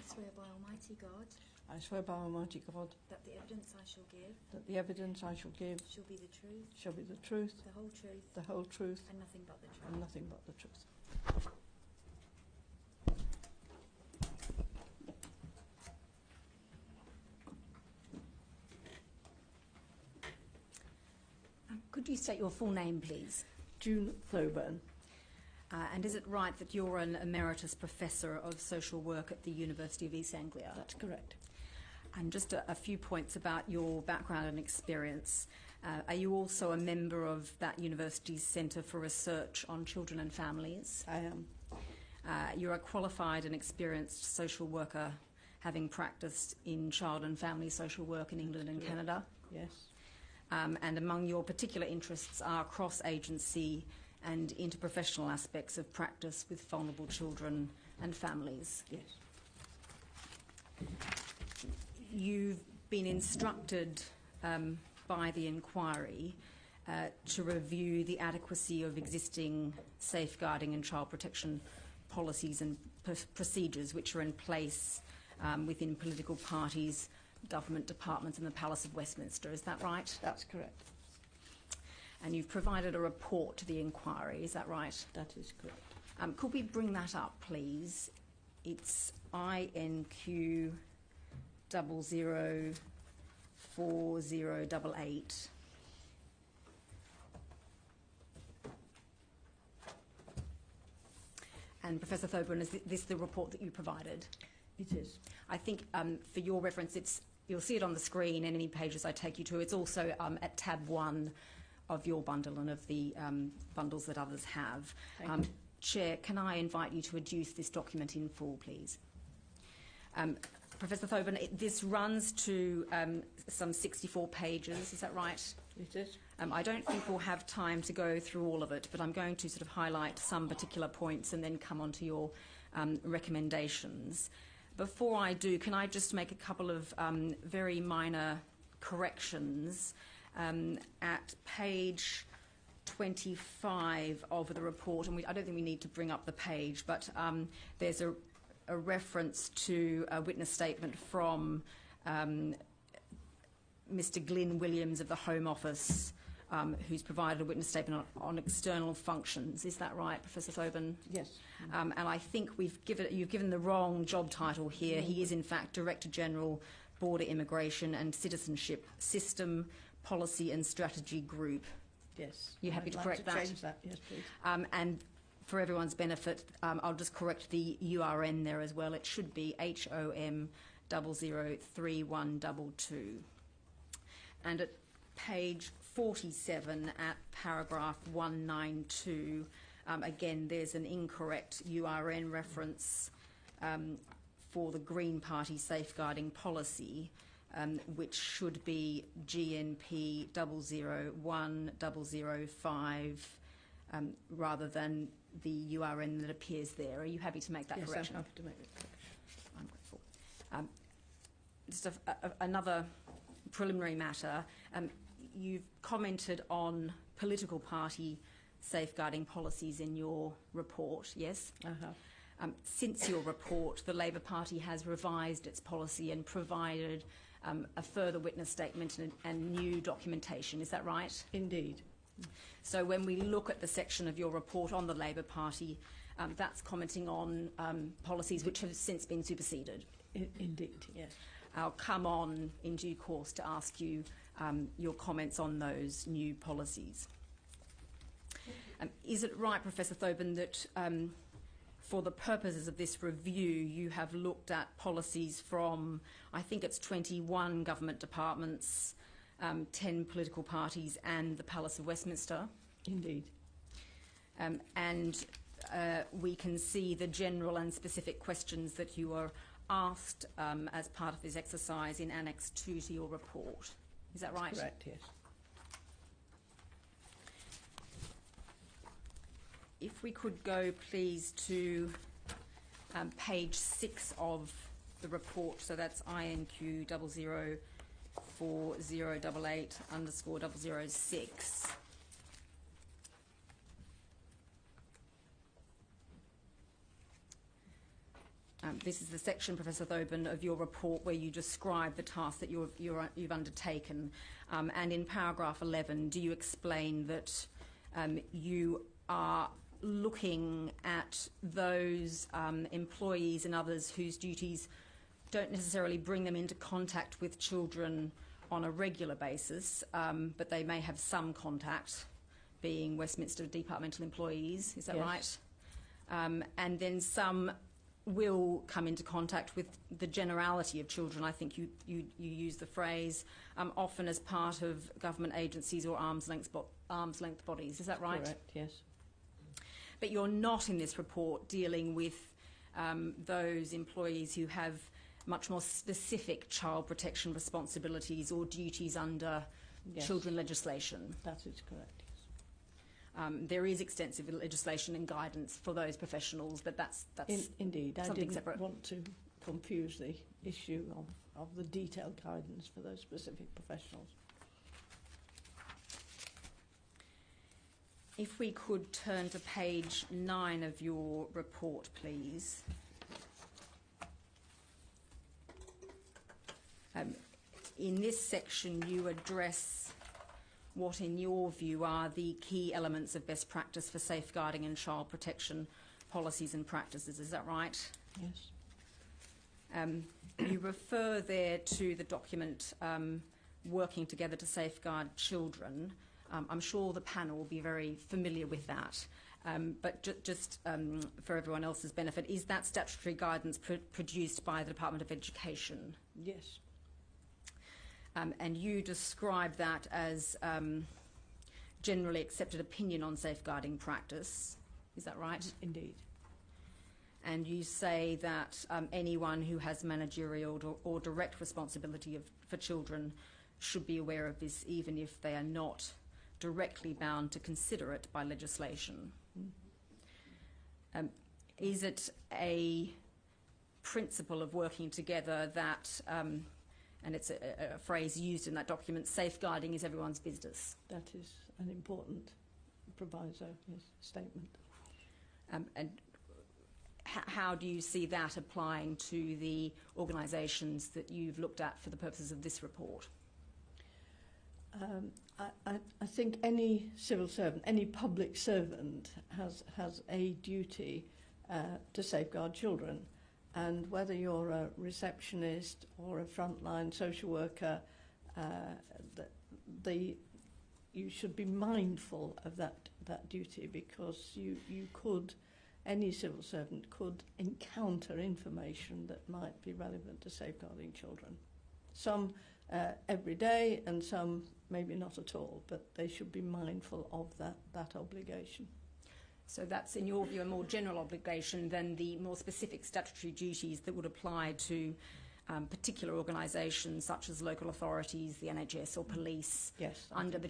swear by Almighty God I swear by Almighty God that the evidence I shall give that the evidence I shall give shall be the truth, shall be the truth, the whole truth, and nothing but the truth. and nothing but the truth. Could you state your full name, please? June Thoburn. And is it right that you're an emeritus professor of social work at the University of East Anglia? That's correct. And just a few points about your background and experience. Are you also a member of that university's Centre for Research on Children and Families? I am. You're a qualified and experienced social worker, having practiced in child and family social work in England and Canada. Yes. And among your particular interests are cross-agency and interprofessional aspects of practice with vulnerable children and families. Yes. You've been instructed by the inquiry to review the adequacy of existing safeguarding and child protection policies and procedures which are in place within political parties, government departments and the Palace of Westminster. Is that right? That's correct. And you've provided a report to the inquiry. Is that right? That is correct. Could we bring that up, please? It's INQ 004088. And Professor Thoburn, is this the report that you provided? It is. I think for your reference, you'll see it on the screen and any pages I take you to. It's also at tab 1 of your bundle and of the bundles that others have. Thank you. Chair, can I invite you to adduce this document in full, please? Professor Thoburn, this runs to some 64 pages, is that right? It is. I don't think we'll have time to go through all of it, but I'm going to sort of highlight some particular points and then come on to your recommendations. Before I do, can I just make a couple of very minor corrections? At page 25 of the report, and I don't think we need to bring up the page, but there's a reference to a witness statement from Mr. Glyn Williams of the Home Office, who's provided a witness statement on external functions. Is that right, Professor Thoburn? Yes. And I think you've given the wrong job title here. He is in fact Director General, Border Immigration and Citizenship System, Policy and Strategy Group. Yes. You happy I'd to like correct that? Change that? Yes, please. And for everyone's benefit, I'll just correct the URN there as well. It should be HOM003122. And at page 47 at paragraph 192, again, there's an incorrect URN reference for the Green Party safeguarding policy, which should be GNP 001005, rather than the URN that appears there. Are you happy to make that Yes, correction? I'm happy to make that correction. I'm grateful. Just another preliminary matter. You've commented on political party safeguarding policies in your report, yes? I have. Since your report, the Labour Party has revised its policy and provided a further witness statement and new documentation. Is that right? Indeed. So when we look at the section of your report on the Labour Party, that's commenting on policies which have since been superseded. Indeed, yes. I'll come on in due course to ask you your comments on those new policies. Is it right, Professor Thoburn, that for the purposes of this review, you have looked at policies from, I think it's 21 government departments, 10 political parties and the Palace of Westminster? Indeed. And we can see the general and specific questions that you are asked as part of this exercise in Annex 2 to your report. Is that right? Correct, yes. If we could go, please, to page 6 of the report, so that's INQ 004088_006. This is the section, Professor Thoburn, of your report where you describe the task that you've undertaken. And in paragraph 11, do you explain that you are looking at those employees and others whose duties don't necessarily bring them into contact with children on a regular basis, but they may have some contact, being Westminster departmental employees, is that Yes. right? And then some will come into contact with the generality of children. I think you use the phrase often as part of government agencies or arm's length bodies. Is that right? Correct, yes. But you're not in this report dealing with those employees who have much more specific child protection responsibilities or duties under Yes. children legislation. That is correct, yes. There is extensive legislation and guidance for those professionals, but that's Indeed, I something didn't separate. want to confuse the issue of the detailed guidance for those specific professionals. If we could turn to page 9 of your report, please. In this section, you address what, in your view, are the key elements of best practice for safeguarding and child protection policies and practices. Is that right? Yes. You refer there to the document Working Together to Safeguard Children. I'm sure the panel will be very familiar with that. But just for everyone else's benefit, is that statutory guidance produced by the Department of Education? Yes. And you describe that as generally accepted opinion on safeguarding practice. Is that right? Indeed. And you say that anyone who has managerial or direct responsibility for children should be aware of this, even if they are not directly bound to consider it by legislation. Is it a principle of working together that, and it's a phrase used in that document, safeguarding is everyone's business? That is an important proviso, yes, statement. And how do you see that applying to the organisations that you've looked at for the purposes of this report? I think any civil servant, any public servant has a duty to safeguard children. And whether you're a receptionist or a frontline social worker, you should be mindful of that duty, because you could, any civil servant could encounter information that might be relevant to safeguarding children. Some every day and some maybe not at all, but they should be mindful of that obligation. So that's, in your view, a more general obligation than the more specific statutory duties that would apply to particular organisations such as local authorities, the NHS or police, Yes, under the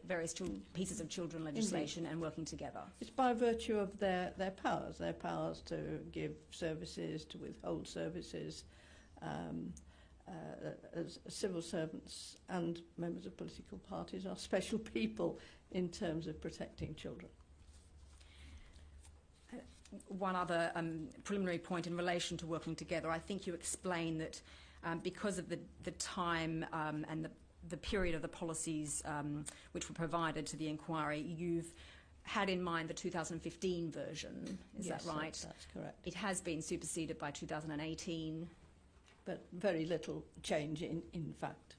various pieces of children legislation. Indeed. And working together. It's by virtue of their powers to give services, to withhold services. As civil servants and members of political parties are special people in terms of protecting children. One other preliminary point in relation to working together, I think you explain that because of the time and the period of the policies which were provided to the inquiry, you've had in mind the 2015 version. Is Yes, that right? That's correct. It has been superseded by 2018. But very little change in fact.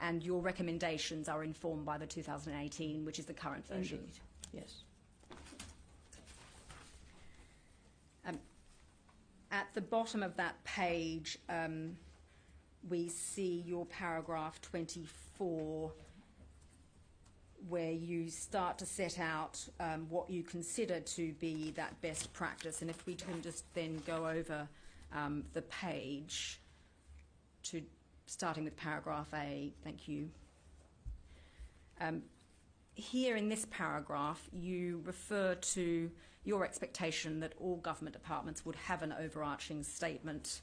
And your recommendations are informed by the 2018, which is the current version. Indeed, yes. At the bottom of that page, we see your paragraph 24, where you start to set out what you consider to be that best practice. And if we can just then go over the page to starting with paragraph A, thank you. Here in this paragraph, you refer to your expectation that all government departments would have an overarching statement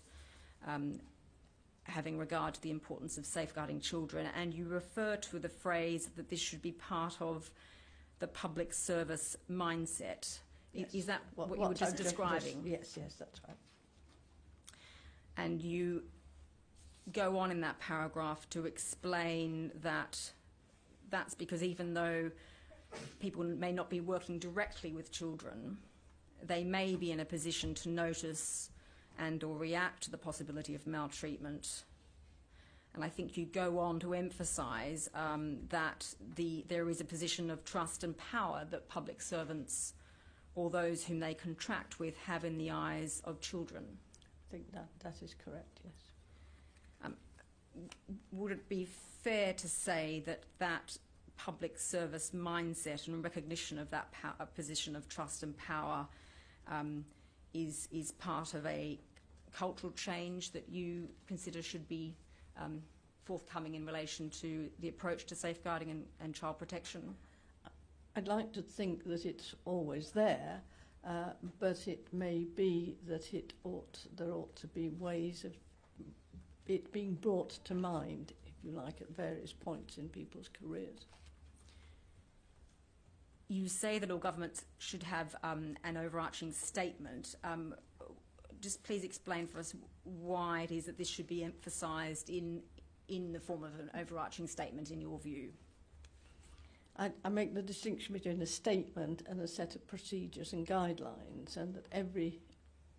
having regard to the importance of safeguarding children, and you refer to the phrase that this should be part of the public service mindset. Yes. Is that what you were just describing? Yes, that's right. And you go on in that paragraph to explain that that's because even though people may not be working directly with children, they may be in a position to notice and or react to the possibility of maltreatment. And I think you go on to emphasise that there is a position of trust and power that public servants or those whom they contract with have in the eyes of children. I think that is correct, yes. Would it be fair to say that that public service mindset and recognition of that position of trust and power is part of a cultural change that you consider should be forthcoming in relation to the approach to safeguarding and child protection? I'd like to think that it's always there, but it may be that there ought to be ways of it being brought to mind, if you like, at various points in people's careers. You say that all governments should have an overarching statement. Just please explain for us why it is that this should be emphasised in the form of an overarching statement, in your view. I make the distinction between a statement and a set of procedures and guidelines, and that every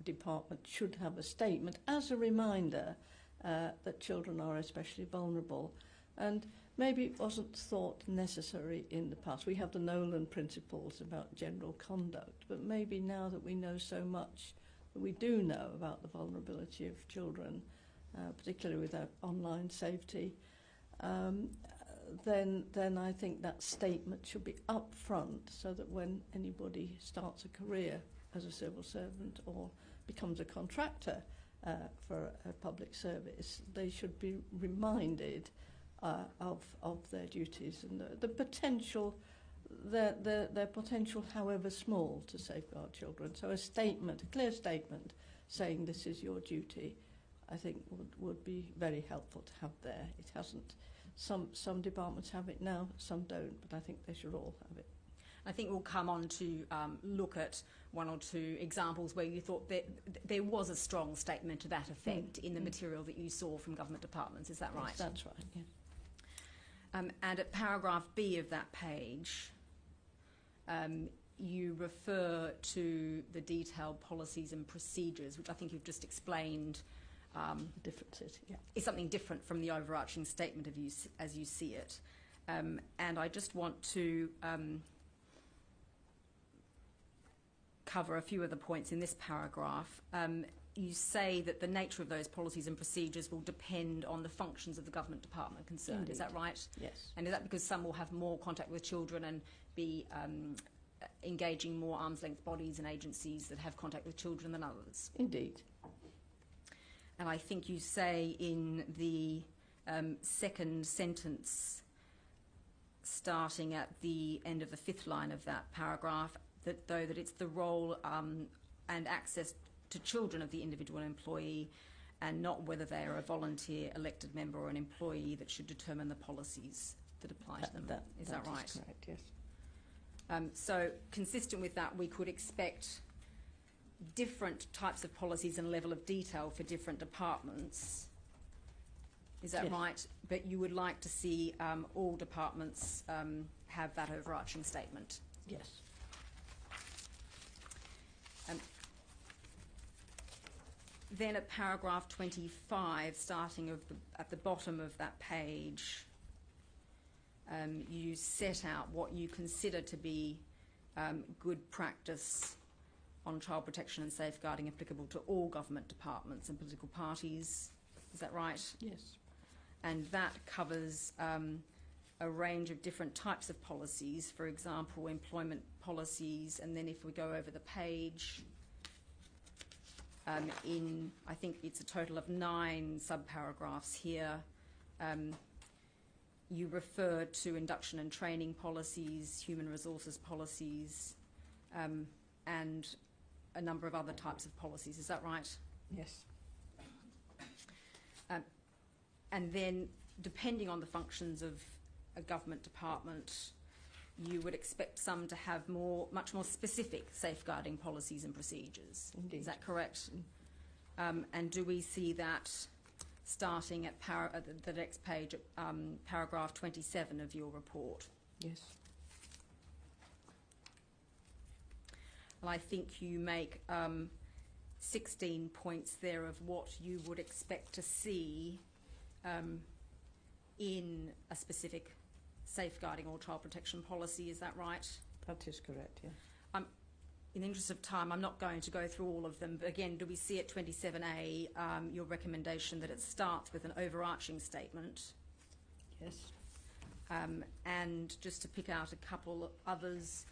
department should have a statement as a reminder that children are especially vulnerable. And maybe it wasn't thought necessary in the past. We have the Nolan principles about general conduct, but maybe now that we know so much that we do know about the vulnerability of children, particularly with our online safety, then I think that statement should be up front, so that when anybody starts a career as a civil servant or becomes a contractor for a public service, they should be reminded of their duties and the potential, their potential, however small, to safeguard children. So a statement, a clear statement saying this is your duty, I think would be very helpful to have there. It hasn't. Some departments have it now, some don't, but I think they should all have it. I think we'll come on to look at one or two examples where you thought that there was a strong statement to that effect in the material that you saw from government departments. Is that right? Yes, that's right, yes. And at paragraph B of that page, you refer to the detailed policies and procedures, which I think you've just explained Differences, yeah. is something different from the overarching statement of you as you see it. And I just want to cover a few of the points in this paragraph. You say that the nature of those policies and procedures will depend on the functions of the government department concerned. Indeed. Is that right? Yes. And is that because some will have more contact with children and be engaging more arm's length bodies and agencies that have contact with children than others? Indeed. And I think you say in the second sentence, starting at the end of the fifth line of that paragraph, that it's the role and access to children of the individual employee, and not whether they are a volunteer, elected member or an employee, that should determine the policies that apply to them. Is that right? That is correct, yes. So consistent with that, we could expect different types of policies and level of detail for different departments. Is that Yes. right? But you would like to see all departments have that overarching statement. Yes. Then at paragraph 25, starting at the bottom of that page, you set out what you consider to be good practice on child protection and safeguarding applicable to all government departments and political parties. Is that right? Yes. And that covers a range of different types of policies, for example, employment policies, and then if we go over the page, I think it's a total of 9 subparagraphs here, you refer to induction and training policies, human resources policies, and a number of other types of policies. Is that right? Yes. And then, depending on the functions of a government department, you would expect some to have much more specific safeguarding policies and procedures. Indeed. Is that correct? And do we see that starting at the next page, paragraph 27 of your report? Yes. Well, I think you make 16 points there of what you would expect to see in a specific safeguarding or child protection policy. Is that right? That is correct, yeah. in the interest of time, I'm not going to go through all of them, but again, do we see at 27A your recommendation that it starts with an overarching statement? Yes. And just to pick out a couple of others,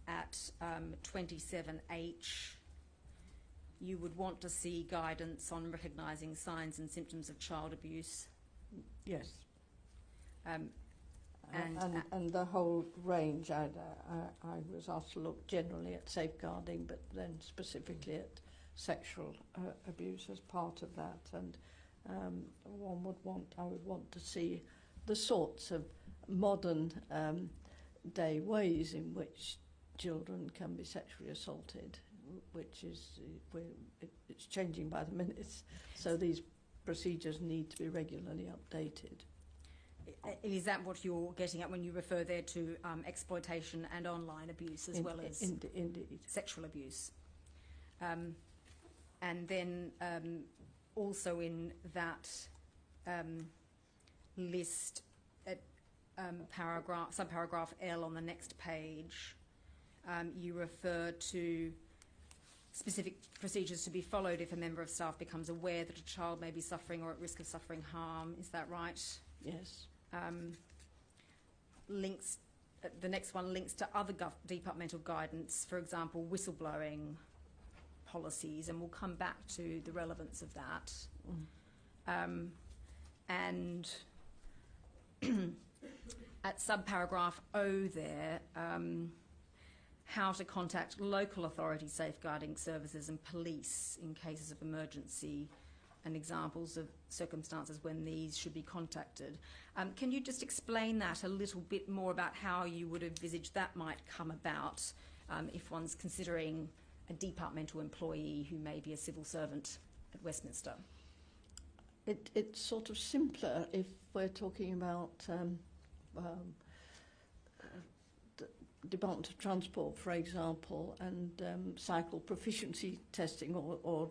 at 27H, you would want to see guidance on recognising signs and symptoms of child abuse. Yes. And the whole range, I was asked to look generally at safeguarding, but then specifically at sexual abuse as part of that. And I would want to see the sorts of modern day ways in which children can be sexually assaulted, which is it's changing by the minute. So these procedures need to be regularly updated. Is that what you're getting at when you refer there to exploitation and online abuse as well as indeed. Sexual abuse? And then also in that list at subparagraph L on the next page, you refer to specific procedures to be followed if a member of staff becomes aware that a child may be suffering or at risk of suffering harm. Is that right? Yes. Links. The next one links to other departmental guidance, for example, whistleblowing policies, and we'll come back to the relevance of that. And at subparagraph O there, how to contact local authority safeguarding services and police in cases of emergency, and examples of circumstances when these should be contacted. Can you just explain that a little bit more about how you would envisage that might come about if one's considering a departmental employee who may be a civil servant at Westminster? It's sort of simpler if we're talking about Department of Transport, for example, and cycle proficiency testing or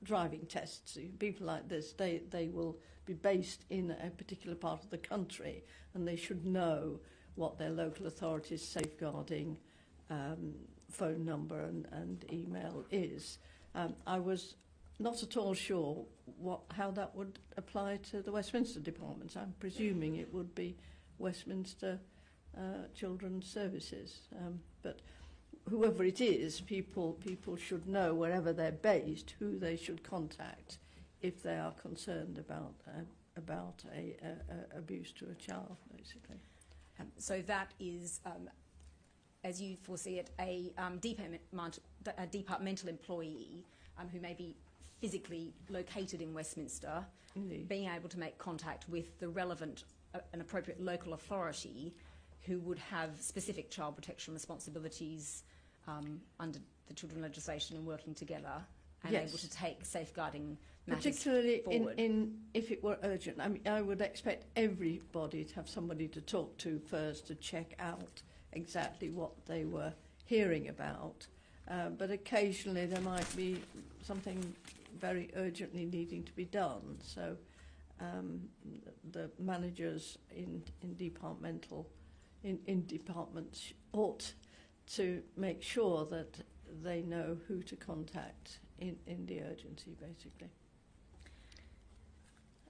driving tests. People like this, they will be based in a particular part of the country, and they should know what their local authority's safeguarding phone number and email is. I was not at all sure how that would apply to the Westminster departments. I'm presuming it would be Westminster Children's Services, but whoever it is, people should know wherever they're based who they should contact if they are concerned about abuse to a child, basically. So that is, as you foresee it, a departmental employee who may be physically located in Westminster, Indeed. being able to make contact with the relevant and appropriate local authority who would have specific child protection responsibilities under the children legislation and working together, and Yes. able to take safeguarding matters Particularly forward. in if it were urgent. I mean, I would expect everybody to have somebody to talk to first to check out exactly what they were hearing about. But occasionally there might be something very urgently needing to be done. So the managers in departments ought to make sure that they know who to contact in the urgency, basically.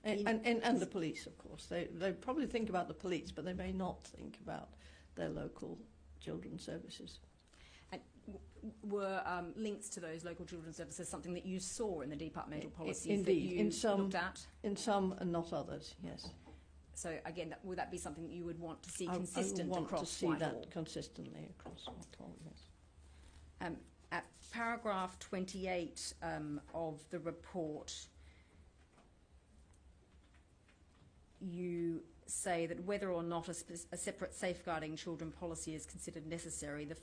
And the police, of course. They probably think about the police, but they may not think about their local children's services. And were links to those local children's services something that you saw in the departmental policies Indeed, that you looked at? In some and not others, yes. So again, would that be something that you would want to see I consistent would want across to see Whitehall? that consistently across Whitehall, yes. At paragraph 28 of the report, you say that whether or not a separate safeguarding children policy is considered necessary, the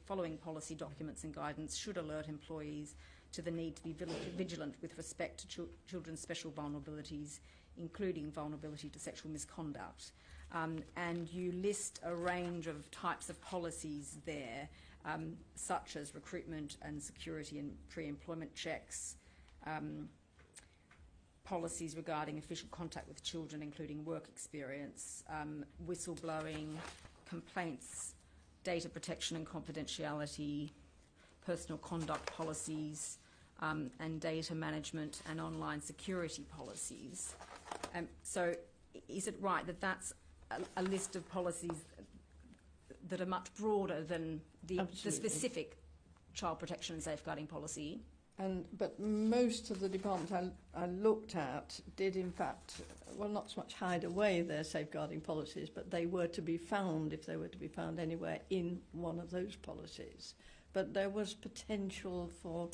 following policy documents and guidance should alert employees to the need to be vigilant with respect to children's special vulnerabilities, including vulnerability to sexual misconduct. And you list a range of types of policies there, such as recruitment and security and pre-employment checks, policies regarding official contact with children, including work experience, whistleblowing, complaints data protection and confidentiality, personal conduct policies, and data management and online security policies. So is it right that that's a list of policies that are much broader than the specific child protection and safeguarding policy? But most of the departments I looked at did, in fact, well, not so much hide away their safeguarding policies, but they were to be found, if they were to be found anywhere, in one of those policies. But there was potential for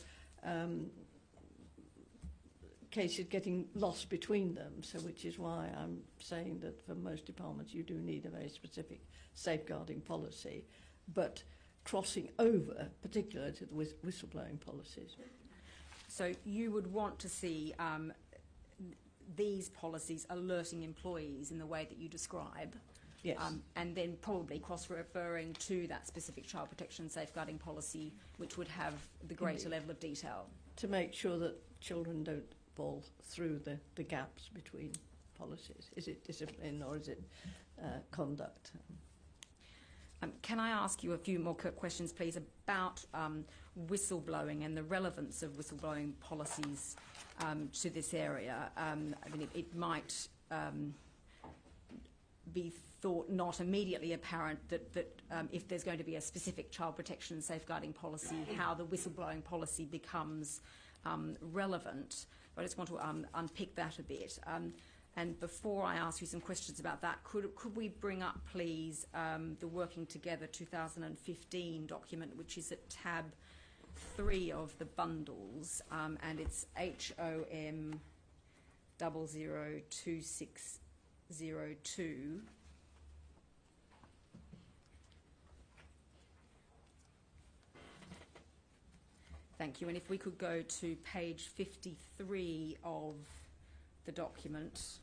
cases getting lost between them, so which is why I'm saying that for most departments you do need a very specific safeguarding policy, but crossing over, particularly to the whistleblowing policies. So you would want to see these policies alerting employees in the way that you describe, Yes. and then probably cross-referring to that specific child protection and safeguarding policy, which would have the greater Indeed. level of detail. To make sure that children don't fall through the gaps between policies. Is it discipline or is it conduct? Can I ask you a few more questions, please, about whistleblowing and the relevance of whistleblowing policies to this area? I mean, it might be thought not immediately apparent that if there's going to be a specific child protection and safeguarding policy, how the whistleblowing policy becomes relevant. But I just want to unpick that a bit. And before I ask you some questions about that, could we bring up, please, the Working Together 2015 document, which is at tab 3 of the bundles, and it's HOM 002602. Thank you. And if we could go to page 53 of the document.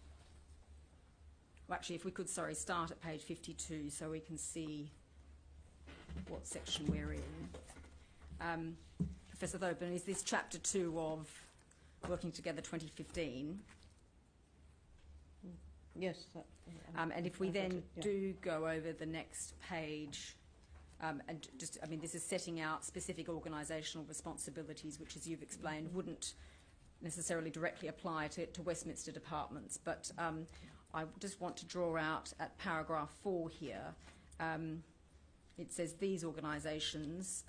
Well, actually, if we could, start at page 52 so we can see what section we're in. Professor Thoburn, is this chapter 2 of Working Together 2015? Yes. And if we then do go over the next page, and just, I mean, this is setting out specific organisational responsibilities, which, as you've explained, wouldn't necessarily directly apply to Westminster departments, but I just want to draw out at paragraph 4 here. It says these organisations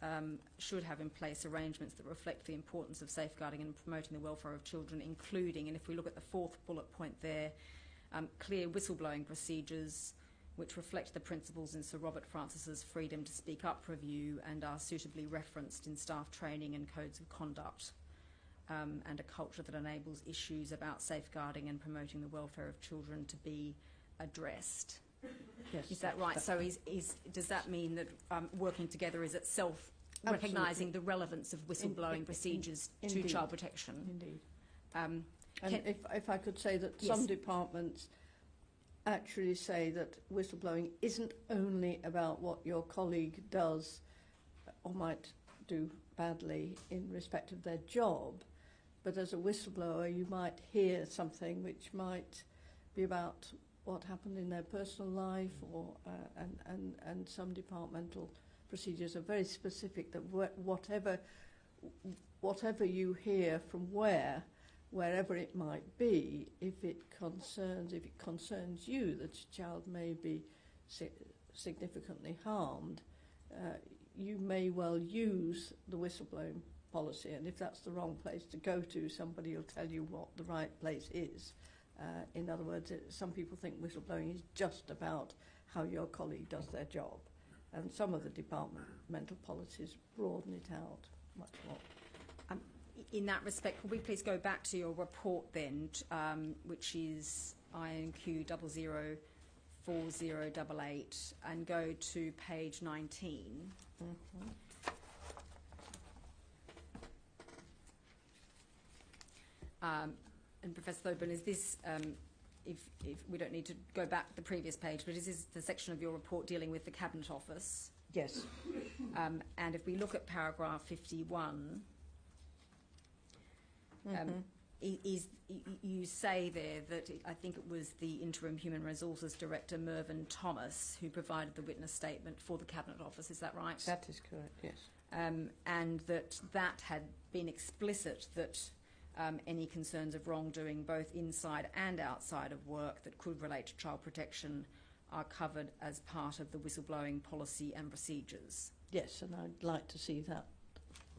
should have in place arrangements that reflect the importance of safeguarding and promoting the welfare of children, including, and if we look at the 4th bullet point there, clear whistleblowing procedures which reflect the principles in Sir Robert Francis's Freedom to Speak Up review and are suitably referenced in staff training and codes of conduct. And a culture that enables issues about safeguarding and promoting the welfare of children to be addressessed. Yes. Is that right? So does that mean that Working Together is itself recognising the relevance of whistleblowing procedures to child protection? Indeed. And if I could say that Yes. some departments actually say that whistleblowing isn't only about what your colleague does or might do badly in respect of their job, but as a whistleblower you might hear something which might be about what happened in their personal life, or and some departmental procedures are very specific that whatever you hear from wherever it might be, if it concerns you that your child may be significantly harmed, you may well use the whistleblowing policy, and if that's the wrong place to go to, somebody will tell you what the right place is. In other words, some people think whistleblowing is just about how your colleague does their job, and some of the departmental policies broaden it out much more. In that respect, could we please go back to your report then, which is INQ 004088, and go to page 19. Mm-hmm. And Professor Thoburn, is this, if we don't need to go back the previous page, but is this the section of your report dealing with the Cabinet Office? Yes. And if we look at paragraph 51, you say there that I think it was the Interim Human Resources Director, Mervyn Thomas, who provided the witness statement for the Cabinet Office. Is that right? That is correct, yes. And that had been explicit that any concerns of wrongdoing, both inside and outside of work, that could relate to child protection are covered as part of the whistleblowing policy and procedures. Yes, and I'd like to see that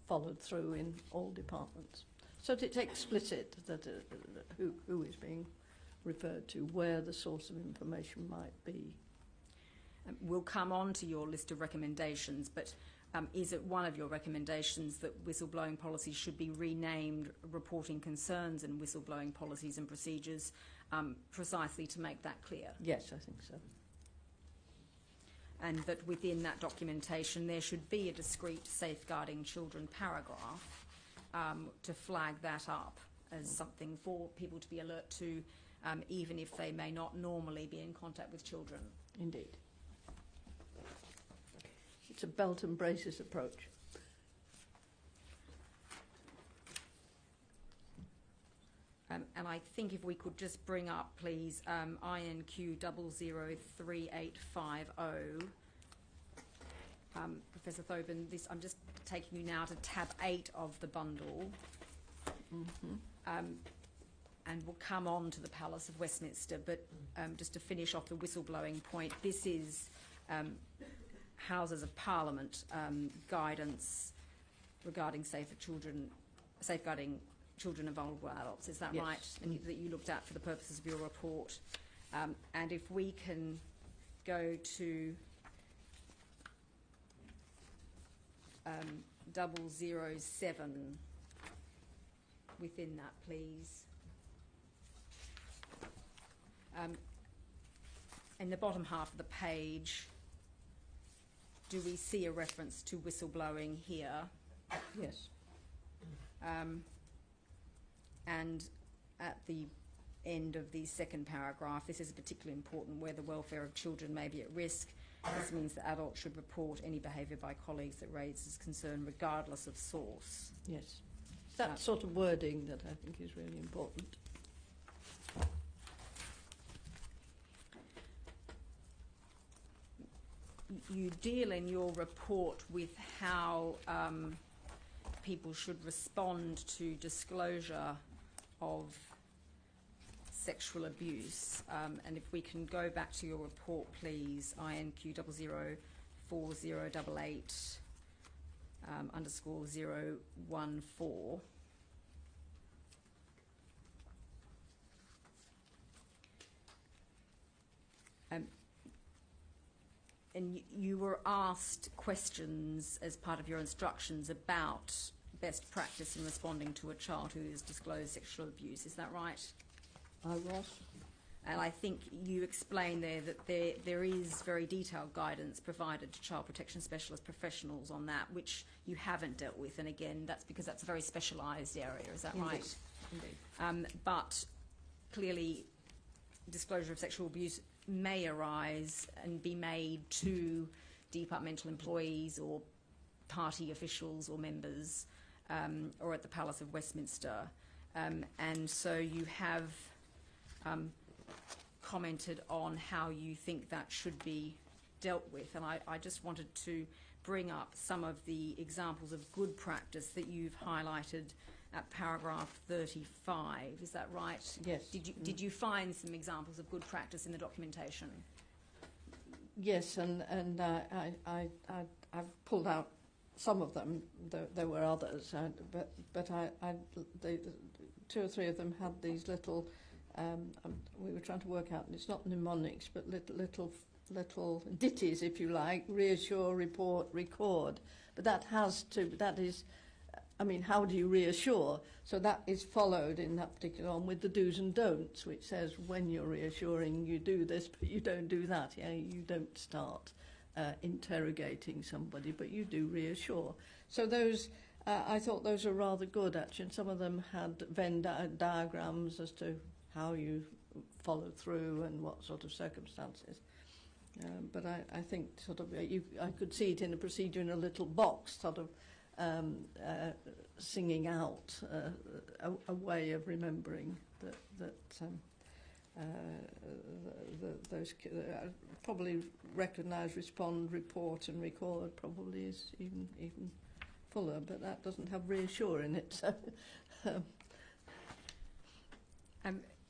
followed through in all departments. So that it's explicit that who is being referred to, where the source of information might be. We'll come on to your list of recommendations, but is it one of your recommendations that whistleblowing policies should be renamed reporting concerns and whistleblowing policies and procedures, precisely to make that clear? Yes, I think so. And that within that documentation there should be a discrete safeguarding children paragraph to flag that up as something for people to be alert to, even if they may not normally be in contact with children. Indeed. It's a belt and braces approach. And I think if we could just bring up, please, INQ 003850. Professor Thoburn, I'm just taking you now to tab 8 of the bundle. And we'll come on to the Palace of Westminster, but just to finish off the whistleblowing point, this is Houses of Parliament guidance regarding safeguarding children and vulnerable adults. Is that yes. right? And that you looked at for the purposes of your report. And if we can go to 007 within that, please. In the bottom half of the page, do we see a reference to whistleblowing here? Yes. And at the end of the second paragraph, this is particularly important, where the welfare of children may be at risk. This means that adults should report any behaviour by colleagues that raises concern regardless of source. Yes. That sort of wording that I think is really important. You deal in your report with how people should respond to disclosure of sexual abuse. And if we can go back to your report, please, INQ 004088 _014. And you were asked questions as part of your instructions about best practice in responding to a child who has disclosed sexual abuse. Is that right? I was. And I think you explained there that there is very detailed guidance provided to child protection specialist professionals on that, which you haven't dealt with. And again, that's because that's a very specialised area. Is that Indeed. right? Indeed. But clearly, disclosure of sexual abuse may arise and be made to departmental employees or party officials or members, or at the Palace of Westminster. And so you have commented on how you think that should be dealt with. And I just wanted to bring up some of the examples of good practice that you've highlighted at paragraph 35. Is that right? Yes. Did you find some examples of good practice in the documentation? Yes, and I've pulled out some of them. There were others, but the two or three of them had these little. We were trying to work out, and it's not mnemonics, but little ditties, if you like: reassure, report, record. But that is. I mean, how do you reassure? So that is followed in that particular one with the do's and don'ts, which says when you're reassuring, you do this, but you don't do that. Yeah, you don't start interrogating somebody, but you do reassure. So those, I thought those are rather good, actually. And some of them had Venn diagrams as to how you follow through and what sort of circumstances. But I think sort of I could see it in a procedure in a little box, sort of singing out a way of remembering that those probably recognise, respond, report and record probably is even fuller, but that doesn't have reassure in it. So,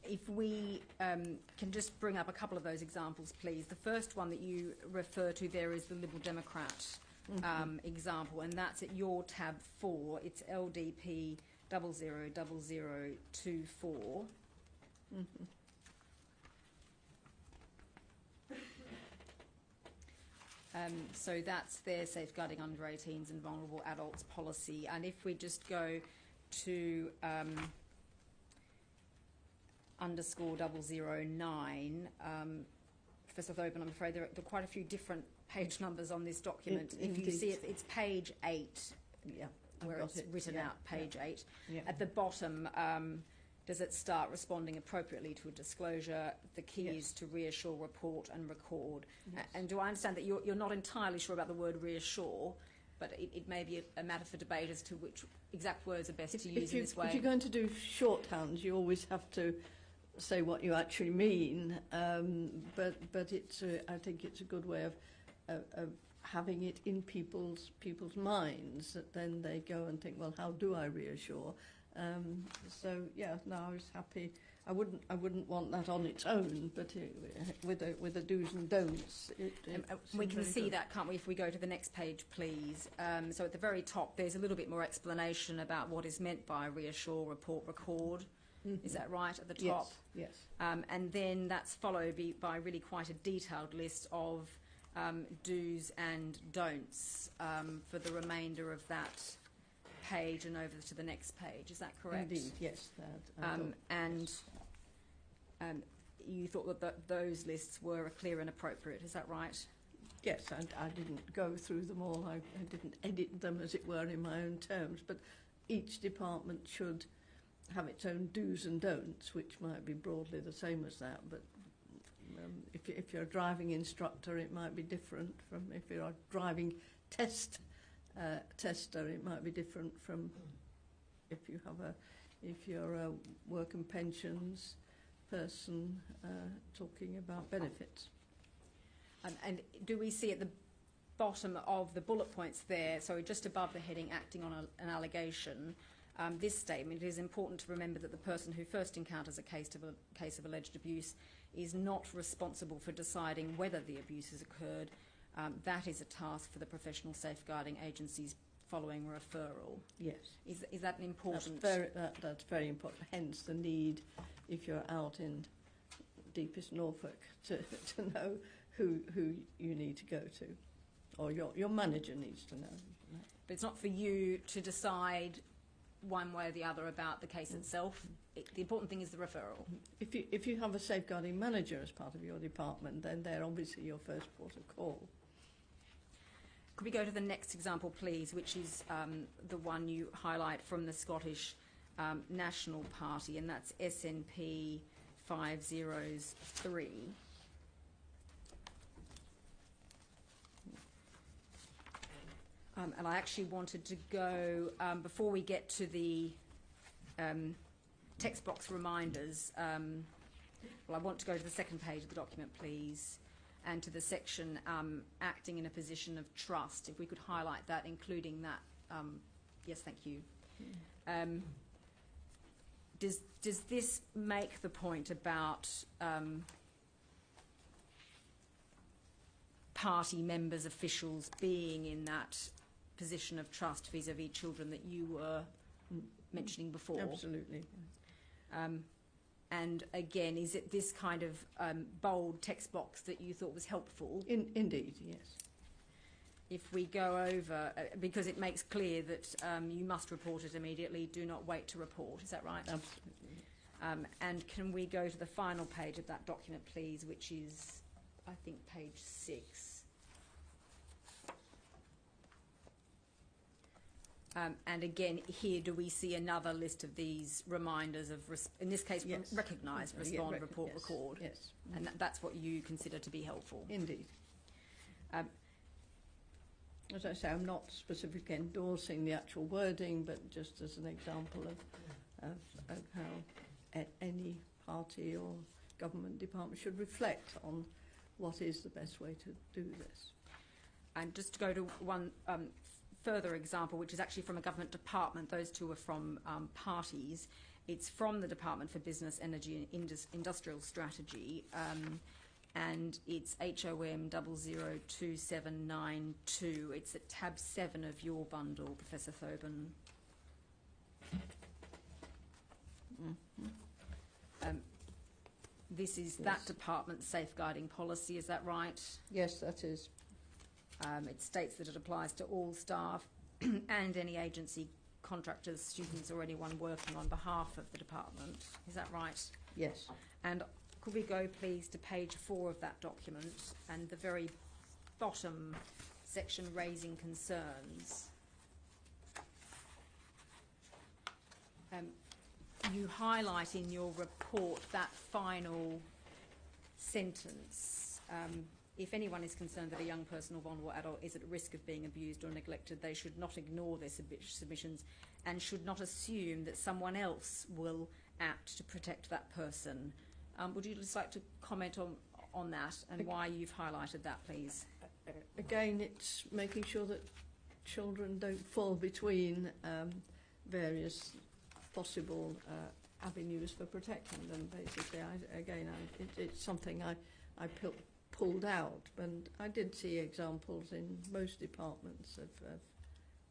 if we can just bring up a couple of those examples, please. The first one that you refer to there is the Liberal Democrat example, and that's at your tab 4. It's LDP 000024. So that's their safeguarding under 18s and vulnerable adults policy. And if we just go to _009, Professor Thoburn, I'm afraid there are quite a few different page numbers on this document. If you see it, it's page 8, where it's written out, page 8. Yeah. At the bottom, does it start responding appropriately to a disclosure? The key is to reassure, report and record. Yes. And do I understand that you're not entirely sure about the word reassure, but it may be a matter for debate as to which exact words are best to use in this way? If you're going to do shorthand, you always have to say what you actually mean, but it's I think it's a good way of having it in people's minds, that then they go and think, well, how do I reassure? So yeah, no, I was happy. I wouldn't want that on its own, but with the do's and don'ts. We can see that, can't we, if we go to the next page, please? So at the very top, there's a little bit more explanation about what is meant by reassure, report, record. Is that right at the top? Yes. And then that's followed by really quite a detailed list of do's and don'ts for the remainder of that page and over to the next page. Is that correct? Indeed, yes. You thought that those lists were clear and appropriate. Is that right? Yes, I didn't go through them all. I didn't edit them, as it were, in my own terms. But each department should have its own do's and don'ts, which might be broadly the same as that. But if you're a driving instructor, it might be different from if you're a driving tester. It might be different from if you're a work and pensions person talking about benefits. And do we see at the bottom of the bullet points there, so just above the heading acting on an allegation, this statement, it is important to remember that the person who first encounters a case of alleged abuse is not responsible for deciding whether the abuse has occurred. That is a task for the professional safeguarding agencies following referral. Yes. Is that an important... That's very important, hence the need, if you're out in deepest Norfolk, to know who you need to go to, or your manager needs to know. But it's not for you to decide one way or the other about the case itself. The important thing is the referral. If you have a safeguarding manager as part of your department, then they're obviously your first port of call. Could we go to the next example, please, which is the one you highlight from the Scottish National Party, and that's SNP 503. And I actually wanted to go, before we get to the text box reminders, well, I want to go to the second page of the document, please, and to the section acting in a position of trust. If we could highlight that, including that. Yes, thank you. Does this make the point about party members, officials being in that position of trust vis-à-vis children that you were mentioning before? Absolutely. And again, is it this kind of bold text box that you thought was helpful? Indeed, yes. If we go over, because it makes clear that you must report it immediately, do not wait to report, is that right? Absolutely. And can we go to the final page of that document, please, which is, I think, page 6. And again, here do we see another list of these reminders of, in this case, yes. recognise, respond, report, yes. record? Yes. And that's what you consider to be helpful? Indeed. as I say, I'm not specifically endorsing the actual wording, but just as an example of how any party or government department should reflect on what is the best way to do this. And just to go to one further example, which is actually from a government department, those two are from parties. It's from the Department for Business, Energy and Industrial Strategy, and it's HOM 002792. It's at tab 7 of your bundle, Professor Thoburn. This is that department's safeguarding policy, is that right? Yes, that is. It states that it applies to all staff and any agency, contractors, students or anyone working on behalf of the department. Is that right? Yes. And could we go please to page 4 of that document and the very bottom section, raising concerns. You highlight in your report that final sentence. If anyone is concerned that a young person or vulnerable adult is at risk of being abused or neglected, they should not ignore their submissions and should not assume that someone else will act to protect that person. Would you just like to comment on that and why you've highlighted that, please? Again, it's making sure that children don't fall between various possible avenues for protecting them, basically. It's something I pulled out, and I did see examples in most departments of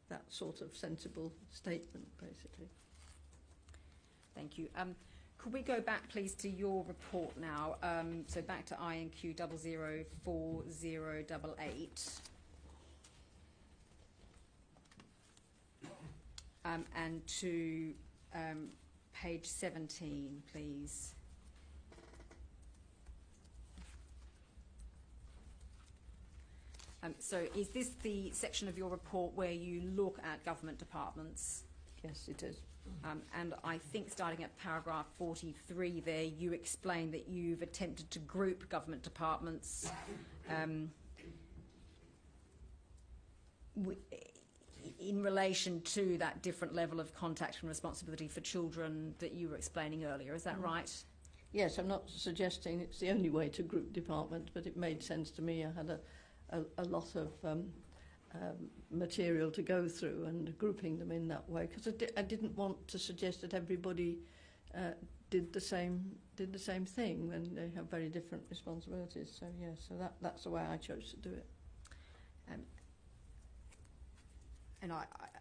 that sort of sensible statement, basically. Thank you. Could we go back, please, to your report now? So back to INQ 004088. And to page 17, please. So is this the section of your report where you look at government departments? Yes, it is. And I think starting at paragraph 43 there, you explain that you've attempted to group government departments in relation to that different level of contact and responsibility for children that you were explaining earlier. Is that right? Yes, I'm not suggesting it's the only way to group departments, but it made sense to me. I had a lot of material to go through, and grouping them in that way, because I didn't want to suggest that everybody did the same thing when they have very different responsibilities. So yes, so that's the way I chose to do it. And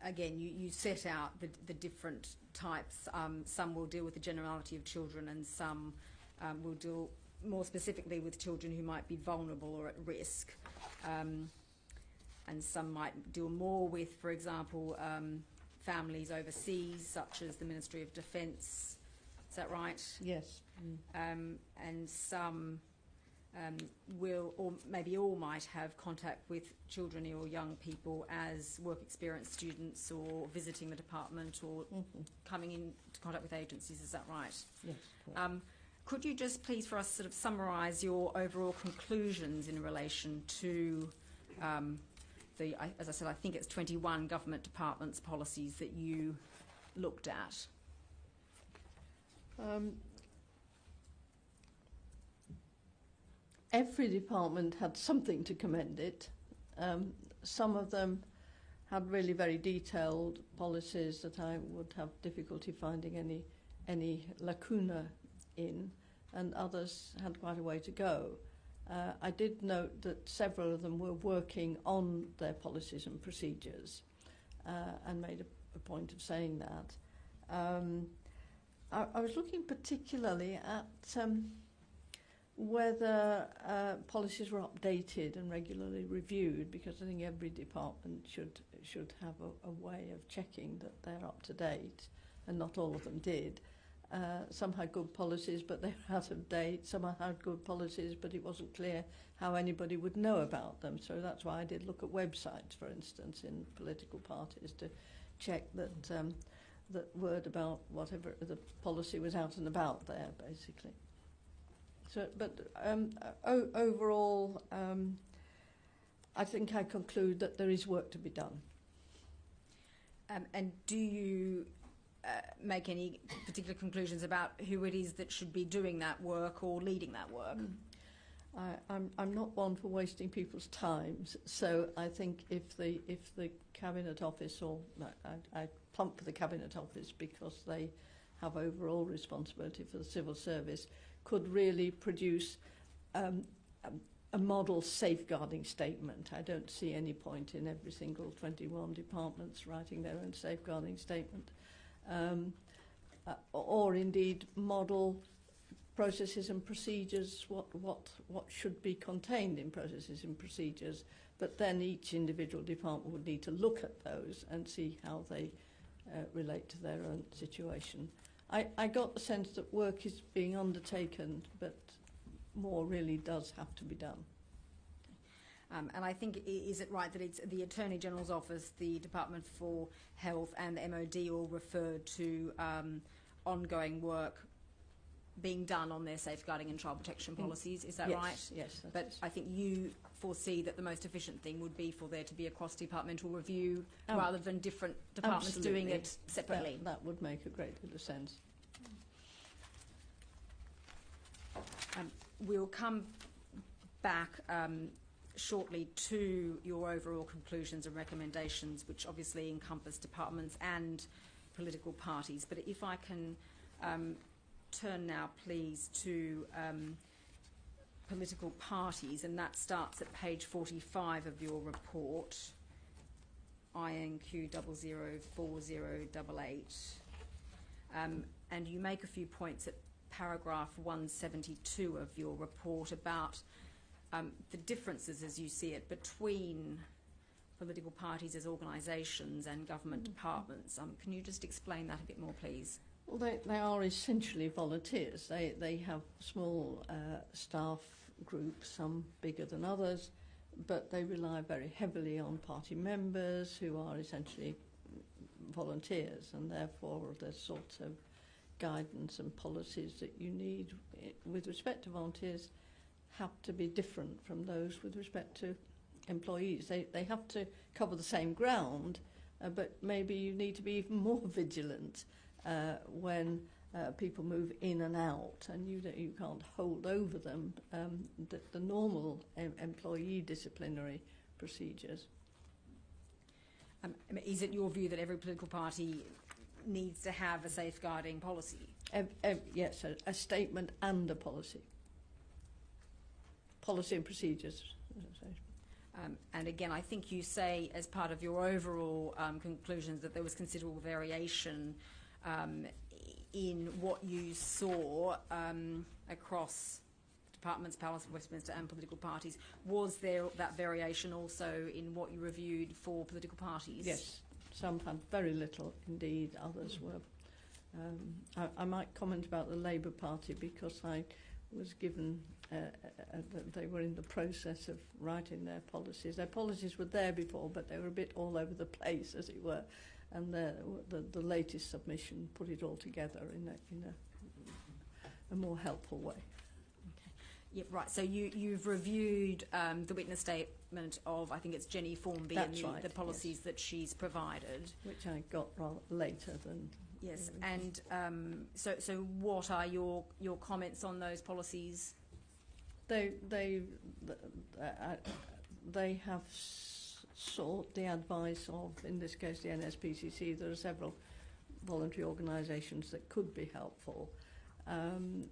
again, you set out the different types. Some will deal with the generality of children, and some will deal more specifically with children who might be vulnerable or at risk. And some might deal more with, for example, families overseas, such as the Ministry of Defence. Is that right? Yes. And some will, or maybe all might have contact with children or young people as work experience students, or visiting the department, or coming into contact with agencies. Is that right? Yes. Could you just please for us sort of summarise your overall conclusions in relation to as I said, I think it's 21 government departments' policies that you looked at? Every department had something to commend it. Some of them had really very detailed policies that I would have difficulty finding any lacuna in, and others had quite a way to go. I did note that several of them were working on their policies and procedures, and made a point of saying that. I was looking particularly at whether policies were updated and regularly reviewed, because I think every department should have a way of checking that they're up to date, and not all of them did. Some had good policies, but they were out of date. Some had good policies, but it wasn't clear how anybody would know about them. So that's why I did look at websites, for instance, in political parties, to check that that word about whatever the policy was out and about there, basically. So, but overall, I think I conclude that there is work to be done. And do you make any particular conclusions about who it is that should be doing that work or leading that work? I'm not one for wasting people's times, so I think if the Cabinet Office, or I plump for the Cabinet Office because they have overall responsibility for the civil service, could really produce a model safeguarding statement. I don't see any point in every single 21 departments writing their own safeguarding statement, or indeed model processes and procedures, what should be contained in processes and procedures, but then each individual department would need to look at those and see how they relate to their own situation. I got the sense that work is being undertaken, but more really does have to be done. And I think, is it right that it's the Attorney General's Office, the Department for Health and the MOD all referred to ongoing work being done on their safeguarding and child protection policies? Is that right? Yes. But I think you foresee that the most efficient thing would be for there to be a cross-departmental review rather than different departments doing it separately. That would make a great deal of sense. We'll come back shortly to your overall conclusions and recommendations, which obviously encompass departments and political parties. But if I can turn now, please, to political parties, and that starts at page 45 of your report, INQ 004088. And you make a few points at paragraph 172 of your report about the differences, as you see it, between political parties as organisations and government departments. Can you just explain that a bit more, please? Well, they are essentially volunteers. They have small staff groups, some bigger than others, but they rely very heavily on party members who are essentially volunteers, and therefore the sorts of guidance and policies that you need with respect to volunteers have to be different from those with respect to employees. They have to cover the same ground, but maybe you need to be even more vigilant when people move in and out, and you can't hold over them the normal employee disciplinary procedures. Is it your view that every political party needs to have a safeguarding policy? Yes, a statement and a policy. Policy and procedures. And again, I think you say as part of your overall conclusions that there was considerable variation in what you saw across departments, Palace of Westminster and political parties. Was there that variation also in what you reviewed for political parties? Yes, some had very little indeed, others were. I might comment about the Labour Party because I was given they were in the process of writing their policies. Their policies were there before, but they were a bit all over the place, as it were. And the latest submission put it all together in a more helpful way. Okay. Yeah, right. So you've reviewed the witness statement of, I think it's Jenny Formby, That's and right, the policies yes, that she's provided. Which I got rather later than... Yes, and so what are your comments on those policies? They have sought the advice of, in this case, the NSPCC. There are several voluntary organisations that could be helpful, and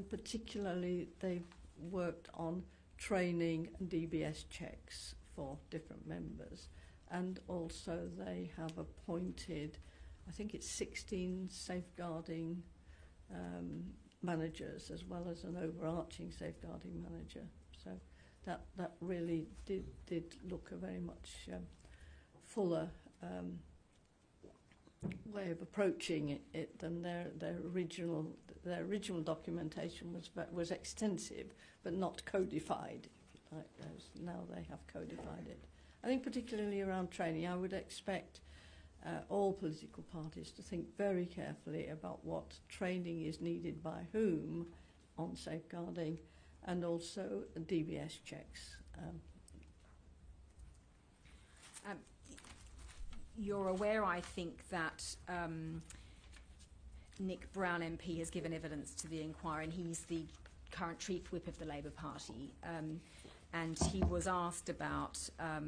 particularly they've worked on training and DBS checks for different members, and also they have appointed, I think it's 16 safeguarding managers, as well as an overarching safeguarding manager. So that really did look a very much fuller way of approaching it than their original documentation was extensive, but not codified, if you like. Now they have codified it. I think particularly around training, I would expect all political parties to think very carefully about what training is needed by whom on safeguarding, and also DBS checks. You're aware, I think, that Nick Brown MP has given evidence to the inquiry, and he's the current Chief Whip of the Labour Party. And he was asked about, a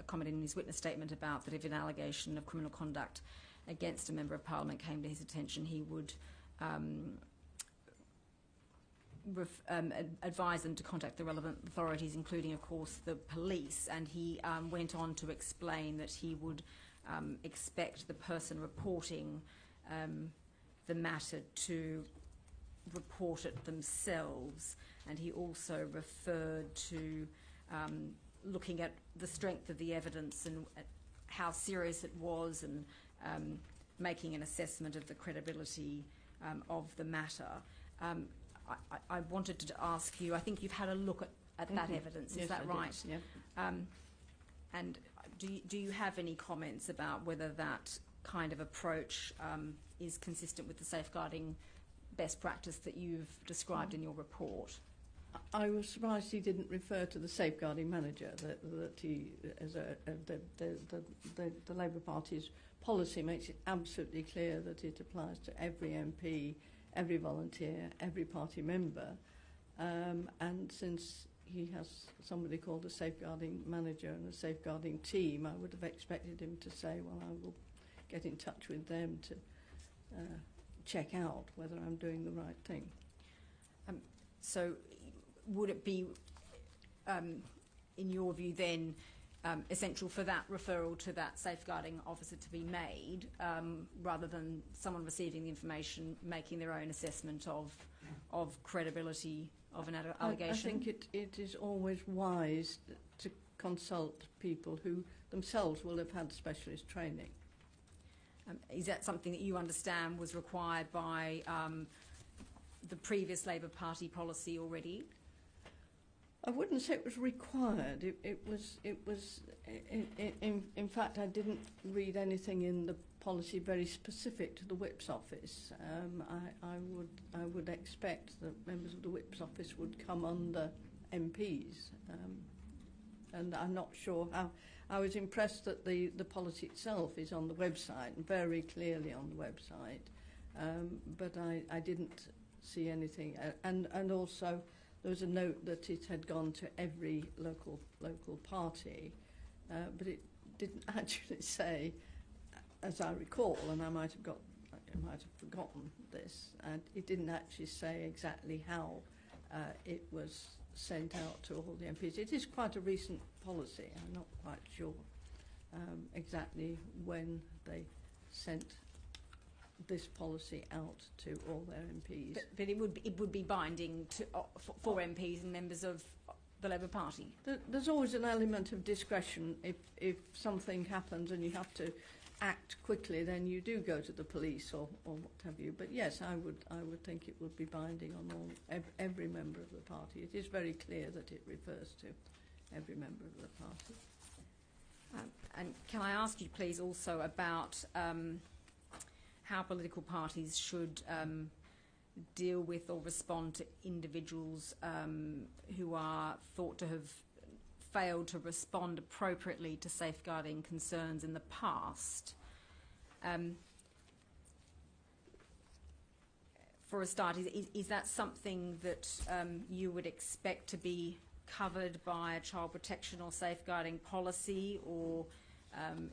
comment in his witness statement about that if an allegation of criminal conduct against a Member of Parliament came to his attention, he would advise them to contact the relevant authorities, including, of course, the police. And he went on to explain that he would expect the person reporting the matter to report it themselves. And he also referred to looking at the strength of the evidence and how serious it was, and making an assessment of the credibility of the matter. I wanted to ask you, I think you've had a look at that evidence, yes, is that I right? did, yeah. And do you have any comments about whether that kind of approach is consistent with the safeguarding best practice that you've described in your report? I was surprised he didn't refer to the safeguarding manager, that he, as the Labour Party's policy makes it absolutely clear that it applies to every MP, every volunteer, every party member. And since he has somebody called a safeguarding manager and a safeguarding team, I would have expected him to say, well, I will get in touch with them to check out whether I'm doing the right thing. So would it be, in your view then, essential for that referral to that safeguarding officer to be made, rather than someone receiving the information making their own assessment of credibility of an allegation? I think it is always wise to consult people who themselves will have had specialist training. Is that something that you understand was required by the previous Labour Party policy already? I wouldn't say it was required. It was. In fact, I didn't read anything in the policy very specific to the Whip's office. I would expect that members of the Whip's office would come under MPs, and I'm not sure how. I was impressed that the policy itself is on the website, very clearly on the website, but I didn't see anything, and also there was a note that it had gone to every local party, but it didn't actually say, as I recall, and I might have forgotten this, and it didn't actually say exactly how it was sent out to all the MPs. It is quite a recent policy. I'm not quite sure exactly when they sent this policy out to all their MPs. But it would be binding to, for MPs and members of the Labour Party? There's always an element of discretion. If something happens and you have to act quickly, then you do go to the police or what have you. But yes, I would think it would be binding on every member of the party. It is very clear that it refers to every member of the party. And can I ask you, please, also about how political parties should deal with or respond to individuals who are thought to have failed to respond appropriately to safeguarding concerns in the past. For a start, is that something that you would expect to be covered by a child protection or safeguarding policy, or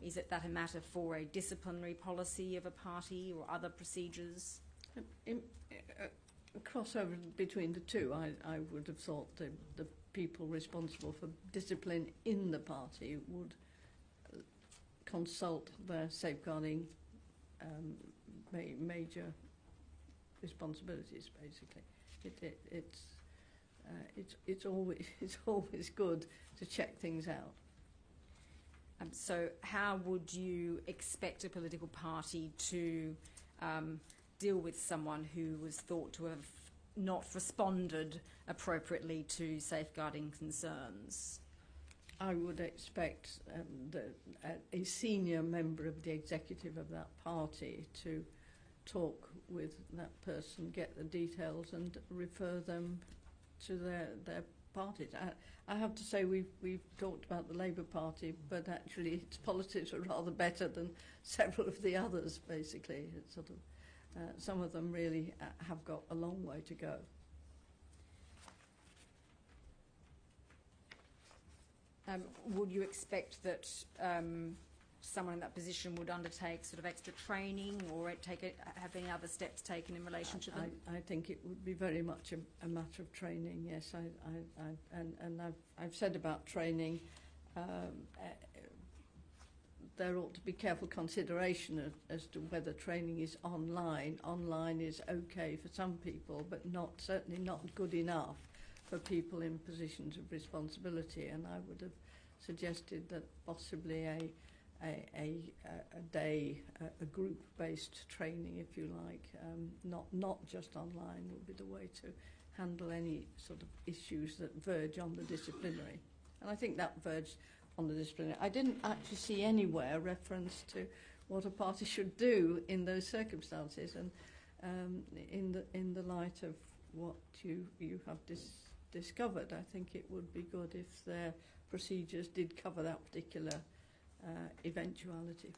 is it that a matter for a disciplinary policy of a party or other procedures? A crossover between the two, I would have thought the people responsible for discipline in the party would consult their safeguarding major responsibilities. Basically, it's always good to check things out. So, how would you expect a political party to deal with someone who was thought to have not responded appropriately to safeguarding concerns? I would expect a senior member of the executive of that party to talk with that person, get the details and refer them to their parties. I have to say we've talked about the Labour Party, but actually its politics are rather better than several of the others. Basically, it's sort of some of them really have got a long way to go. Would you expect that someone in that position would undertake sort of extra training or have any other steps taken in relation to them? I think it would be very much a matter of training. Yes, I've said about training. There ought to be careful consideration as to whether training is online. Online is okay for some people, but certainly not good enough for people in positions of responsibility. And I would have suggested that possibly a day, a group-based training, if you like, not just online, would be the way to handle any sort of issues that verge on the disciplinary. And I think that verged on the disciplinary. I didn't actually see anywhere reference to what a party should do in those circumstances, and in the light of what you have discovered, I think it would be good if their procedures did cover that particular eventuality.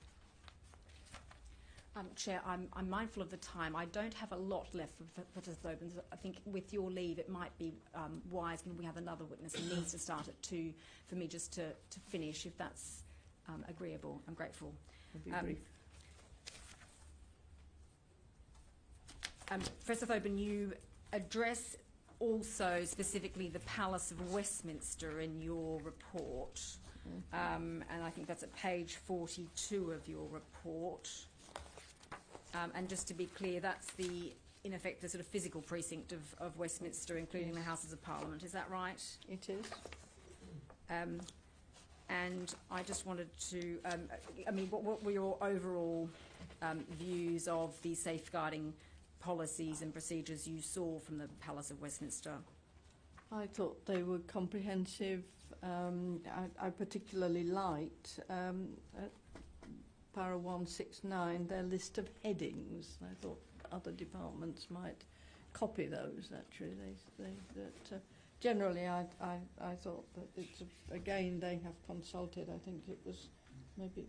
Chair, I'm mindful of the time. I don't have a lot left for participants. I think with your leave it might be wise when we have another witness who needs to start at 2 for me just to finish, if that's agreeable. I'm grateful. I'll be brief. Professor Thoburn, you address also specifically the Palace of Westminster in your report, and I think that's at page 42 of your report. And just to be clear, that's in effect, the sort of physical precinct of Westminster, including the Houses of Parliament. Is that right? It is. And I just wanted to, what were your overall views of the safeguarding policies and procedures you saw from the Palace of Westminster? I thought they were comprehensive. I particularly liked Para 169, their list of headings. I thought other departments might copy those, actually. Generally, I thought that again, they have consulted. I think it was maybe,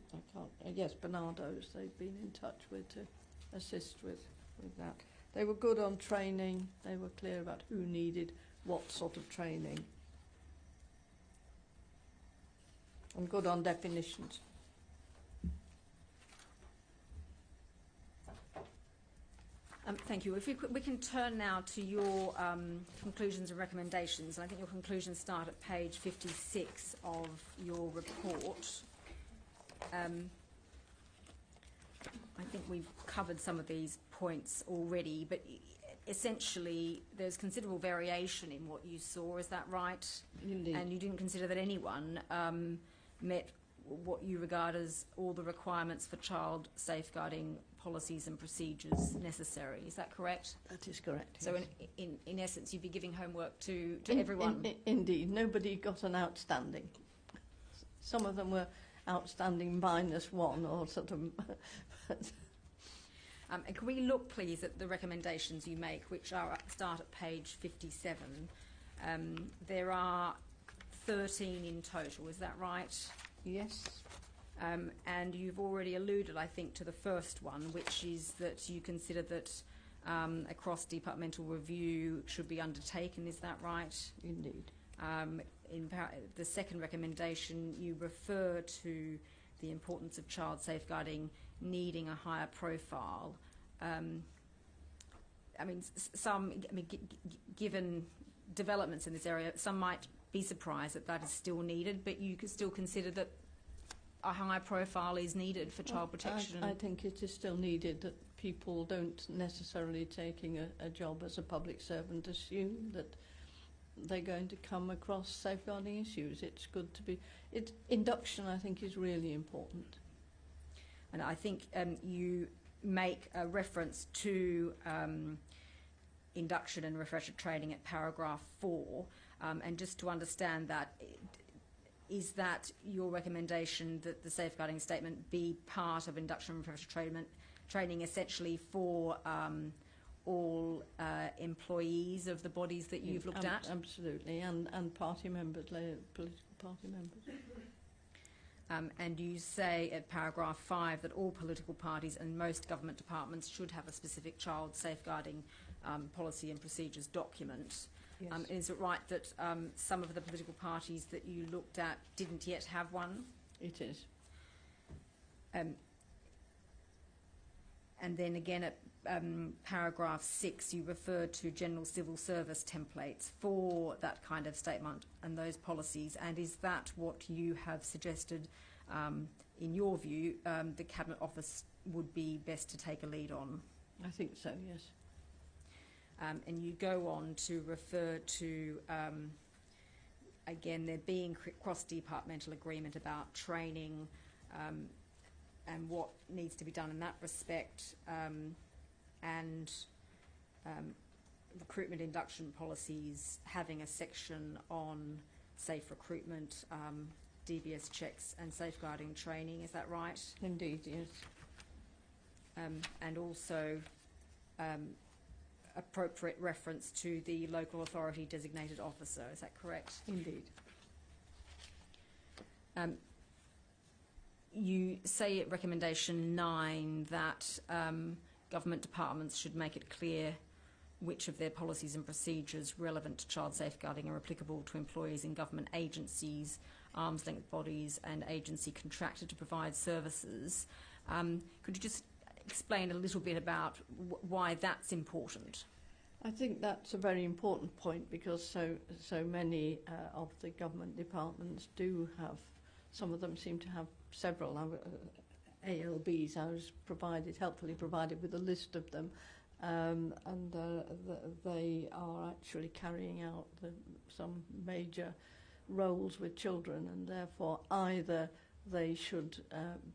yes, Bernardo's they've been in touch with to assist with that. They were good on training. They were clear about who needed what sort of training. And good on definitions. Thank you. If we can turn now to your conclusions and recommendations. I think your conclusions start at page 56 of your report. I think we've covered some of these points already, but essentially there's considerable variation in what you saw, is that right? Indeed. And you didn't consider that anyone met what you regard as all the requirements for child safeguarding policies and procedures necessary. Is that correct? That is correct. So yes. in essence, you'd be giving homework to everyone? Indeed. Nobody got an outstanding. Some of them were outstanding -1 or sort of... And can we look, please, at the recommendations you make, which start at page 57? There are 13 in total, is that right? Yes. And you've already alluded, I think, to the first one, which is that you consider that a cross-departmental review should be undertaken. Is that right? Indeed. In the second recommendation, you refer to the importance of child safeguarding needing a higher profile. Given developments in this area, some might be surprised that that is still needed, but you could still consider that a high profile is needed for child protection. I think it is still needed, that people don't necessarily taking a job as a public servant assume that they're going to come across safeguarding issues. It's good to be... induction, I think, is really important. And I think you make a reference to induction and refresher training at paragraph 4, and just to understand that, is that your recommendation that the safeguarding statement be part of induction and refresher training essentially for all employees of the bodies that you've looked at? Absolutely, and party members, political party members. And you say at paragraph 5 that all political parties and most government departments should have a specific child safeguarding policy and procedures document. Yes. Is it right that some of the political parties that you looked at didn't yet have one? It is. And then again at paragraph 6, you refer to general civil service templates for that kind of statement and those policies. And is that what you have suggested, in your view, the Cabinet Office would be best to take a lead on? I think so, yes. And you go on to refer to, again, there being cross-departmental agreement about training and what needs to be done in that respect, and recruitment induction policies having a section on safe recruitment, DBS checks and safeguarding training. Is that right? Indeed, yes. And also appropriate reference to the local authority designated officer. Is that correct? Indeed. You say at recommendation 9 that government departments should make it clear which of their policies and procedures relevant to child safeguarding are applicable to employees in government agencies, arm's length bodies and agency contracted to provide services. Could you just explain a little bit about why that's important? I think that's a very important point because so many of the government departments do have, some of them seem to have several ALBs. I was helpfully provided with a list of them, and they are actually carrying out some major roles with children, and therefore either they should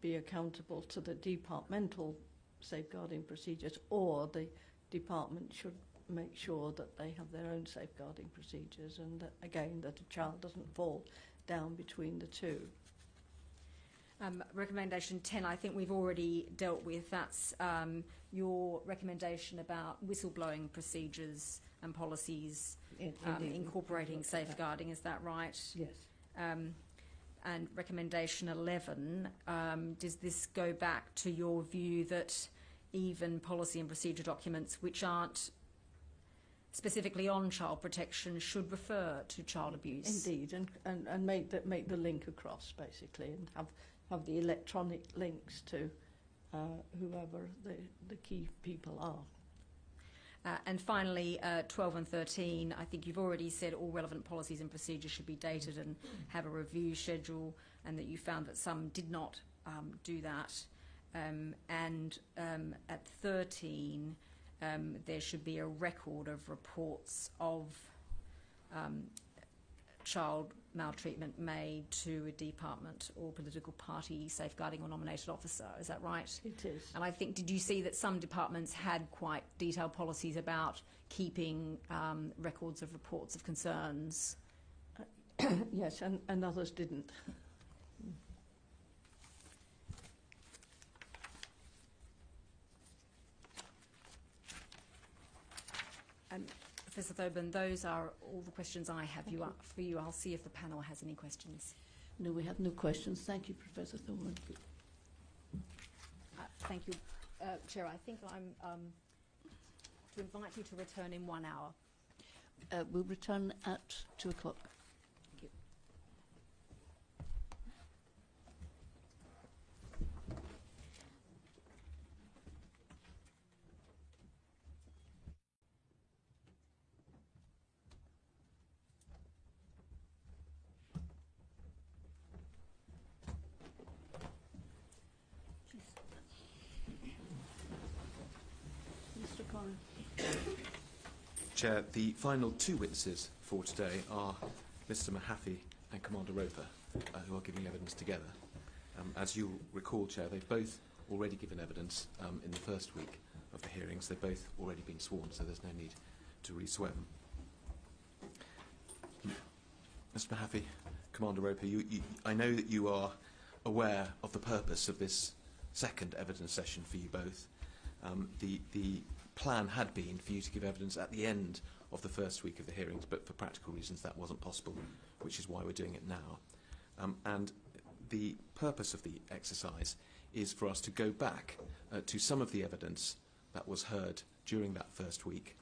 be accountable to the departmental safeguarding procedures, or the department should make sure that they have their own safeguarding procedures, and that, again, that a child doesn't fall down between the two. Recommendation 10, I think we've already dealt with. That's your recommendation about whistleblowing procedures and policies incorporating safeguarding. Is that right? Yes. And recommendation 11, does this go back to your view that even policy and procedure documents which aren't specifically on child protection should refer to child abuse? Indeed, and make the link across, basically, and have the electronic links to whoever the key people are. And finally, 12 and 13, I think you've already said all relevant policies and procedures should be dated and have a review schedule, and that you found that some did not do that. And at 13, there should be a record of reports of child maltreatment made to a department or political party safeguarding or nominated officer. Is that right? It is. And I think, did you see that some departments had quite detailed policies about keeping records of reports of concerns? Yes, and others didn't. Professor Thoburn, those are all the questions I have for you. I'll see if the panel has any questions. No, we have no questions. Thank you, Professor Thoburn. Thank you, Chair. I think I'm to invite you to return in 1 hour. We'll return at 2 o'clock. Thank you. Mr. Conner. Chair, the final 2 witnesses for today are Mr Mahaffey and Commander Roper, who are giving evidence together. As you recall, Chair, they've both already given evidence in the first week of the hearings. They've both already been sworn, so there's no need to re-swear them. Mr Mahaffey, Commander Roper, I know that you are aware of the purpose of this second evidence session for you both. The plan had been for you to give evidence at the end of the first week of the hearings, but for practical reasons that wasn't possible, which is why we're doing it now. And the purpose of the exercise is for us to go back to some of the evidence that was heard during that first week,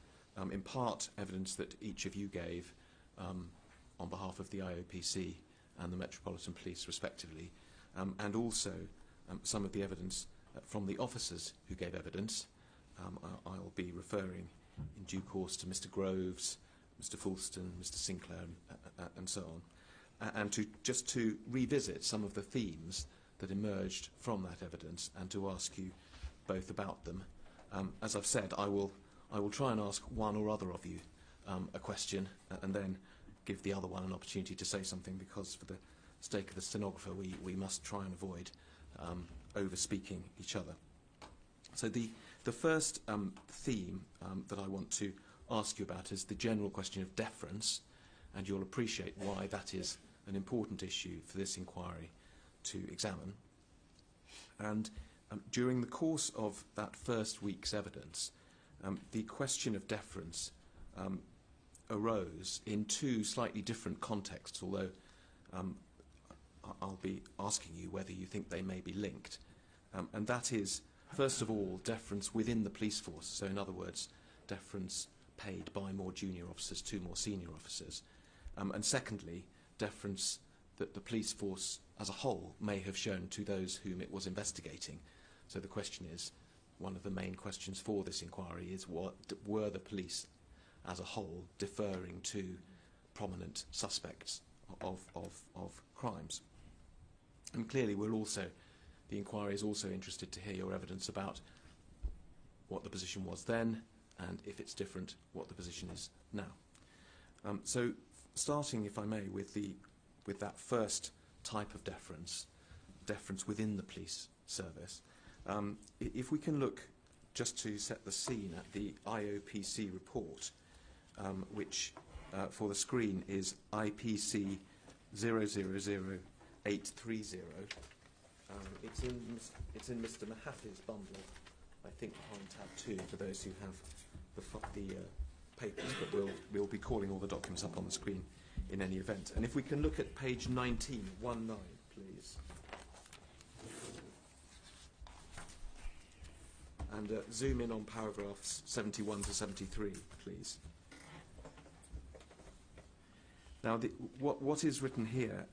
in part evidence that each of you gave on behalf of the IOPC and the Metropolitan Police respectively, and also some of the evidence from the officers who gave evidence. I'll be referring in due course to Mr Groves, Mr Fulston, Mr Sinclair and so on, and to revisit some of the themes that emerged from that evidence and to ask you both about them. As I've said, I will try and ask one or other of you a question and then give the other one an opportunity to say something, because for the sake of the stenographer we must try and avoid over-speaking each other. So the first theme that I want to ask you about is the general question of deference, and you'll appreciate why that is an important issue for this inquiry to examine. And during the course of that first week's evidence, the question of deference arose in two slightly different contexts, although I'll be asking you whether you think they may be linked. And that is, first of all, deference within the police force. So in other words, deference paid by more junior officers to more senior officers. And secondly, deference that the police force as a whole may have shown to those whom it was investigating. So the question is, one of the main questions for this inquiry is, what were the police as a whole deferring to prominent suspects of crimes? And clearly the inquiry is also interested to hear your evidence about what the position was then, and if it's different, what the position is now. So starting, if I may, with that first type of deference within the police service, if we can look, just to set the scene, at the IOPC report, which for the screen is IPC 000830. It's in Mr Mahaffy's bundle, I think behind tab 2, for those who have the papers, but we'll be calling all the documents up on the screen in any event. And if we can look at page 19, please. And zoom in on paragraphs 71 to 73, please. Now, what is written here,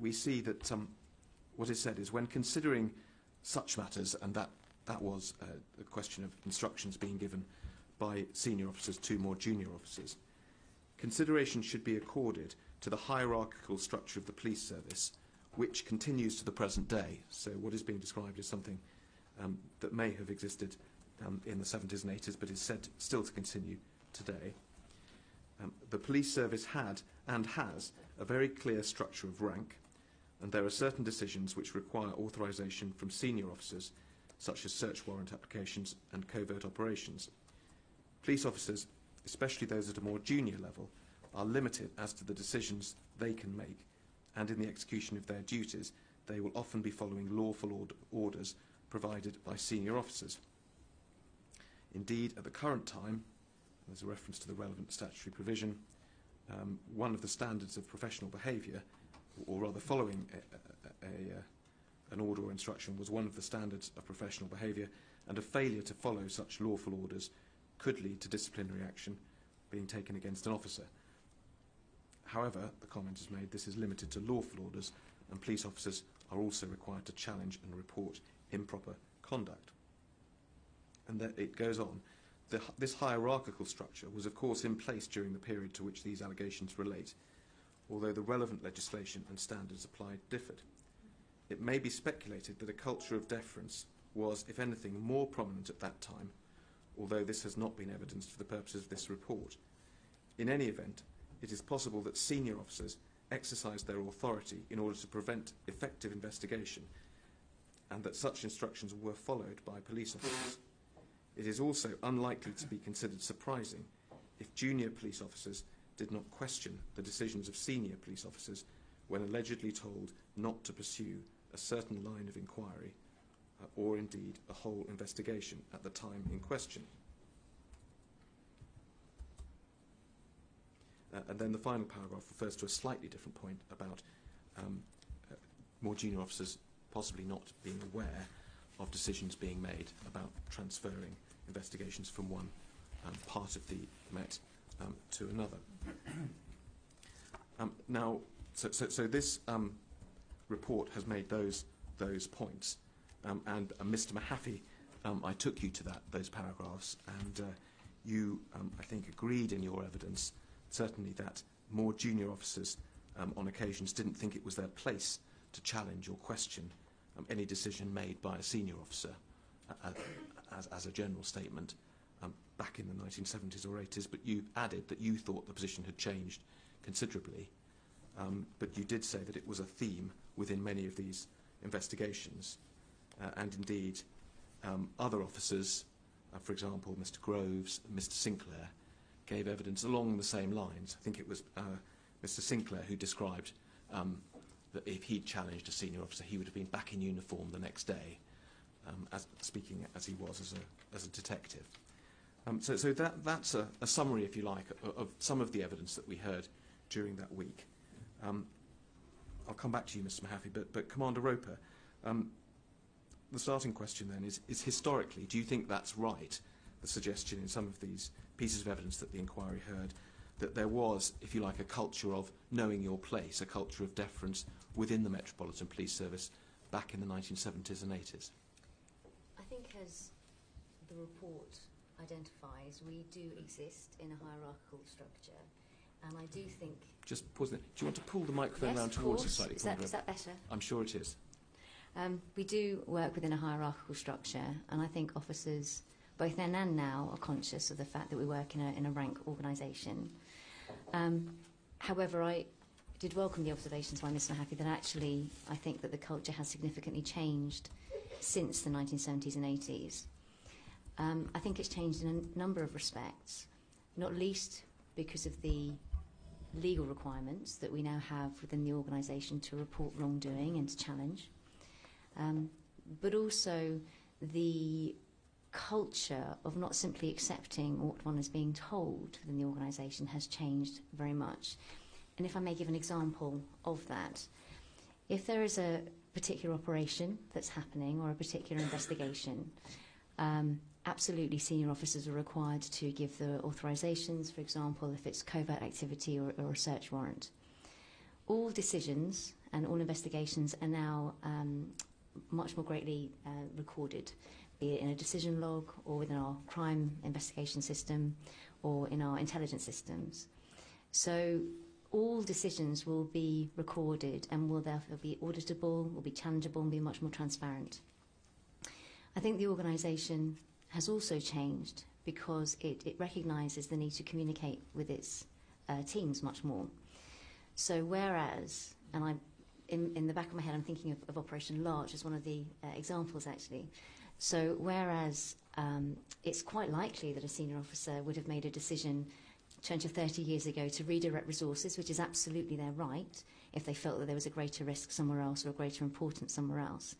we see that what is said is, when considering such matters, and that was a question of instructions being given by senior officers to more junior officers, consideration should be accorded to the hierarchical structure of the police service, which continues to the present day. So what is being described is something that may have existed in the 70s and 80s, but is said still to continue today. The police service had and has a very clear structure of rank, and there are certain decisions which require authorisation from senior officers, such as search warrant applications and covert operations. Police officers, especially those at a more junior level, are limited as to the decisions they can make, and in the execution of their duties, they will often be following lawful orders provided by senior officers. Indeed, at the current time, there's a reference to the relevant statutory provision, one of the standards of professional behaviour, or rather following an order or instruction, was one of the standards of professional behaviour, and a failure to follow such lawful orders could lead to disciplinary action being taken against an officer. However, the comment is made, this is limited to lawful orders, and police officers are also required to challenge and report improper conduct. And that it goes on. This hierarchical structure was, of course, in place during the period to which these allegations relate, although the relevant legislation and standards applied differed. It may be speculated that a culture of deference was, if anything, more prominent at that time, although this has not been evidenced for the purposes of this report. In any event, it is possible that senior officers exercised their authority in order to prevent effective investigation, and that such instructions were followed by police officers. It is also unlikely to be considered surprising if junior police officers did not question the decisions of senior police officers when allegedly told not to pursue a certain line of inquiry or indeed a whole investigation at the time in question. And then the final paragraph refers to a slightly different point about more junior officers possibly not being aware of decisions being made about transferring investigations from one part of the Met to another. Now, so this report has made those points, and Mr. Mahaffey, I took you to those paragraphs, and you, I think, agreed in your evidence, certainly, that more junior officers on occasions didn't think it was their place to challenge or question any decision made by a senior officer as a general statement back in the 1970s or 80s, but you added that you thought the position had changed considerably, but you did say that it was a theme within many of these investigations, and indeed other officers, for example Mr. Groves, Mr. Sinclair, gave evidence along the same lines. I think it was Mr. Sinclair who described that if he'd challenged a senior officer, he would have been back in uniform the next day, speaking as he was as a detective. So that's a summary, if you like, of some of the evidence that we heard during that week. I'll come back to you, Mr. Mahaffey, but Commander Roper, the starting question then is historically, do you think that's right, the suggestion in some of these pieces of evidence that the inquiry heard, that there was, if you like, a culture of knowing your place, a culture of deference within the Metropolitan Police Service back in the 1970s and 80s? I think, as the report identifies, we do exist in a hierarchical structure, and I do think... Just pause there. Do you want to pull the microphone yes, around towards you slightly? Is that better? I'm sure it is. We do work within a hierarchical structure, and I think officers, both then and now, are conscious of the fact that we work in a rank organisation. However, I did welcome the observations by Mr. Mahaffey that actually I think that the culture has significantly changed since the 1970s and 80s. I think it's changed in a number of respects, not least because of the legal requirements that we now have within the organisation to report wrongdoing and to challenge, but also the culture of not simply accepting what one is being told within the organisation has changed very much. And if I may give an example of that, if there is a particular operation that's happening or a particular investigation, absolutely senior officers are required to give the authorisations, for example, if it's covert activity or a search warrant. All decisions and all investigations are now much more greatly recorded, be it in a decision log or within our crime investigation system or in our intelligence systems. So all decisions will be recorded and will therefore be auditable, will be challengeable and be much more transparent. I think the organisation has also changed because it recognises the need to communicate with its teams much more. So whereas, and in the back of my head I'm thinking of Operation Larch as one of the examples actually, so whereas it's quite likely that a senior officer would have made a decision 20 or 30 years ago to redirect resources, which is absolutely their right, if they felt that there was a greater risk somewhere else or a greater importance somewhere else,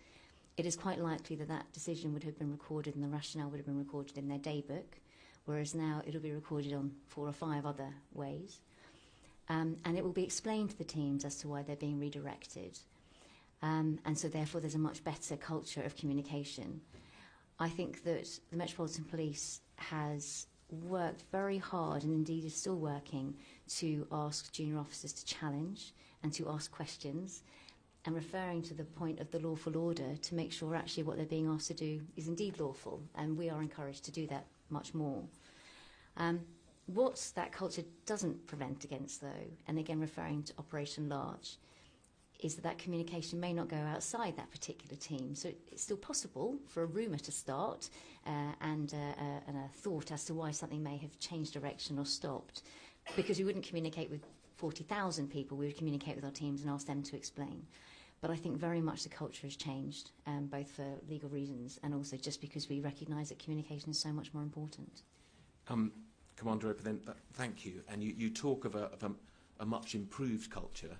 it is quite likely that that decision would have been recorded and the rationale would have been recorded in their daybook, whereas now it will be recorded on 4 or 5 other ways. And it will be explained to the teams as to why they're being redirected. And so therefore there's a much better culture of communication. I think that the Metropolitan Police has worked very hard, and indeed is still working, to ask junior officers to challenge and to ask questions, and referring to the point of the lawful order to make sure actually what they're being asked to do is indeed lawful, and we are encouraged to do that much more. What that culture doesn't prevent against, though, and again referring to Operation Larch, is that communication may not go outside that particular team. So it's still possible for a rumour to start and a thought as to why something may have changed direction or stopped, because we wouldn't communicate with 40,000 people, we would communicate with our teams and ask them to explain. But I think very much the culture has changed, both for legal reasons and also just because we recognise that communication is so much more important. Commander Roper, then, thank you. And you talk of a much improved culture.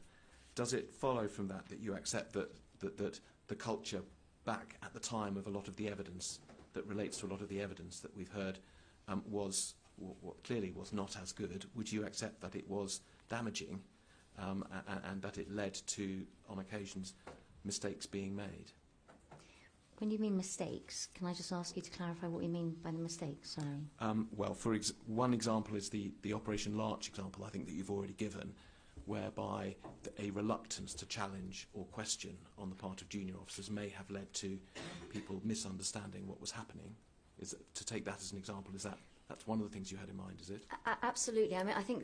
Does it follow from that that you accept that the culture back at the time of a lot of the evidence that relates to a lot of the evidence that we've heard was what clearly was not as good, would you accept that it was damaging and that it led to, on occasions, mistakes being made? When you mean mistakes, can I just ask you to clarify what you mean by the mistakes? Sorry. Well, one example is the Operation Larch example, I think, that you've already given, whereby a reluctance to challenge or question on the part of junior officers may have led to people misunderstanding what was happening. To take that as an example, that's one of the things you had in mind, is it? Absolutely. I mean, I think,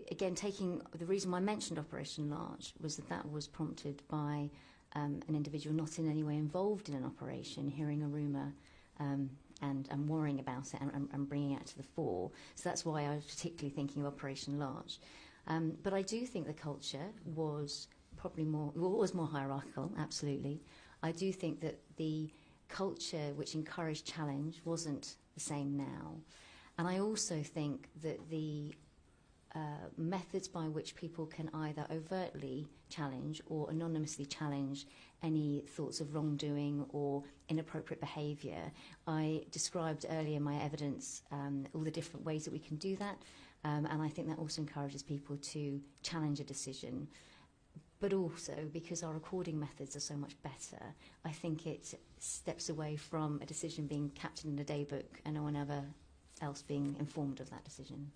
again, taking the reason why I mentioned Operation Larch was that was prompted by an individual not in any way involved in an operation, hearing a rumour and worrying about it and bringing it to the fore. So that's why I was particularly thinking of Operation Larch. But I do think the culture was probably more hierarchical, absolutely. I do think that the culture which encouraged challenge wasn't the same now. And I also think that the methods by which people can either overtly challenge or anonymously challenge any thoughts of wrongdoing or inappropriate behaviour. I described earlier in my evidence all the different ways that we can do that, and I think that also encourages people to challenge a decision. But also, because our recording methods are so much better, I think it steps away from a decision being captured in a daybook and no one ever else being informed of that decision.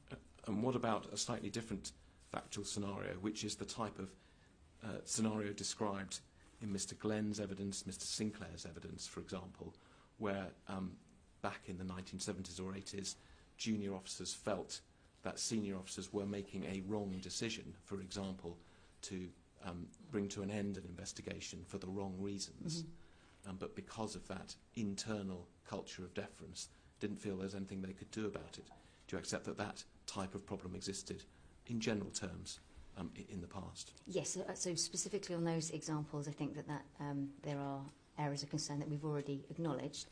And what about a slightly different factual scenario, which is the type of scenario described in Mr. Glenn's evidence, Mr. Sinclair's evidence, for example, where back in the 1970s or 80s, junior officers felt that senior officers were making a wrong decision, for example, to bring to an end an investigation for the wrong reasons, but because of that internal culture of deference, didn't feel there's anything they could do about it. Do you accept that that type of problem existed in general terms in the past? Yes, so specifically on those examples, I think that there are areas of concern that we've already acknowledged.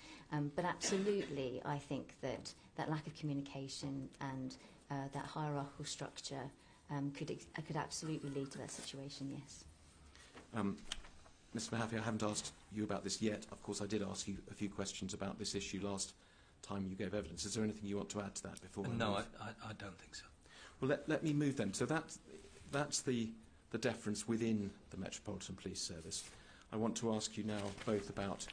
But absolutely, I think that lack of communication and that hierarchical structure could absolutely lead to that situation, yes. Mr. Mahaffey, I haven't asked you about this yet. Of course, I did ask you a few questions about this issue last time you gave evidence. Is there anything you want to add to that before we No, move? I don't think so. Well, let me move then. So that's the deference within the Metropolitan Police Service. I want to ask you now both about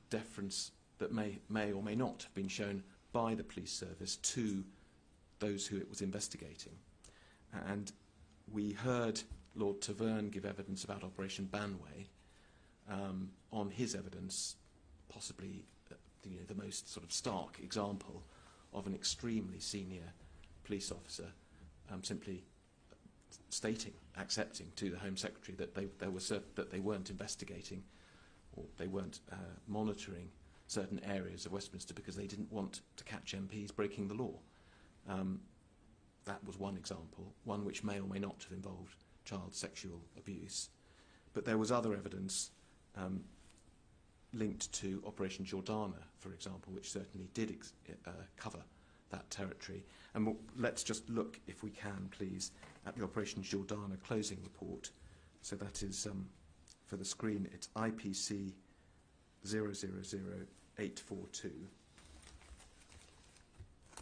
deference that may or may not have been shown by the police service to those who it was investigating. And we heard Lord Taverne give evidence about Operation Banway. On his evidence, possibly the most sort of stark example of an extremely senior police officer simply accepting to the Home Secretary that they weren't investigating or they weren't monitoring certain areas of Westminster because they didn't want to catch MPs breaking the law. That was one example, one which may or may not have involved child sexual abuse. But there was other evidence linked to Operation Jordana, for example, which certainly did cover that territory. And let's just look, if we can, please, at the Operation Jordana closing report. So that is, for the screen, it's IPC 000842. I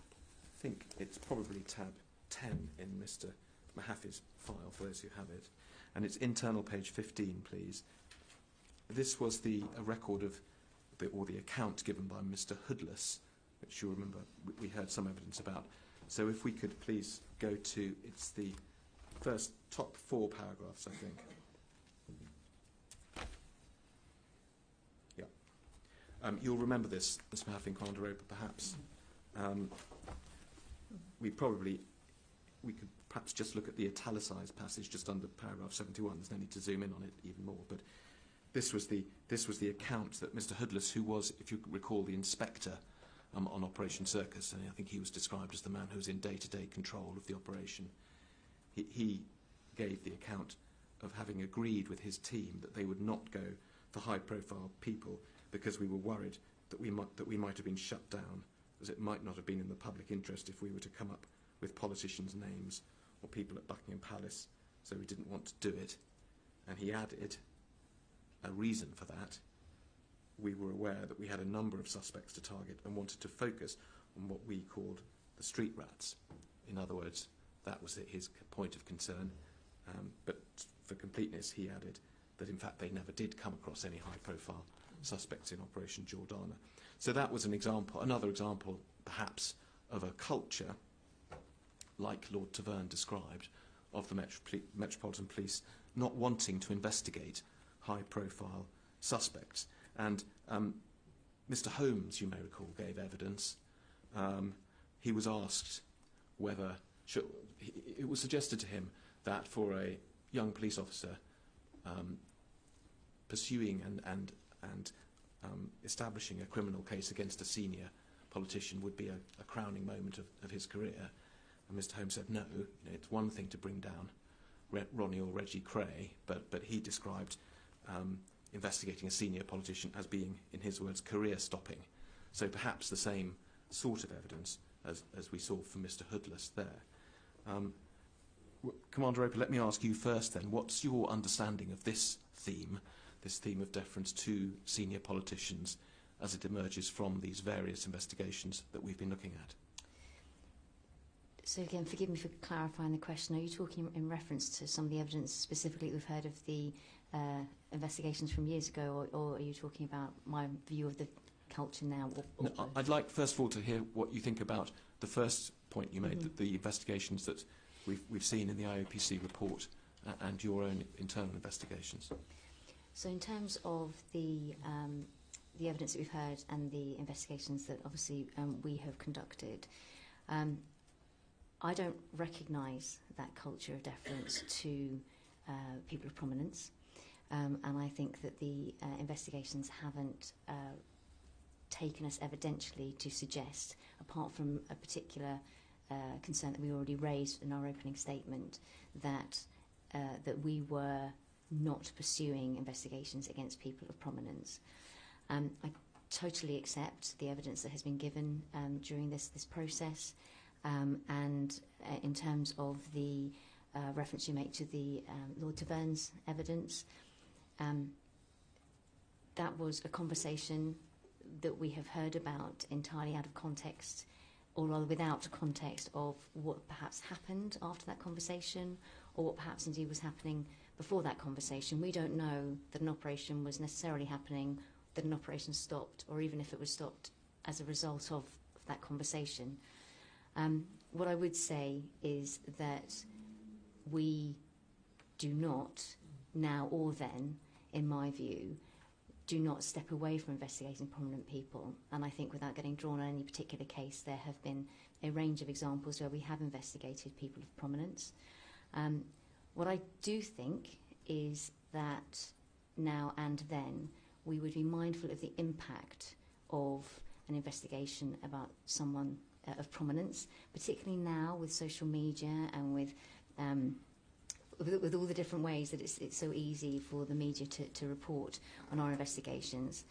think it's probably tab 10 in Mr. Mahaffey's file, for those who have it. And it's internal page 15, please. This was a record of, the account given by Mr. Hoodless, which you'll remember we heard some evidence about. So if we could please go to, it's the first top 4 paragraphs, I think. Yeah. You'll remember this, Mr. Mahaffey and Commander Roper, perhaps. We could perhaps just look at the italicised passage just under paragraph 71. There's no need to zoom in on it even more. But this was the account that Mr. Hoodless, who was, if you recall, the inspector on Operation Circus, and I think he was described as the man who was in day-to-day control of the operation. He gave the account of having agreed with his team that they would not go for high-profile people because we were worried that we might have been shut down, as it might not have been in the public interest if we were to come up with politicians' names or people at Buckingham Palace, so we didn't want to do it. And he added, a reason for that, we were aware that we had a number of suspects to target and wanted to focus on what we called the street rats. In other words, that was his point of concern. But for completeness, he added that in fact they never did come across any high-profile suspects in Operation Jordana. So that was an example, another example perhaps of a culture, like Lord Taverne described, of the Metropolitan Police not wanting to investigate high-profile suspects. And Mr. Holmes, you may recall, gave evidence. He was asked whether... it was suggested to him that for a young police officer pursuing and establishing a criminal case against a senior politician would be a crowning moment of his career. And Mr. Holmes said, no, it's one thing to bring down Ronnie or Reggie Cray, but he described investigating a senior politician as being, in his words, career-stopping. So perhaps the same sort of evidence as we saw from Mr. Hoodless there. Commander Roper, let me ask you first then, what's your understanding of this theme of deference to senior politicians as it emerges from these various investigations that we've been looking at? So again, forgive me for clarifying the question. Are you talking in reference to some of the evidence specifically we've heard of the investigations from years ago, or are you talking about my view of the culture now? No, I'd like, first of all, to hear what you think about the first point you made, that the investigations that we've seen in the IOPC report and your own internal investigations. So in terms of the evidence that we've heard and the investigations that obviously we have conducted, I don't recognise that culture of deference to people of prominence, and I think that the investigations haven't taken us evidentially to suggest, apart from a particular concern that we already raised in our opening statement, that we were not pursuing investigations against people of prominence. I totally accept the evidence that has been given during this process, and in terms of the reference you make to the Lord Taverne's evidence, that was a conversation that we have heard about entirely out of context, or rather without context of what perhaps happened after that conversation, or what perhaps indeed was happening before that conversation. We don't know that an operation was necessarily happening, that an operation stopped, or even if it was stopped as a result of that conversation. What I would say is that we do not, now or then, in my view, do not step away from investigating prominent people. And I think without getting drawn on any particular case, there have been a range of examples where we have investigated people of prominence. What I do think is that now and then we would be mindful of the impact of an investigation about someone of prominence, particularly now with social media and with all the different ways that it's so easy for the media to report on our investigations.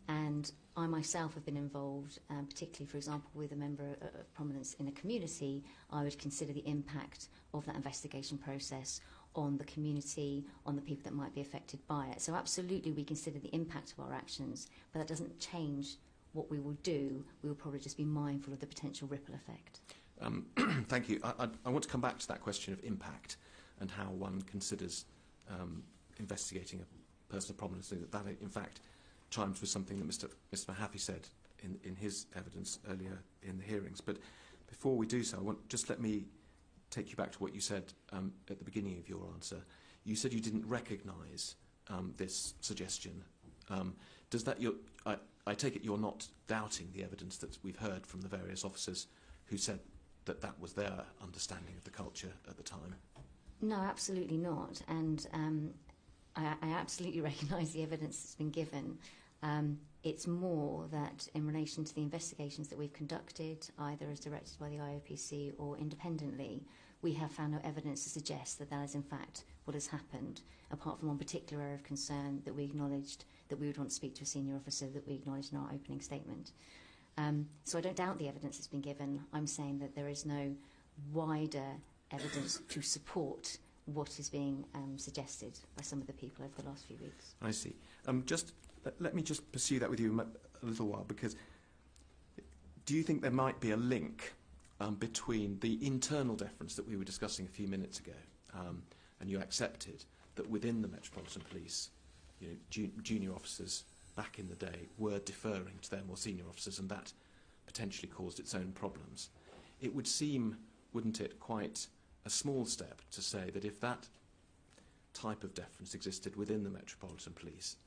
And I myself have been involved, particularly, for example, with a member of prominence in a community. I would consider the impact of that investigation process on the community, on the people that might be affected by it. So absolutely we consider the impact of our actions, but that doesn't change what we will do. We will probably just be mindful of the potential ripple effect. Thank you. I want to come back to that question of impact and how one considers investigating a person of prominence. That, in fact, chimes with something that Mr. Mahaffy said in his evidence earlier in the hearings. But before we do so, just let me take you back to what you said at the beginning of your answer. You said you didn't recognise this suggestion. Does that I take it you're not doubting the evidence that we've heard from the various officers who said that that was their understanding of the culture at the time? No, absolutely not. And I absolutely recognise the evidence that's been given. It's more that in relation to the investigations that we've conducted, either as directed by the IOPC or independently, we have found no evidence to suggest that that is in fact what has happened, apart from one particular area of concern that we acknowledged that we would want to speak to a senior officer that we acknowledged in our opening statement. So I don't doubt the evidence that's been given. I'm saying that there is no wider evidence to support what is being suggested by some of the people over the last few weeks. I see. Let me just pursue that with you a little while, because do you think there might be a link between the internal deference that we were discussing a few minutes ago, and you accepted that within the Metropolitan Police, you know, junior officers back in the day were deferring to their more senior officers, and that potentially caused its own problems? It would seem, wouldn't it, quite a small step to say that if that type of deference existed within the Metropolitan Police,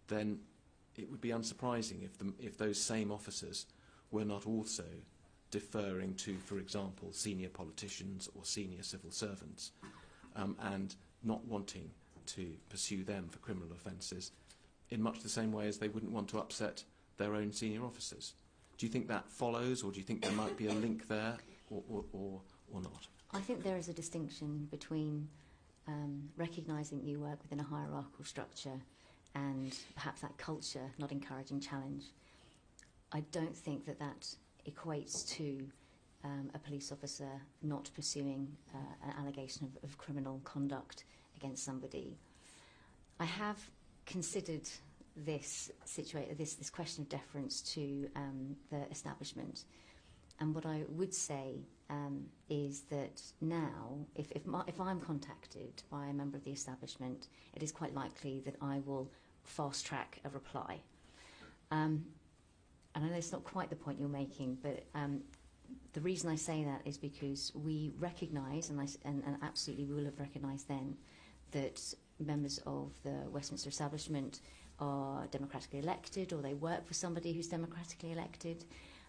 then it would be unsurprising if those same officers were not also deferring to, for example, senior politicians or senior civil servants, and not wanting to pursue them for criminal offences in much the same way as they wouldn't want to upset their own senior officers. Do you think that follows, or do you think there might be a link there, or not? I think there is a distinction between recognising that you work within a hierarchical structure and perhaps that culture not encouraging challenge. I don't think that that equates to a police officer not pursuing an allegation of criminal conduct against somebody. I have considered this question of deference to the establishment, and what I would say is that now, if I'm contacted by a member of the establishment, it is quite likely that I will fast track a reply. And I know it's not quite the point you're making, but the reason I say that is because we recognise, and absolutely we will have recognised then, that members of the Westminster establishment are democratically elected, or they work for somebody who's democratically elected,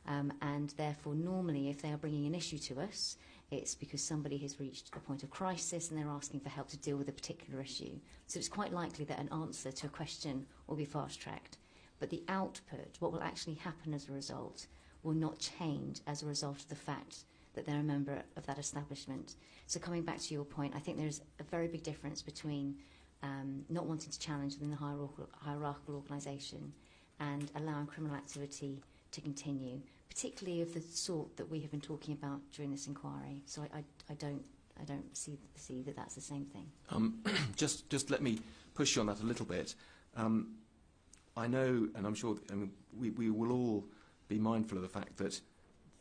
and therefore normally if they are bringing an issue to us, it's because somebody has reached a point of crisis and they're asking for help to deal with a particular issue. So it's quite likely that an answer to a question will be fast-tracked. But the output, what will actually happen as a result, will not change as a result of the fact that they're a member of that establishment. So coming back to your point, I think there's a very big difference between not wanting to challenge within the hierarchical organisation and allowing criminal activity to continue, particularly of the sort that we have been talking about during this inquiry. So I don't see that that's the same thing. Just let me push you on that a little bit. I know, and I'm sure we will all be mindful of the fact that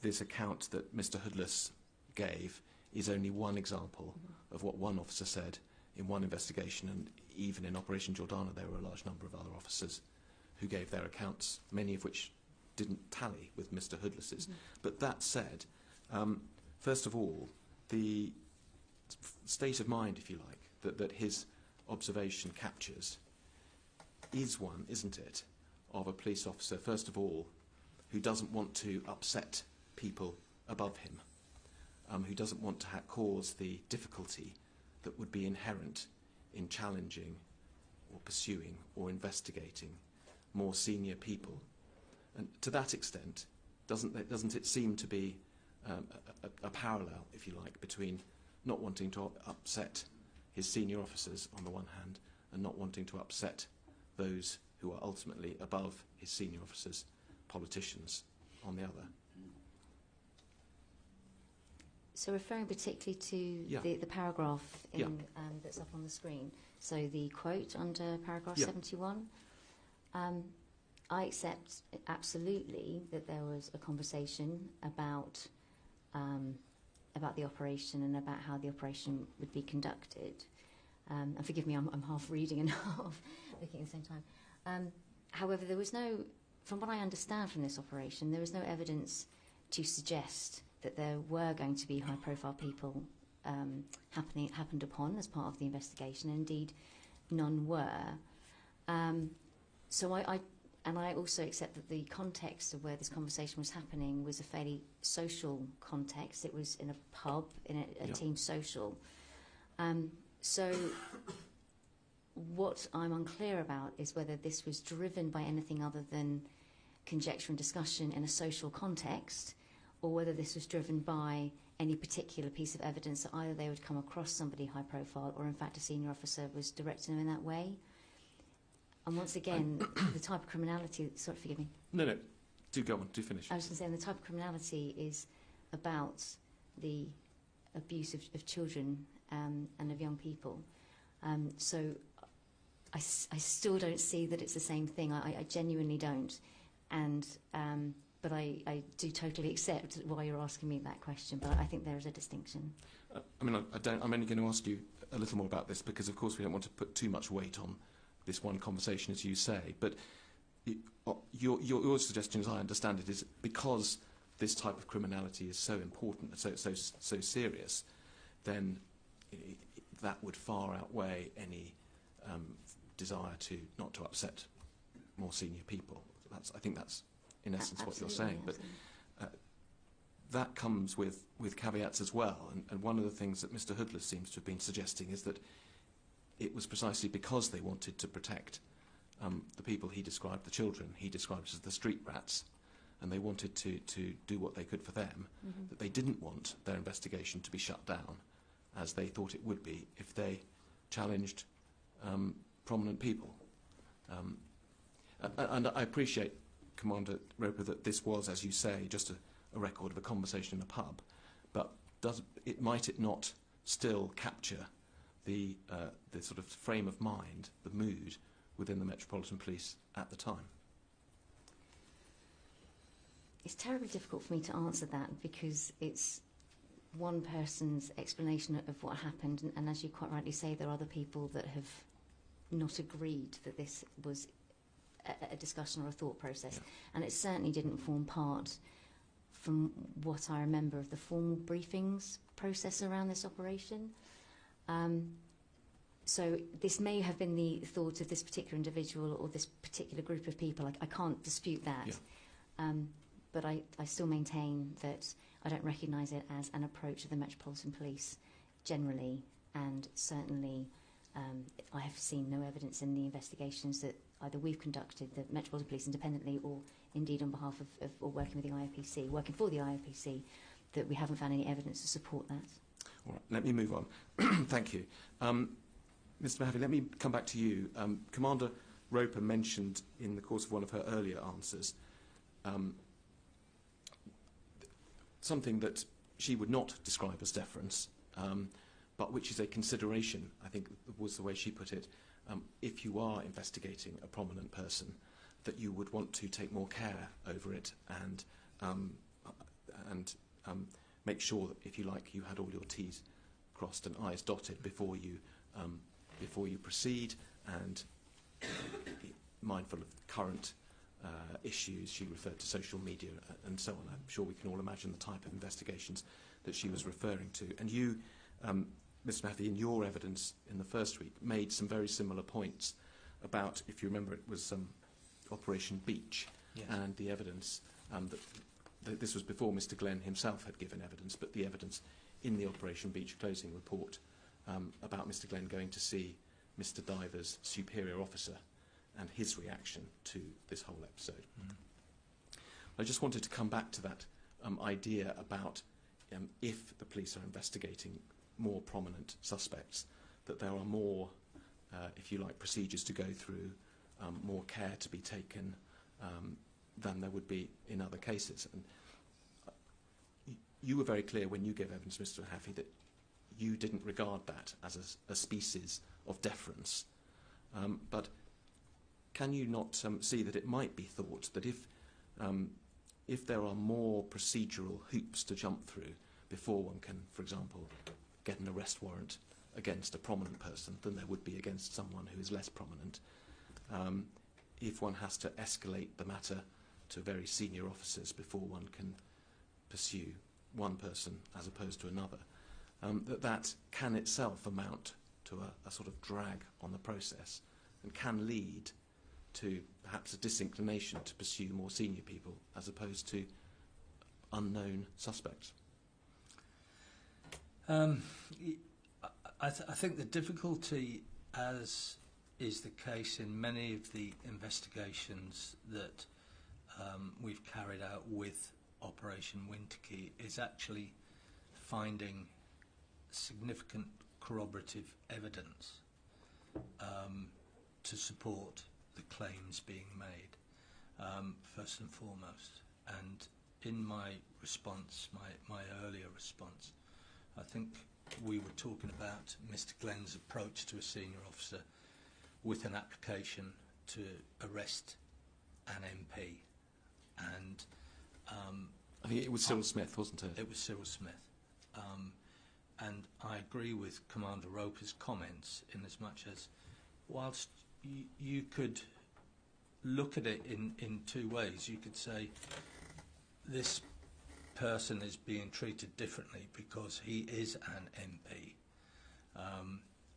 this account that Mr. Hoodless gave is only one example of what one officer said in one investigation, and even in Operation Jordana there were a large number of other officers who gave their accounts, many of which didn't tally with Mr. Hoodless's. But that said, first of all, the state of mind, if you like, that his observation captures is one, isn't it, of a police officer, first of all, who doesn't want to upset people above him, who doesn't want to cause the difficulty that would be inherent in challenging or pursuing or investigating more senior people. And to that extent, doesn't it seem to be a parallel, if you like, between not wanting to upset his senior officers on the one hand and not wanting to upset those who are ultimately above his senior officers, politicians, on the other? So referring particularly to the paragraph that's up on the screen, so the quote under paragraph 71, I accept absolutely that there was a conversation about the operation and about how the operation would be conducted. And forgive me, I'm half reading and half looking at the same time. However, there was no, from what I understand from this operation, there was no evidence to suggest that there were going to be high-profile people happened upon as part of the investigation. Indeed, none were. So I also accept that the context of where this conversation was happening was a fairly social context. It was in a pub, in a team social. So what I'm unclear about is whether this was driven by anything other than conjecture and discussion in a social context, or whether this was driven by any particular piece of evidence that either they would come across somebody high profile or in fact a senior officer was directing them in that way. And once again, the type of criminality, sorry, forgive me. No, do go on, do finish. I was going to say, the type of criminality is about the abuse of children and of young people. So I still don't see that it's the same thing. I genuinely don't. And but I do totally accept why you're asking me that question. But I think there is a distinction. I mean, I'm only going to ask you a little more about this because, of course, we don't want to put too much weight on this one conversation, as you say. But your suggestion, as I understand it, is because this type of criminality is so important, so serious, then that would far outweigh any desire not to upset more senior people. I think that's in essence what you're saying. But that comes with caveats as well. And one of the things that Mr. Hoodless seems to have been suggesting is that it was precisely because they wanted to protect the people he described, the children he described as the street rats, and they wanted to do what they could for them, that they didn't want their investigation to be shut down, as they thought it would be if they challenged prominent people. And I appreciate, Commander Roper, that this was, as you say, just a record of a conversation in a pub, but might it not still capture the sort of frame of mind, the mood within the Metropolitan Police at the time? It's terribly difficult for me to answer that because it's one person's explanation of what happened, and as you quite rightly say, there are other people that have not agreed that this was a discussion or a thought process, and it certainly didn't form part, from what I remember, of the formal briefings process around this operation. So this may have been the thought of this particular individual or this particular group of people. I can't dispute that. But I still maintain that I don't recognise it as an approach of the Metropolitan Police generally, and certainly I have seen no evidence in the investigations that either we've conducted, the Metropolitan Police independently, or indeed on behalf of or working with the IOPC, working for the IOPC, that we haven't found any evidence to support that. All right, let me move on. Thank you. Mr. Mahaffey, let me come back to you. Commander Roper mentioned in the course of one of her earlier answers something that she would not describe as deference, but which is a consideration, I think was the way she put it, if you are investigating a prominent person, that you would want to take more care over it and make sure that, if you like, you had all your T's crossed and I's dotted before you proceed, and mindful of current issues. She referred to social media and so on. I'm sure we can all imagine the type of investigations that she was referring to. And you, Mr. Mahaffey, in your evidence in the first week, made some very similar points about, if you remember, it was Operation Beach, and the evidence that this was before Mr. Glenn himself had given evidence, but the evidence in the Operation Beach closing report about Mr. Glenn going to see Mr. Diver's superior officer and his reaction to this whole episode. I just wanted to come back to that idea about if the police are investigating more prominent suspects, that there are more, if you like, procedures to go through, more care to be taken than there would be in other cases. And you were very clear when you gave evidence, Mr. Mahaffey, that you didn't regard that as a species of deference. But can you not see that it might be thought that if there are more procedural hoops to jump through before one can, for example, get an arrest warrant against a prominent person than there would be against someone who is less prominent, if one has to escalate the matter to very senior officers before one can pursue one person as opposed to another, that can itself amount to a sort of drag on the process and can lead to perhaps a disinclination to pursue more senior people as opposed to unknown suspects? I think the difficulty, as is the case in many of the investigations that we've carried out with Operation Winterkey, is actually finding significant corroborative evidence to support the claims being made, first and foremost. And in my response, my earlier response, I think we were talking about Mr. Glenn's approach to a senior officer with an application to arrest an MP, and I think it was Cyril Smith, wasn't it? it was Cyril Smith. And I agree with Commander Roper's comments in as much as whilst you could look at it in two ways. You could say this person is being treated differently because he is an MP.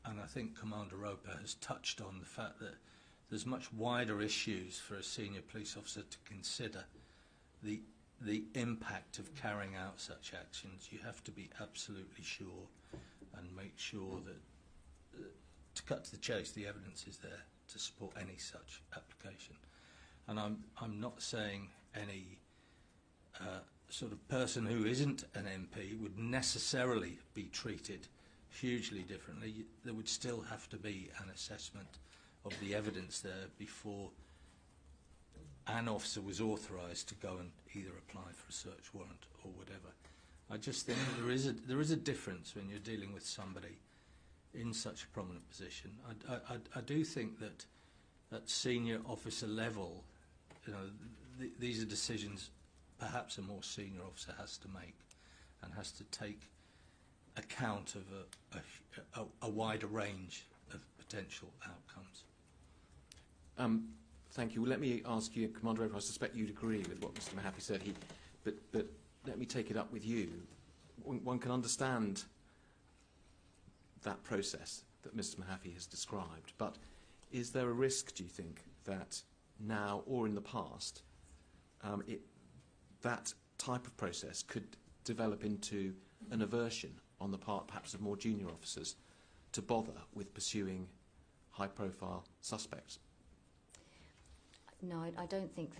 And I think Commander Roper has touched on the fact that there's much wider issues for a senior police officer to consider. The impact of carrying out such actions, you have to be absolutely sure and make sure that, to cut to the chase, the evidence is there to support any such application. And I'm not saying any sort of person who isn't an MP would necessarily be treated hugely differently. There would still have to be an assessment of the evidence there before an officer was authorised to go and either apply for a search warrant or whatever. I just think there is a difference when you're dealing with somebody in such a prominent position. I do think that at senior officer level, you know, these are decisions perhaps a more senior officer has to make and has to take account of a wider range of potential outcomes. Thank you. Well, let me ask you, Commander Roper, I suspect you'd agree with what Mr Mahaffy said, but let me take it up with you. One can understand that process that Mr Mahaffy has described, but is there a risk, do you think, that now or in the past that type of process could develop into an aversion on the part perhaps of more junior officers to bother with pursuing high-profile suspects? No, I don't think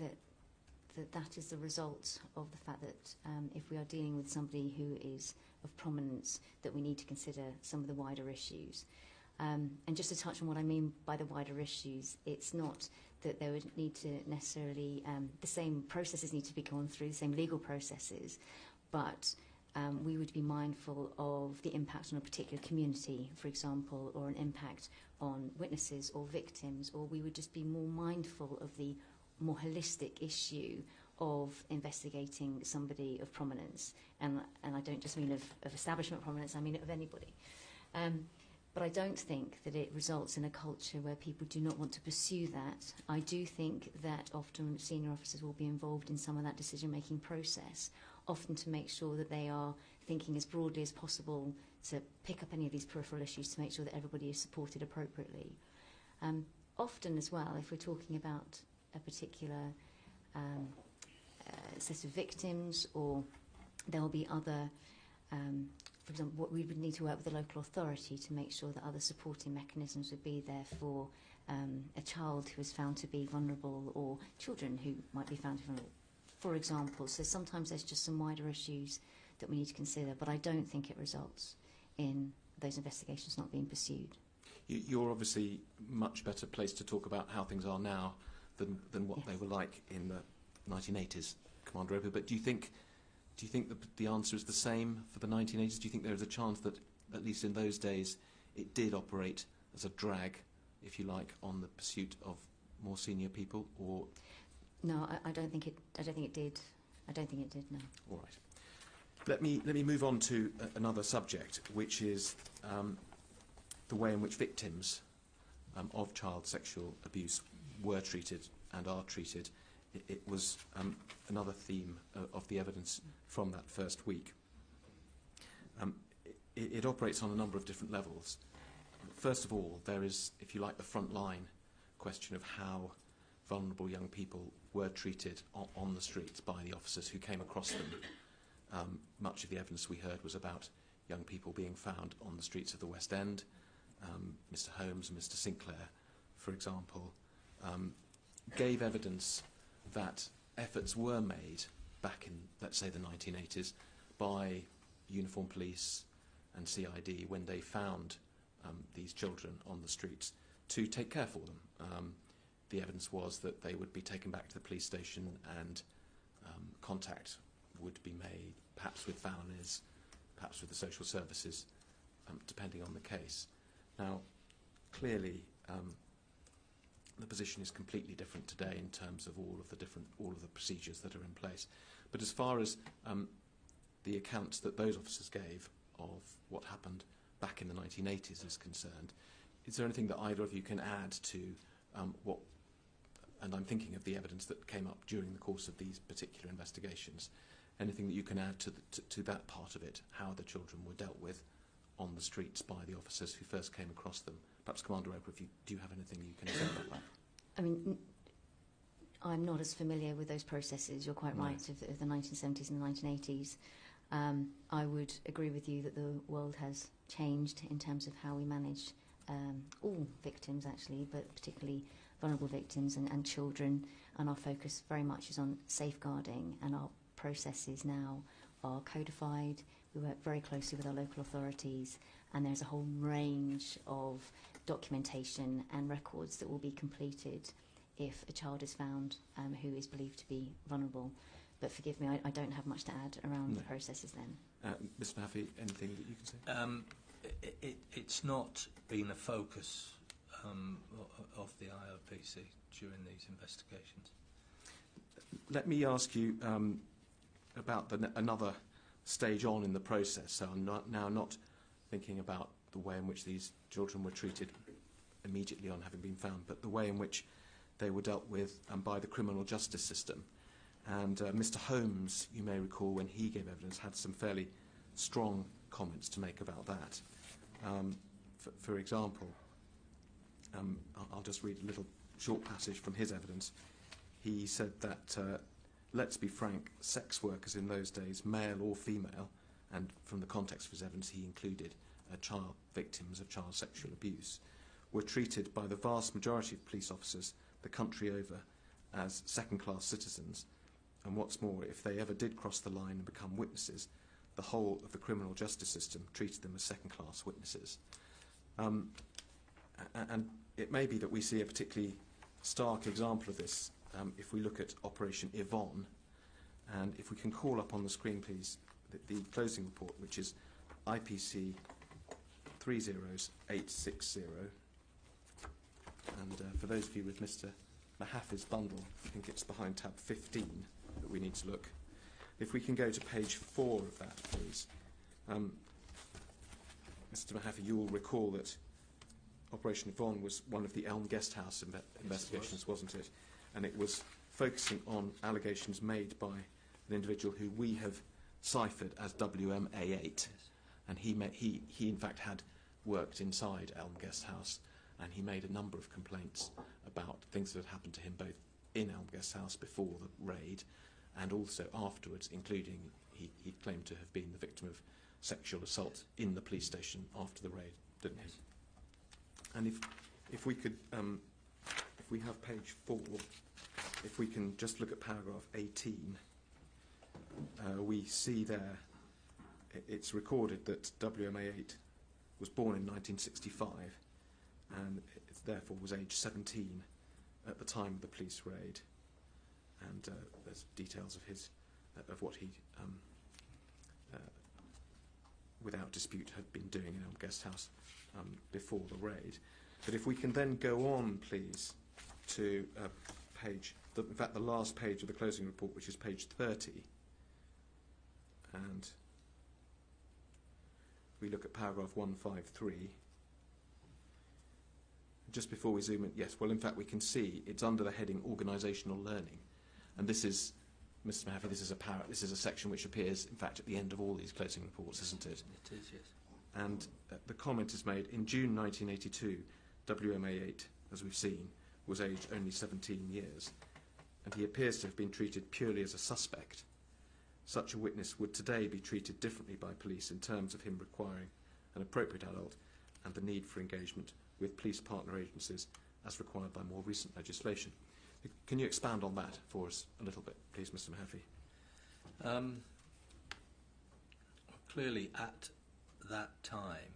that is the result of the fact that if we are dealing with somebody who is of prominence, that we need to consider some of the wider issues. And just to touch on what I mean by the wider issues, it's not that there would need to necessarily, the same processes need to be gone through, the same legal processes, but we would be mindful of the impact on a particular community, for example, or an impact on witnesses or victims, or we would just be more mindful of the more holistic issue of investigating somebody of prominence. And I don't just mean of establishment prominence, I mean of anybody. But I don't think that it results in a culture where people do not want to pursue that. I do think that often senior officers will be involved in some of that decision-making process, often to make sure that they are thinking as broadly as possible to pick up any of these peripheral issues to make sure that everybody is supported appropriately. Often as well, if we're talking about a particular set of victims, or there will be other, for example, we would need to work with the local authority to make sure that other supporting mechanisms would be there for a child who is found to be vulnerable, or children who might be found to be vulnerable, for example. So sometimes there's just some wider issues that we need to consider, but I don't think it results in those investigations not being pursued. You're obviously much better placed to talk about how things are now than what Yes. they were like in the 1980s, Commander Roper, but do you think the answer is the same for the 1980s? Do you think there is a chance that, at least in those days, it did operate as a drag, if you like, on the pursuit of more senior people, or? No, I don't think it did. I don't think it did, no. All right. Let me move on to another subject, which is the way in which victims of child sexual abuse were treated and are treated. It was another theme of the evidence from that first week. It operates on a number of different levels. First of all, there is, if you like, the front line question of how vulnerable young people were treated on the streets by the officers who came across them. Much of the evidence we heard was about young people being found on the streets of the West End. Mr. Holmes and Mr. Sinclair, for example, gave evidence that efforts were made back in, let's say, the 1980s by uniformed police and CID when they found these children on the streets to take care for them. The evidence was that they would be taken back to the police station and contact would be made, perhaps with families, perhaps with the social services, depending on the case. Now, clearly, the position is completely different today in terms of all of the procedures that are in place. But as far as the accounts that those officers gave of what happened back in the 1980s is concerned, is there anything that either of you can add to what, and I'm thinking of the evidence that came up during the course of these particular investigations, anything that you can add to that part of it, how the children were dealt with on the streets by the officers who first came across them? Perhaps Commander Roper, do you have anything you can say about that? I mean, I'm not as familiar with those processes. You're quite right, of the 1970s and the 1980s. I would agree with you that the world has changed in terms of how we manage all victims, actually, but particularly vulnerable victims and children, and our focus very much is on safeguarding, and our processes now are codified. We work very closely with our local authorities, and there's a whole range of documentation and records that will be completed if a child is found who is believed to be vulnerable. But forgive me, I don't have much to add around the processes then. Mr. Mahaffey, anything that you can say? It's not been a focus of the IOPC during these investigations. Let me ask you about another stage on in the process. So I'm not thinking about the way in which these children were treated immediately on having been found, but the way in which they were dealt with by the criminal justice system. And Mr. Holmes, you may recall, when he gave evidence, had some fairly strong comments to make about that. For example, I'll just read a little short passage from his evidence. He said that, let's be frank, sex workers in those days, male or female, and from the context of his evidence he included child victims of child sexual abuse, were treated by the vast majority of police officers the country over as second-class citizens. And what's more, if they ever did cross the line and become witnesses, the whole of the criminal justice system treated them as second-class witnesses. And it may be that we see a particularly stark example of this if we look at Operation Yvonne. And if we can call up on the screen, please, the closing report, which is IPC 30860. And for those of you with Mr. Mahaffey's bundle, I think it's behind tab 15 that we need to look. If we can go to page 4 of that, please. Mr. Mahaffey, you will recall that Operation Yvonne was one of the Elm Guesthouse investigations, wasn't it? And it was focusing on allegations made by an individual who we have ciphered as WMA8. Yes. And he in fact had worked inside Elm Guesthouse, and he made a number of complaints about things that had happened to him both in Elm Guesthouse before the raid and also afterwards, including he claimed to have been the victim of sexual assault in the police station after the raid, didn't he? And if we could, if we have page 4, if we can just look at paragraph 18, we see there it's recorded that WMA8 was born in 1965 and it therefore was aged 17 at the time of the police raid. And there's details of his, of what he, without dispute, had been doing in Elm Guesthouse before the raid. But if we can then go on, please, to page, in fact, the last page of the closing report, which is page 30, and we look at paragraph 153. Just before we zoom in, yes, well, in fact, we can see it's under the heading Organisational Learning. And this is, Mr. Mahaffey, this is a section which appears, in fact, at the end of all these closing reports, isn't it? It is, yes. And the comment is made, in June 1982, WMA8, as we've seen, was aged only 17 years, and he appears to have been treated purely as a suspect. Such a witness would today be treated differently by police in terms of him requiring an appropriate adult and the need for engagement with police partner agencies as required by more recent legislation. Can you expand on that for us a little bit, please, Mr. Mahaffey? Clearly, at that time,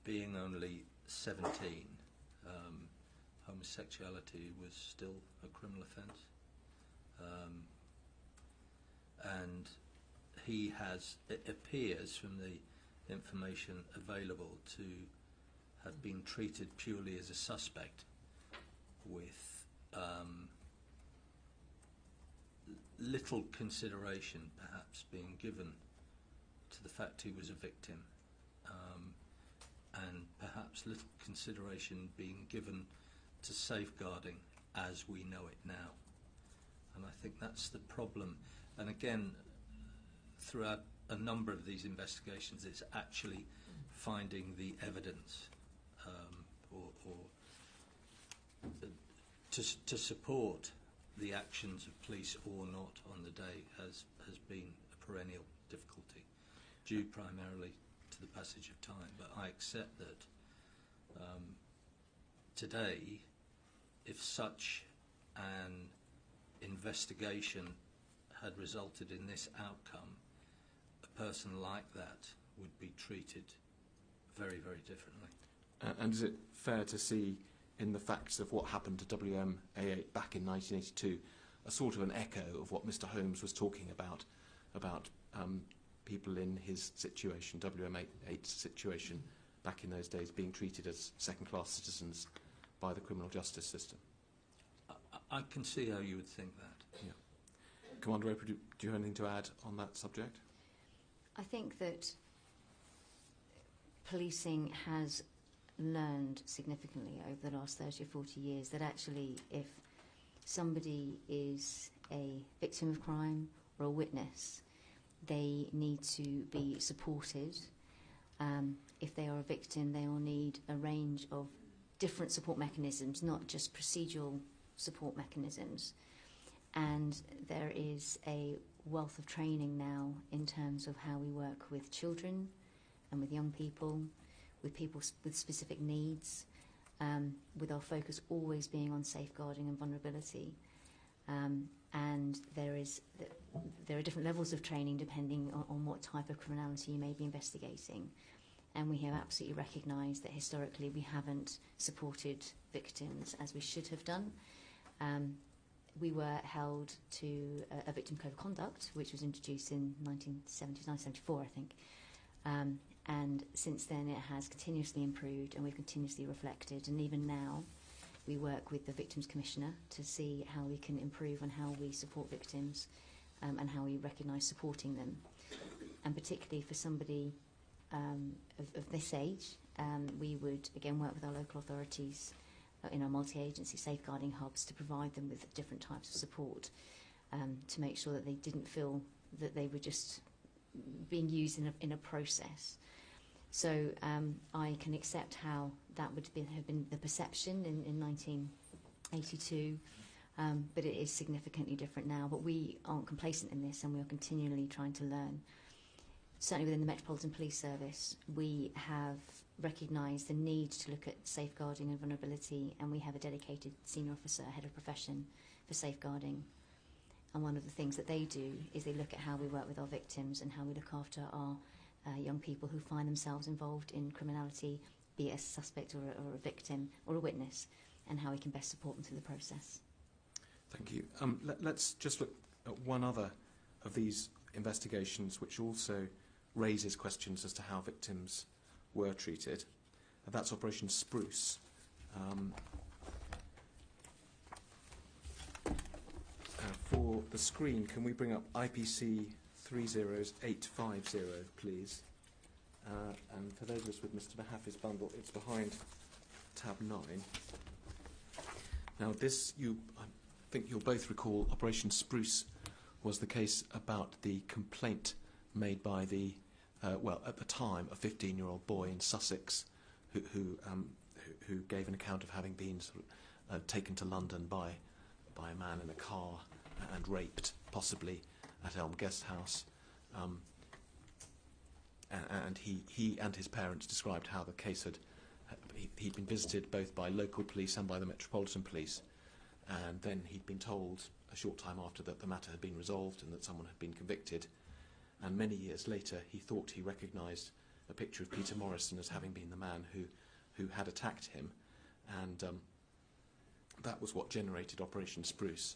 being only 17, homosexuality was still a criminal offence. And he has, it appears from the information available, to have been treated purely as a suspect, with little consideration perhaps being given to the fact he was a victim, and perhaps little consideration being given to safeguarding as we know it now. And I think that's the problem. And again, throughout a number of these investigations, it's actually finding the evidence to support the actions of police or not on the day has been a perennial difficulty, due primarily to the passage of time. But I accept that today, if such an investigation had resulted in this outcome, a person like that would be treated very, very differently. And is it fair to see in the facts of what happened to WM88 back in 1982 a sort of an echo of what Mr. Holmes was talking about people in his situation, WM88's situation, back in those days, being treated as second-class citizens by the criminal justice system? I can see how you would think that. Yeah. Commander Roper, do you have anything to add on that subject? I think that policing has learned significantly over the last 30 or 40 years that actually if somebody is a victim of crime or a witness, they need to be supported. If they are a victim, they will need a range of different support mechanisms, not just procedural support mechanisms. And there is a wealth of training now in terms of how we work with children and with young people, with people with specific needs, with our focus always being on safeguarding and vulnerability. And there are different levels of training depending on what type of criminality you may be investigating. And we have absolutely recognised that historically we haven't supported victims as we should have done. We were held to a victim code of conduct, which was introduced in 1974, I think. And since then it has continuously improved and we've continuously reflected. And even now we work with the Victims Commissioner to see how we can improve on how we support victims and how we recognise supporting them. And particularly for somebody of this age, we would again work with our local authorities in our multi-agency safeguarding hubs to provide them with different types of support to make sure that they didn't feel that they were just being used in a process. So I can accept how that would have been the perception in 1982, but it is significantly different now. But we aren't complacent in this and we are continually trying to learn. Certainly within the Metropolitan Police Service, we have recognised the need to look at safeguarding and vulnerability, and we have a dedicated senior officer, head of profession, for safeguarding. And one of the things that they do is they look at how we work with our victims and how we look after our young people who find themselves involved in criminality, be it a suspect or a victim or a witness, and how we can best support them through the process. Thank you. Let's just look at one other of these investigations which also raises questions as to how victims were treated. And that's Operation Spruce. For the screen, can we bring up IPC 30850, please? And for those of us with Mr. Mahaffy's bundle, it's behind tab 9. Now, this, I think you'll both recall, Operation Spruce was the case about the complaint made by the, well, at the time, a 15-year-old boy in Sussex who gave an account of having been taken to London by a man in a car and raped, possibly at Elm Guest House. And he and his parents described how the case he'd been visited both by local police and by the Metropolitan Police, and then he'd been told a short time after that the matter had been resolved and that someone had been convicted. And many years later, he thought he recognised a picture of Peter Morrison as having been the man who had attacked him, and that was what generated Operation Spruce.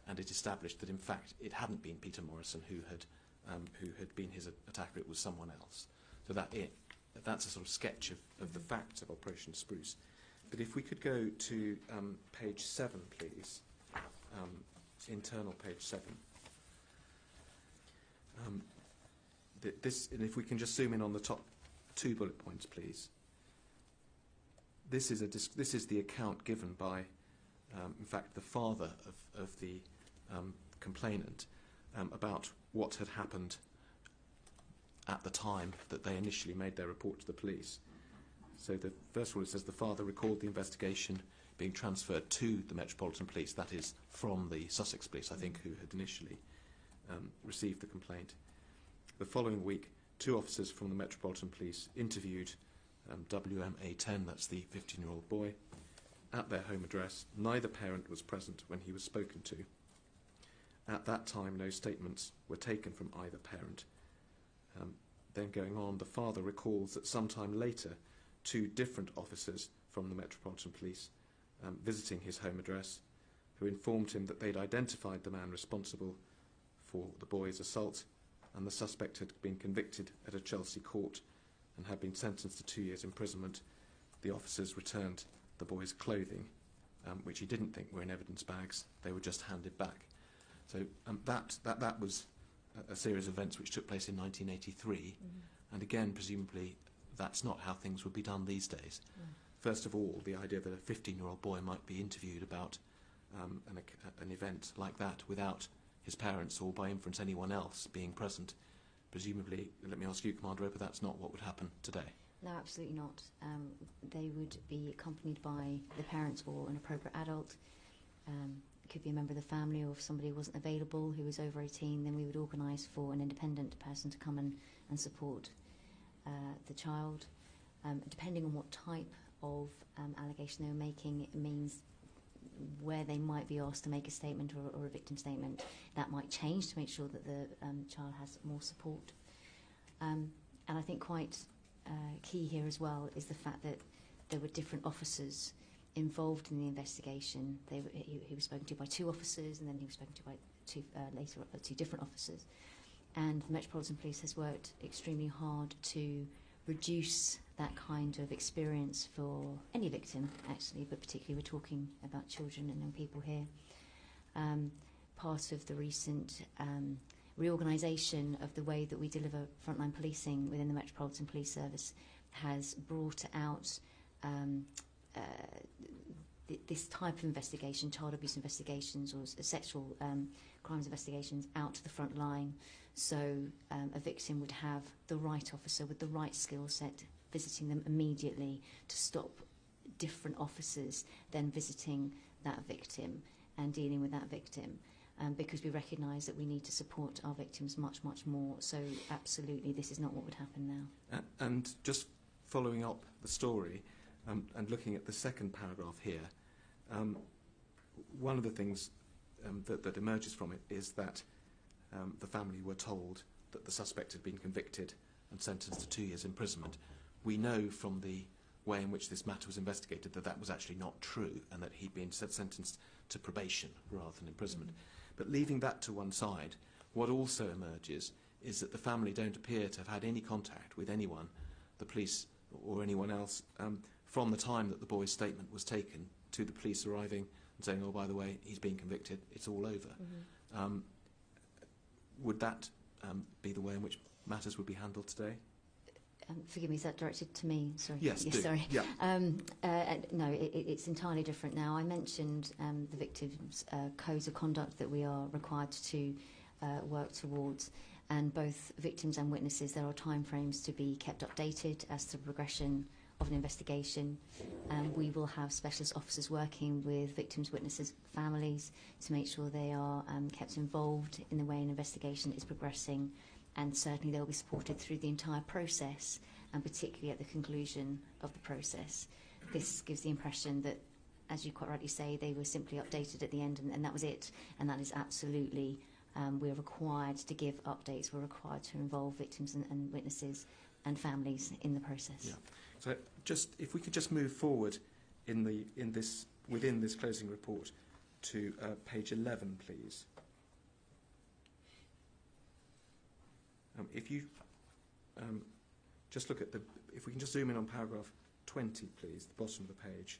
And it established that, in fact, it hadn't been Peter Morrison who had who had been his attacker. It was someone else. So that's a sort of sketch of the facts of Operation Spruce. But if we could go to page 7, please, internal page 7. And if we can just zoom in on the top 2 bullet points, please. This is the account given by, in fact, the father of the complainant about what had happened at the time that they initially made their report to the police. So first of all, it says the father recalled the investigation being transferred to the Metropolitan Police, that is, from the Sussex Police, I think, who had initially received the complaint. The following week, 2 officers from the Metropolitan Police interviewed WMA10, that's the 15-year-old boy, at their home address. Neither parent was present when he was spoken to. At that time, no statements were taken from either parent. Then going on, the father recalls that sometime later, 2 different officers from the Metropolitan Police visiting his home address, who informed him that they'd identified the man responsible for the boy's assault, and the suspect had been convicted at a Chelsea court and had been sentenced to 2 years imprisonment. The officers returned the boy's clothing, which he didn't think were in evidence bags. They were just handed back. So that was a series of events which took place in 1983, and again, presumably, that's not how things would be done these days. First of all, the idea that a 15-year-old boy might be interviewed about an event like that without his parents or by inference anyone else being present, presumably, let me ask you, Commander Roper, that's not what would happen today. No, absolutely not. They would be accompanied by the parents or an appropriate adult. It could be a member of the family, or if somebody wasn't available who was over 18, then we would organise for an independent person to come and support the child. Depending on what type of allegation they were making, it means where they might be asked to make a statement or a victim statement. That might change to make sure that the child has more support. And I think quite key here as well is the fact that there were different officers involved in the investigation. He was spoken to by 2 officers, and then he was spoken to by 2 different officers. And the Metropolitan Police has worked extremely hard to reduce that kind of experience for any victim, actually, but particularly we're talking about children and young people here. Part of the recent reorganisation of the way that we deliver frontline policing within the Metropolitan Police Service has brought out this type of investigation, child abuse investigations or sexual crimes investigations, out to the front line. So a victim would have the right officer with the right skill set visiting them immediately to stop different officers then visiting that victim and dealing with that victim. Because we recognise that we need to support our victims much, much more. So absolutely, this is not what would happen now. And just following up the story and looking at the second paragraph here, one of the things that emerges from it is that the family were told that the suspect had been convicted and sentenced to 2 years imprisonment. We know from the way in which this matter was investigated that that was actually not true, and that he'd been sentenced to probation rather than imprisonment. But leaving that to one side, what also emerges is that the family don't appear to have had any contact with anyone, the police or anyone else, from the time that the boy's statement was taken to the police arriving and saying, oh, by the way, he's been convicted, it's all over. Would that be the way in which matters would be handled today? Forgive me, is that directed to me? Sorry. Yes, sorry. Yeah. No, it's entirely different now. I mentioned the victims' codes of conduct that we are required to work towards, and both victims and witnesses, there are timeframes to be kept updated as to the progression of an investigation. We will have specialist officers working with victims, witnesses, families to make sure they are kept involved in the way an investigation is progressing, and certainly they'll be supported through the entire process, and particularly at the conclusion of the process. This gives the impression that, as you quite rightly say, they were simply updated at the end and that was it, and that is absolutely, we're required to give updates, we're required to involve victims and witnesses and families in the process. Yeah. So just, if we could just move forward within this closing report to page 11, please. if you just look at if we can just zoom in on paragraph 20, please, the bottom of the page.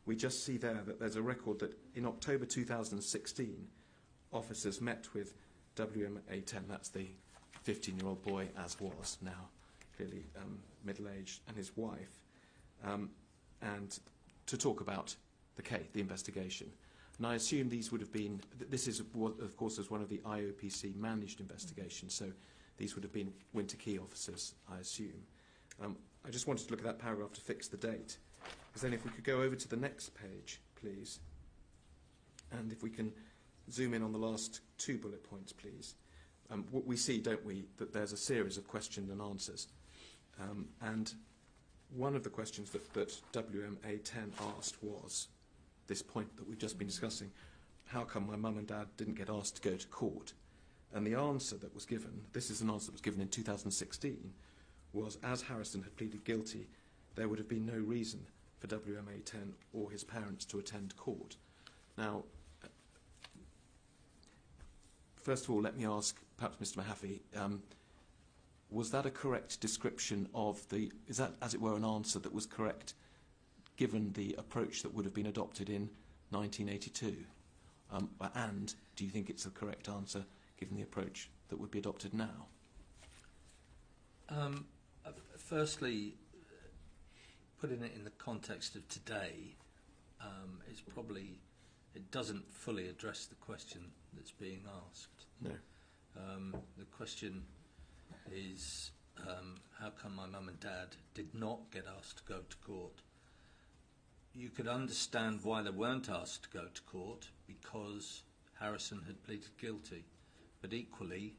We just see there that there's a record that in October 2016, officers met with WMA10, that's the 15-year-old boy, as was now, clearly middle-aged, and his wife, and to talk about the case, the investigation. And I assume these would have been, this is, of course, as one of the IOPC managed investigations, so these would have been Winter Key officers, I assume. I just wanted to look at that paragraph to fix the date. Because then if we could go over to the next page, please, and if we can zoom in on the last 2 bullet points, please. What we see, don't we, that there's a series of questions and answers. And one of the questions that WMA10 asked was this point that we've just been discussing: how come my mum and dad didn't get asked to go to court? And the answer that was given, this is an answer that was given in 2016, was as Harrison had pleaded guilty, there would have been no reason for WMA10 or his parents to attend court. Now, first of all, let me ask, perhaps Mr. Mahaffey, was that a correct description of is that, as it were, an answer that was correct given the approach that would have been adopted in 1982? And do you think it's a correct answer given the approach that would be adopted now? Firstly, putting it in the context of today, is probably, it doesn't fully address the question that's being asked. No. The question is, how come my mum and dad did not get asked to go to court? You could understand why they weren't asked to go to court, because Harrison had pleaded guilty. But equally,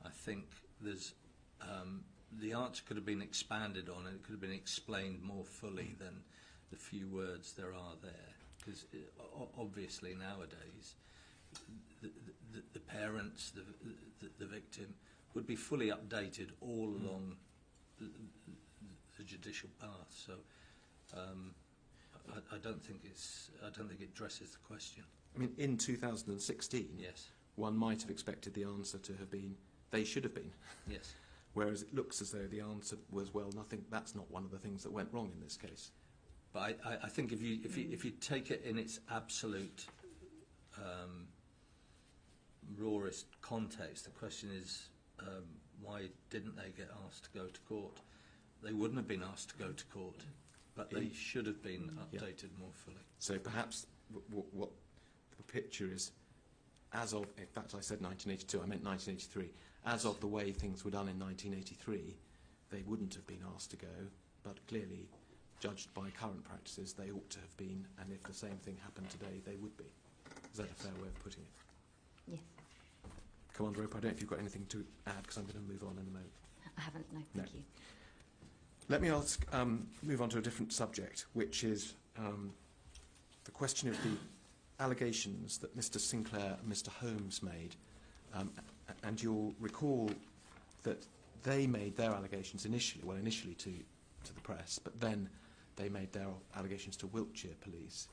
I think there's the answer could have been expanded on, and it could have been explained more fully than the few words there are there. Because obviously nowadays, the parents, the victim, would be fully updated all along the judicial path. So I don't think it addresses the question. I mean, in 2016, yes, one might have expected the answer to have been, they should have been. Yes. Whereas it looks as though the answer was, well, nothing. That's not one of the things that went wrong in this case. But I think if you take it in its absolute rawest context, the question is, why didn't they get asked to go to court? They wouldn't have been asked to go to court, but they should have been updated more fully. So perhaps what the picture is, as of, in fact I said 1982, I meant 1983, as of the way things were done in 1983, they wouldn't have been asked to go, but clearly, judged by current practices, they ought to have been, and if the same thing happened today, they would be. Is that a fair way of putting it? Yes. Commander Roper, I don't know if you've got anything to add, because I'm going to move on in a moment. I haven't, no, thank you. Let me move on to a different subject, which is the question of the allegations that Mr. Sinclair and Mr. Holmes made. And you'll recall that they made their allegations initially to the press, but then they made their allegations to Wiltshire Police.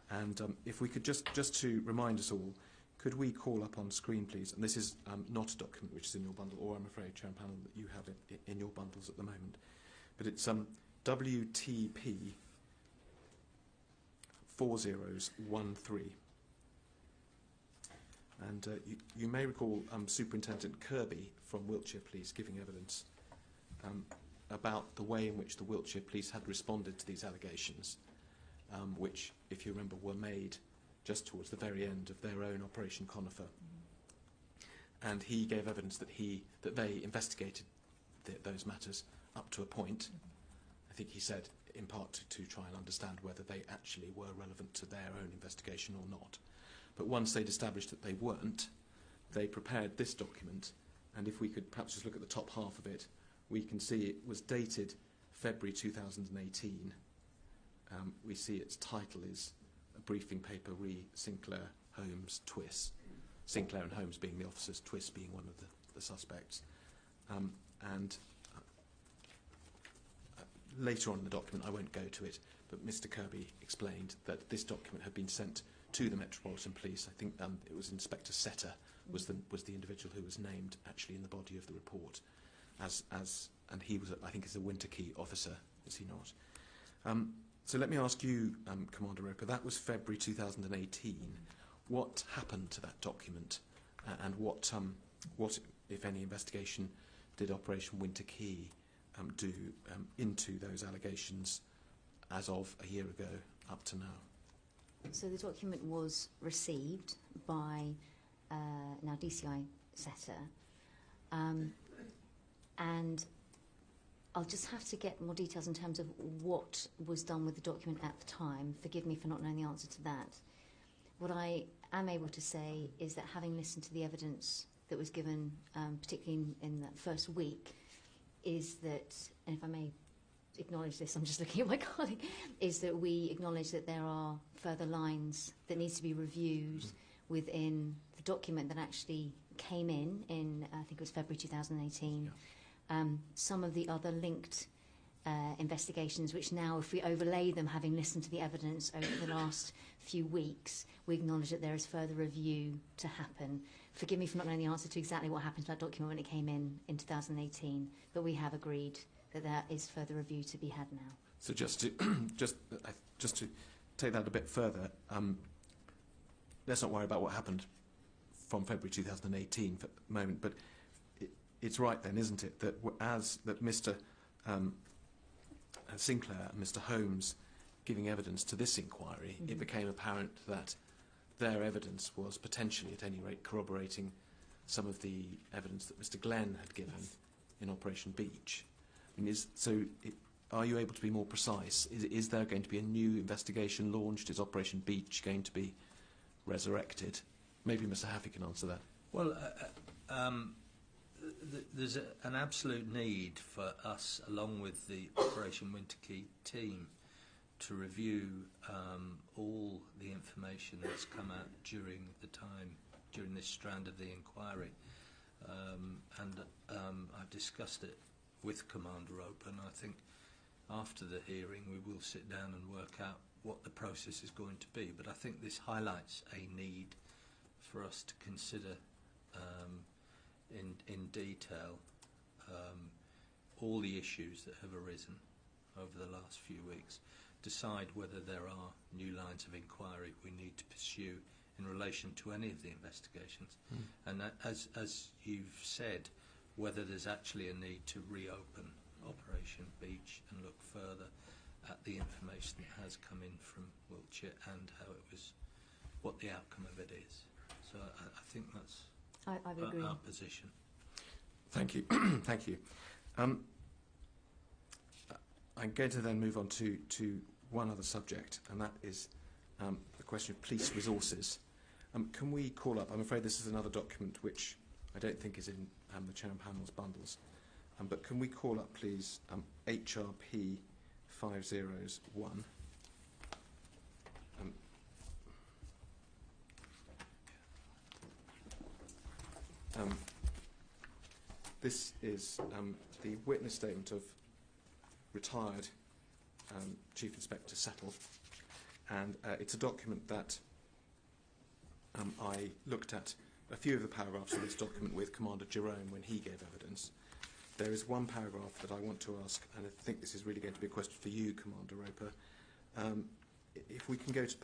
And if we could just to remind us all, could we call up on screen, please? And this is not a document which is in your bundle, or I'm afraid, Chair and Panel, that you have it in your bundles at the moment. But it's WTP 4013. And you may recall Superintendent Kirby from Wiltshire Police giving evidence about the way in which the Wiltshire Police had responded to these allegations, which, if you remember, were made just towards the very end of their own Operation Conifer. And he gave evidence that they investigated those matters up to a point. I think he said, in part, to try and understand whether they actually were relevant to their own investigation or not. But once they'd established that they weren't, they prepared this document, and if we could perhaps just look at the top half of it, we can see it was dated February 2018. We see its title is a briefing paper re Sinclair, Holmes, Twiss. Sinclair and Holmes being the officers, Twiss being one of the suspects. Later on in the document, I won't go to it, but Mr. Kirby explained that this document had been sent to the Metropolitan Police. I think it was Inspector Setter was the individual who was named actually in the body of the report, and he was, I think, is a Winterkey officer, is he not? So let me ask you, Commander Roper, that was February 2018. What happened to that document, and what, if any, investigation did Operation Winterkey do into those allegations as of a year ago up to now? So the document was received by now DCI Setter, and I'll just have to get more details in terms of what was done with the document at the time. Forgive me for not knowing the answer to that. What I am able to say is that having listened to the evidence that was given, particularly in that first week, is that, and if I may acknowledge this, I'm just looking at my colleague, is that we acknowledge that there are further lines that needs to be reviewed within the document that actually came in I think it was February 2018. Yeah. Some of the other linked investigations, which now, if we overlay them, having listened to the evidence over the last few weeks, we acknowledge that there is further review to happen. Forgive me for not knowing the answer to exactly what happened to that document when it came in 2018, but we have agreed that there is further review to be had now. So just to just to take that a bit further, let's not worry about what happened from February 2018 for the moment, but it's right then, isn't it, that that Mr. Sinclair and Mr. Holmes giving evidence to this inquiry, it became apparent that their evidence was potentially, at any rate, corroborating some of the evidence that Mr. Glenn had given in Operation Beach. I mean, are you able to be more precise? Is there going to be a new investigation launched? Is Operation Beach going to be resurrected? Maybe Mr. Haffey can answer that. Well, there's an absolute need for us, along with the Operation Winterkey team, to review all the information that's come out during this strand of the inquiry. I've discussed it with Commander Roper, and I think after the hearing we will sit down and work out what the process is going to be. But I think this highlights a need for us to consider in detail all the issues that have arisen over the last few weeks, decide whether there are new lines of inquiry we need to pursue in relation to any of the investigations, and as you've said, whether there's actually a need to reopen Operation Beach and look further at the information that has come in from Wiltshire and what the outcome of it is. So I think that's our position. Thank you. Thank you. I'm going to then move on to one other subject, and that is the question of police resources. Can we call up, I'm afraid this is another document which I don't think is in the Chairman Panel's bundles, but can we call up, please, HRP 501? This is the witness statement of retired Chief Inspector Settle, and it's a document that I looked at a few of the paragraphs of this document with Commander Jerome when he gave evidence. There is one paragraph that I want to ask, and I think this is really going to be a question for you, Commander Roper. If we can go to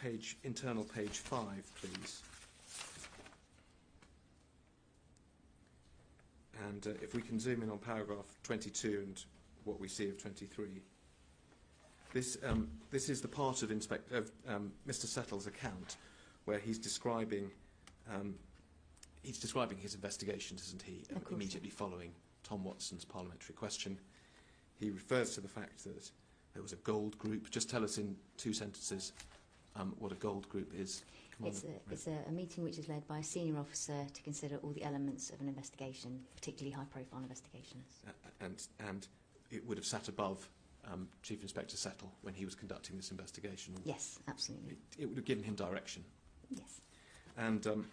internal page 5, please. And if we can zoom in on paragraph 22 and what we see of 23. This is the part of Mr. Settle's account where he's describing his investigations, isn't he? Immediately following Tom Watson's parliamentary question. He refers to the fact that there was a gold group. Just tell us in 2 sentences what a gold group is. It's a meeting which is led by a senior officer to consider all the elements of an investigation, particularly high-profile investigations. And it would have sat above Chief Inspector Settle when he was conducting this investigation. Yes, absolutely. It would have given him direction. Yes. And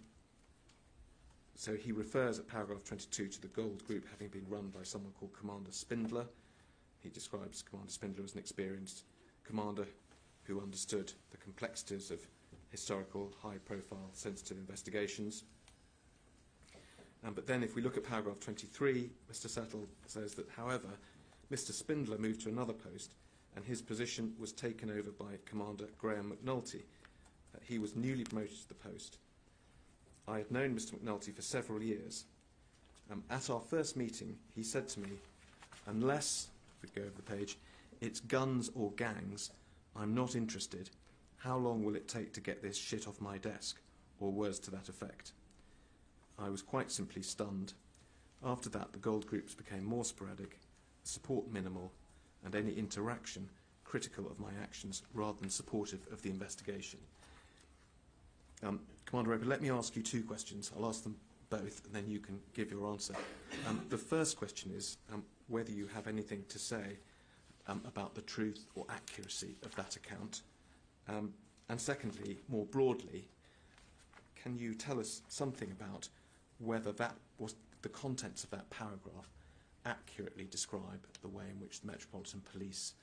so he refers at paragraph 22 to the gold group having been run by someone called Commander Spindler. He describes Commander Spindler as an experienced commander who understood the complexities of historical, high-profile, sensitive investigations. But then if we look at paragraph 23, Mr Settle says that, however, Mr Spindler moved to another post and his position was taken over by Commander Graham McNulty. He was newly promoted to the post. I had known Mr McNulty for several years. At our first meeting, he said to me, unless, if we go over the page, it's guns or gangs, I'm not interested. How long will it take to get this shit off my desk? Or words to that effect. I was quite simply stunned. After that, the gold groups became more sporadic, support minimal, and any interaction critical of my actions rather than supportive of the investigation. Commander Roper, let me ask you two questions. I'll ask them both, and then you can give your answer. The first question is whether you have anything to say about the truth or accuracy of that account. And secondly, more broadly, can you tell us something about whether that was the contents of that paragraph accurately describe the way in which the Metropolitan Police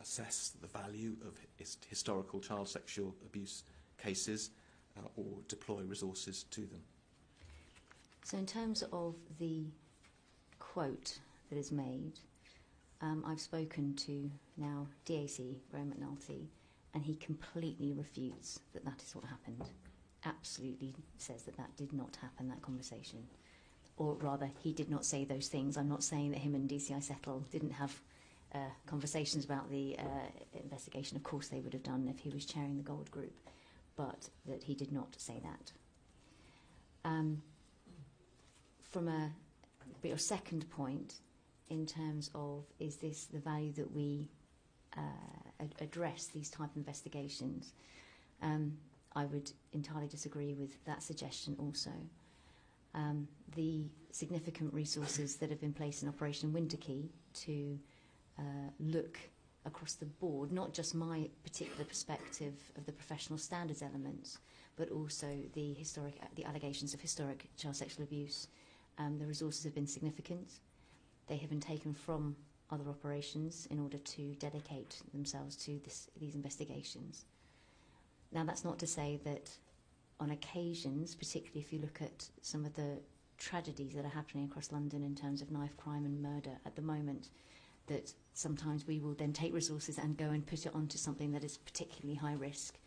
assess the value of historical child sexual abuse cases or deploy resources to them? So in terms of the quote that is made, I've spoken to now DAC, Graham McNulty, and he completely refutes that that is what happened. Absolutely says that that did not happen, that conversation. Or rather, he did not say those things. I'm not saying that him and DCI Settle didn't have conversations about the investigation. Of course they would have done if he was chairing the Gold Group, but that he did not say that. But your second point, in terms of is this the value that we address these type of investigations, I would entirely disagree with that suggestion also. The significant resources that have been placed in Operation Winterkey to look across the board, not just my particular perspective of the professional standards elements, but also the allegations of historic child sexual abuse. The resources have been significant. They have been taken from other operations in order to dedicate themselves to these investigations. Now, that's not to say that on occasions, particularly if you look at some of the tragedies that are happening across London in terms of knife crime and murder at the moment, that sometimes we will then take resources and go and put it onto something that is particularly high risk.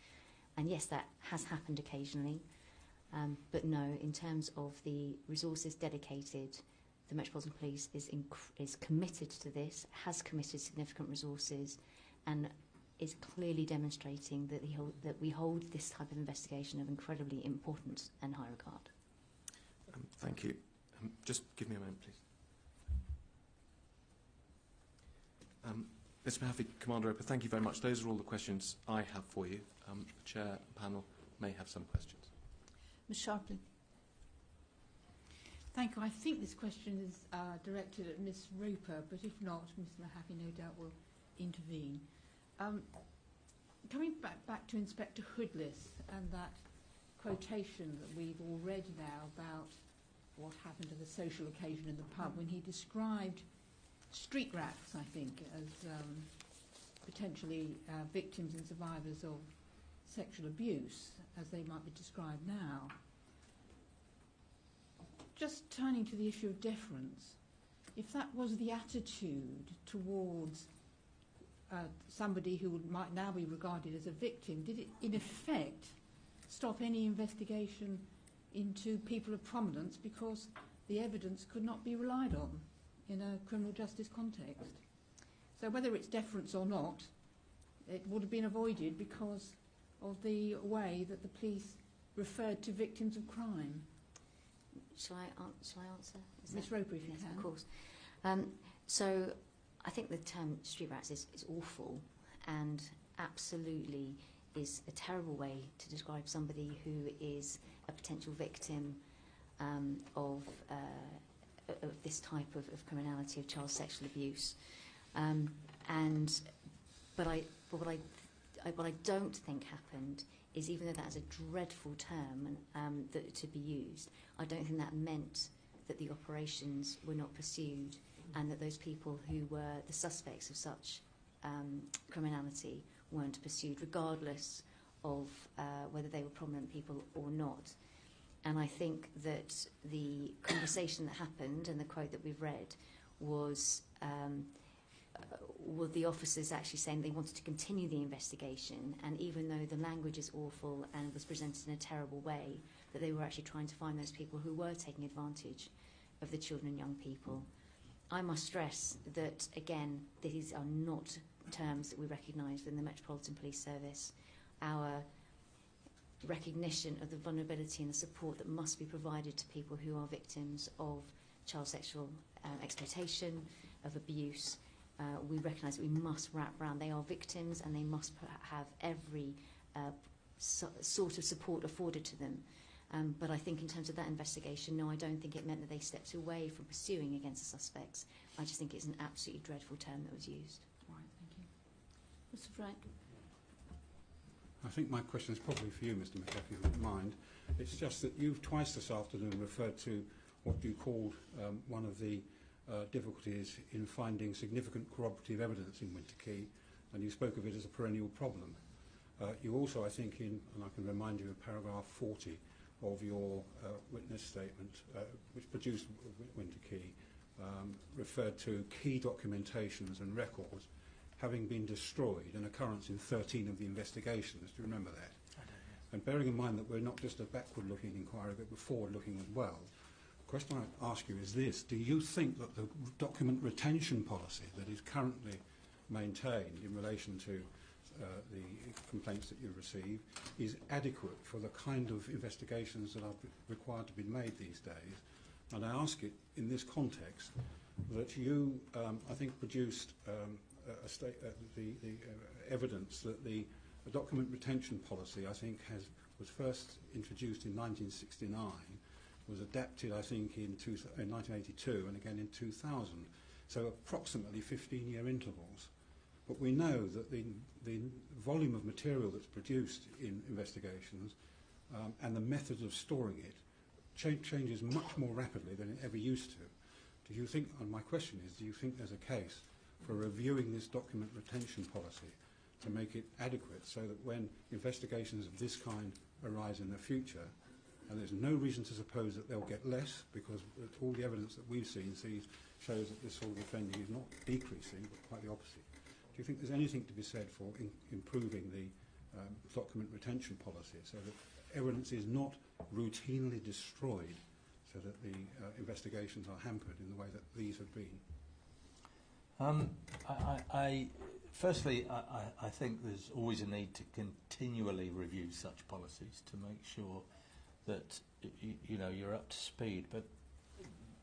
And yes, that has happened occasionally. But no, in terms of the resources dedicated, the Metropolitan Police is committed to this, has committed significant resources, and is clearly demonstrating that we hold this type of investigation of incredibly importance and high regard. Thank you. Just give me a moment, please. Mr Mahaffey, Commander Roper, thank you very much. Those are all the questions I have for you. The Chair and panel may have some questions. Ms Sharpley. Thank you. I think this question is directed at Ms Roper, but if not, Mr Mahaffey no doubt will intervene. Coming back to Inspector Hoodless and that quotation that we've all read now about what happened at the social occasion in the pub, when he described street rats, I think, as potentially victims and survivors of sexual abuse, as they might be described now. Just turning to the issue of deference, if that was the attitude towards somebody who might now be regarded as a victim, did it in effect stop any investigation into people of prominence because the evidence could not be relied on in a criminal justice context? So whether it's deference or not, it would have been avoided because of the way that the police referred to victims of crime. Shall I answer? Ms Roper, if you yes, can. Of course. So I think the term street rats is awful and absolutely is a terrible way to describe somebody who is a potential victim of this type of criminality, of child sexual abuse. But what I don't think happened is, even though that is a dreadful term to be used, I don't think that meant that the operations were not pursued and that those people who were the suspects of such criminality weren't pursued, regardless of whether they were prominent people or not. And I think that the conversation that happened and the quote that we've read was the officers actually saying they wanted to continue the investigation, and even though the language is awful and was presented in a terrible way, that they were actually trying to find those people who were taking advantage of the children and young people. I must stress that, again, these are not terms that we recognise in the Metropolitan Police Service. Our recognition of the vulnerability and the support that must be provided to people who are victims of child sexual exploitation, of abuse, we recognise that we must wrap around. They are victims and they must have every sort of support afforded to them. But I think in terms of that investigation, no, I don't think it meant that they stepped away from pursuing against the suspects. I just think it's an absolutely dreadful term that was used. Right, thank you. Mr. Frank? I think my question is probably for you, Mr. McAfee, if you wouldn't mind. It's just that you've twice this afternoon referred to what you called one of the difficulties in finding significant corroborative evidence in Winter Quay, and you spoke of it as a perennial problem. You also, I think, and I can remind you of paragraph 40 of your witness statement, which produced Winter Quay, referred to key documentations and records having been destroyed, an occurrence in 13 of the investigations. Do you remember that? I don't know. And bearing in mind that we're not just a backward-looking inquiry, but we're forward-looking as well, the question I ask you is this: do you think that the document retention policy that is currently maintained in relation to the complaints that you receive is adequate for the kind of investigations that are required to be made these days? And I ask it in this context that you, I think, produced the evidence that the document retention policy, I think, was first introduced in 1969, was adapted, I think, in 1982 and again in 2000, so approximately 15-year intervals. But we know that the volume of material that's produced in investigations and the method of storing it changes much more rapidly than it ever used to. Do you think, and my question is, do you think there's a case for reviewing this document retention policy to make it adequate so that when investigations of this kind arise in the future, and there's no reason to suppose that they'll get less, because all the evidence that we've seen shows that this sort of offending is not decreasing, but quite the opposite. Do you think there's anything to be said for improving the document retention policy so that evidence is not routinely destroyed, so that the investigations are hampered in the way that these have been? Firstly, I think there's always a need to continually review such policies to make sure that you're up to speed. But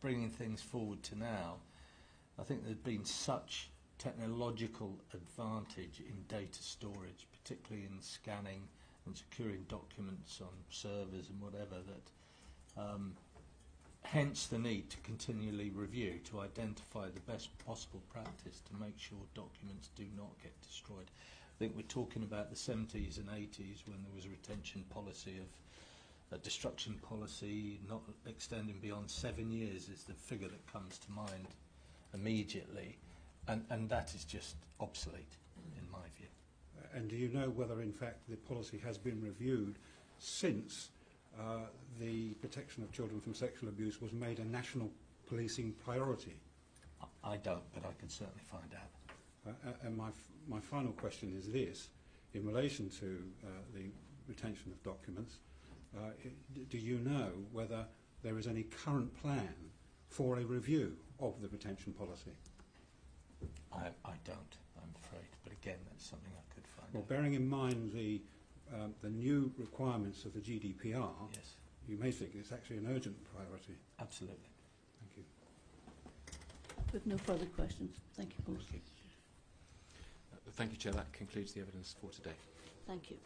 bringing things forward to now, I think there's been such technological advantage in data storage, particularly in scanning and securing documents on servers and whatever, that hence the need to continually review, to identify the best possible practice to make sure documents do not get destroyed. I think we're talking about the 70s and 80s when there was a retention policy of a destruction policy not extending beyond 7 years is the figure that comes to mind immediately, and that is just obsolete in my view. And do you know whether in fact the policy has been reviewed since the protection of children from sexual abuse was made a national policing priority? I don't, but I can certainly find out. And my final question is this: in relation to the retention of documents, do you know whether there is any current plan for a review of the retention policy? I don't, I'm afraid, but again, that's something I could find Well, out. bearing in mind the new requirements of the GDPR, Yes, you may think it's actually an urgent priority. absolutely. Thank you. With no further questions. Thank you both. Thank you, Chair. That concludes the evidence for today. Thank you.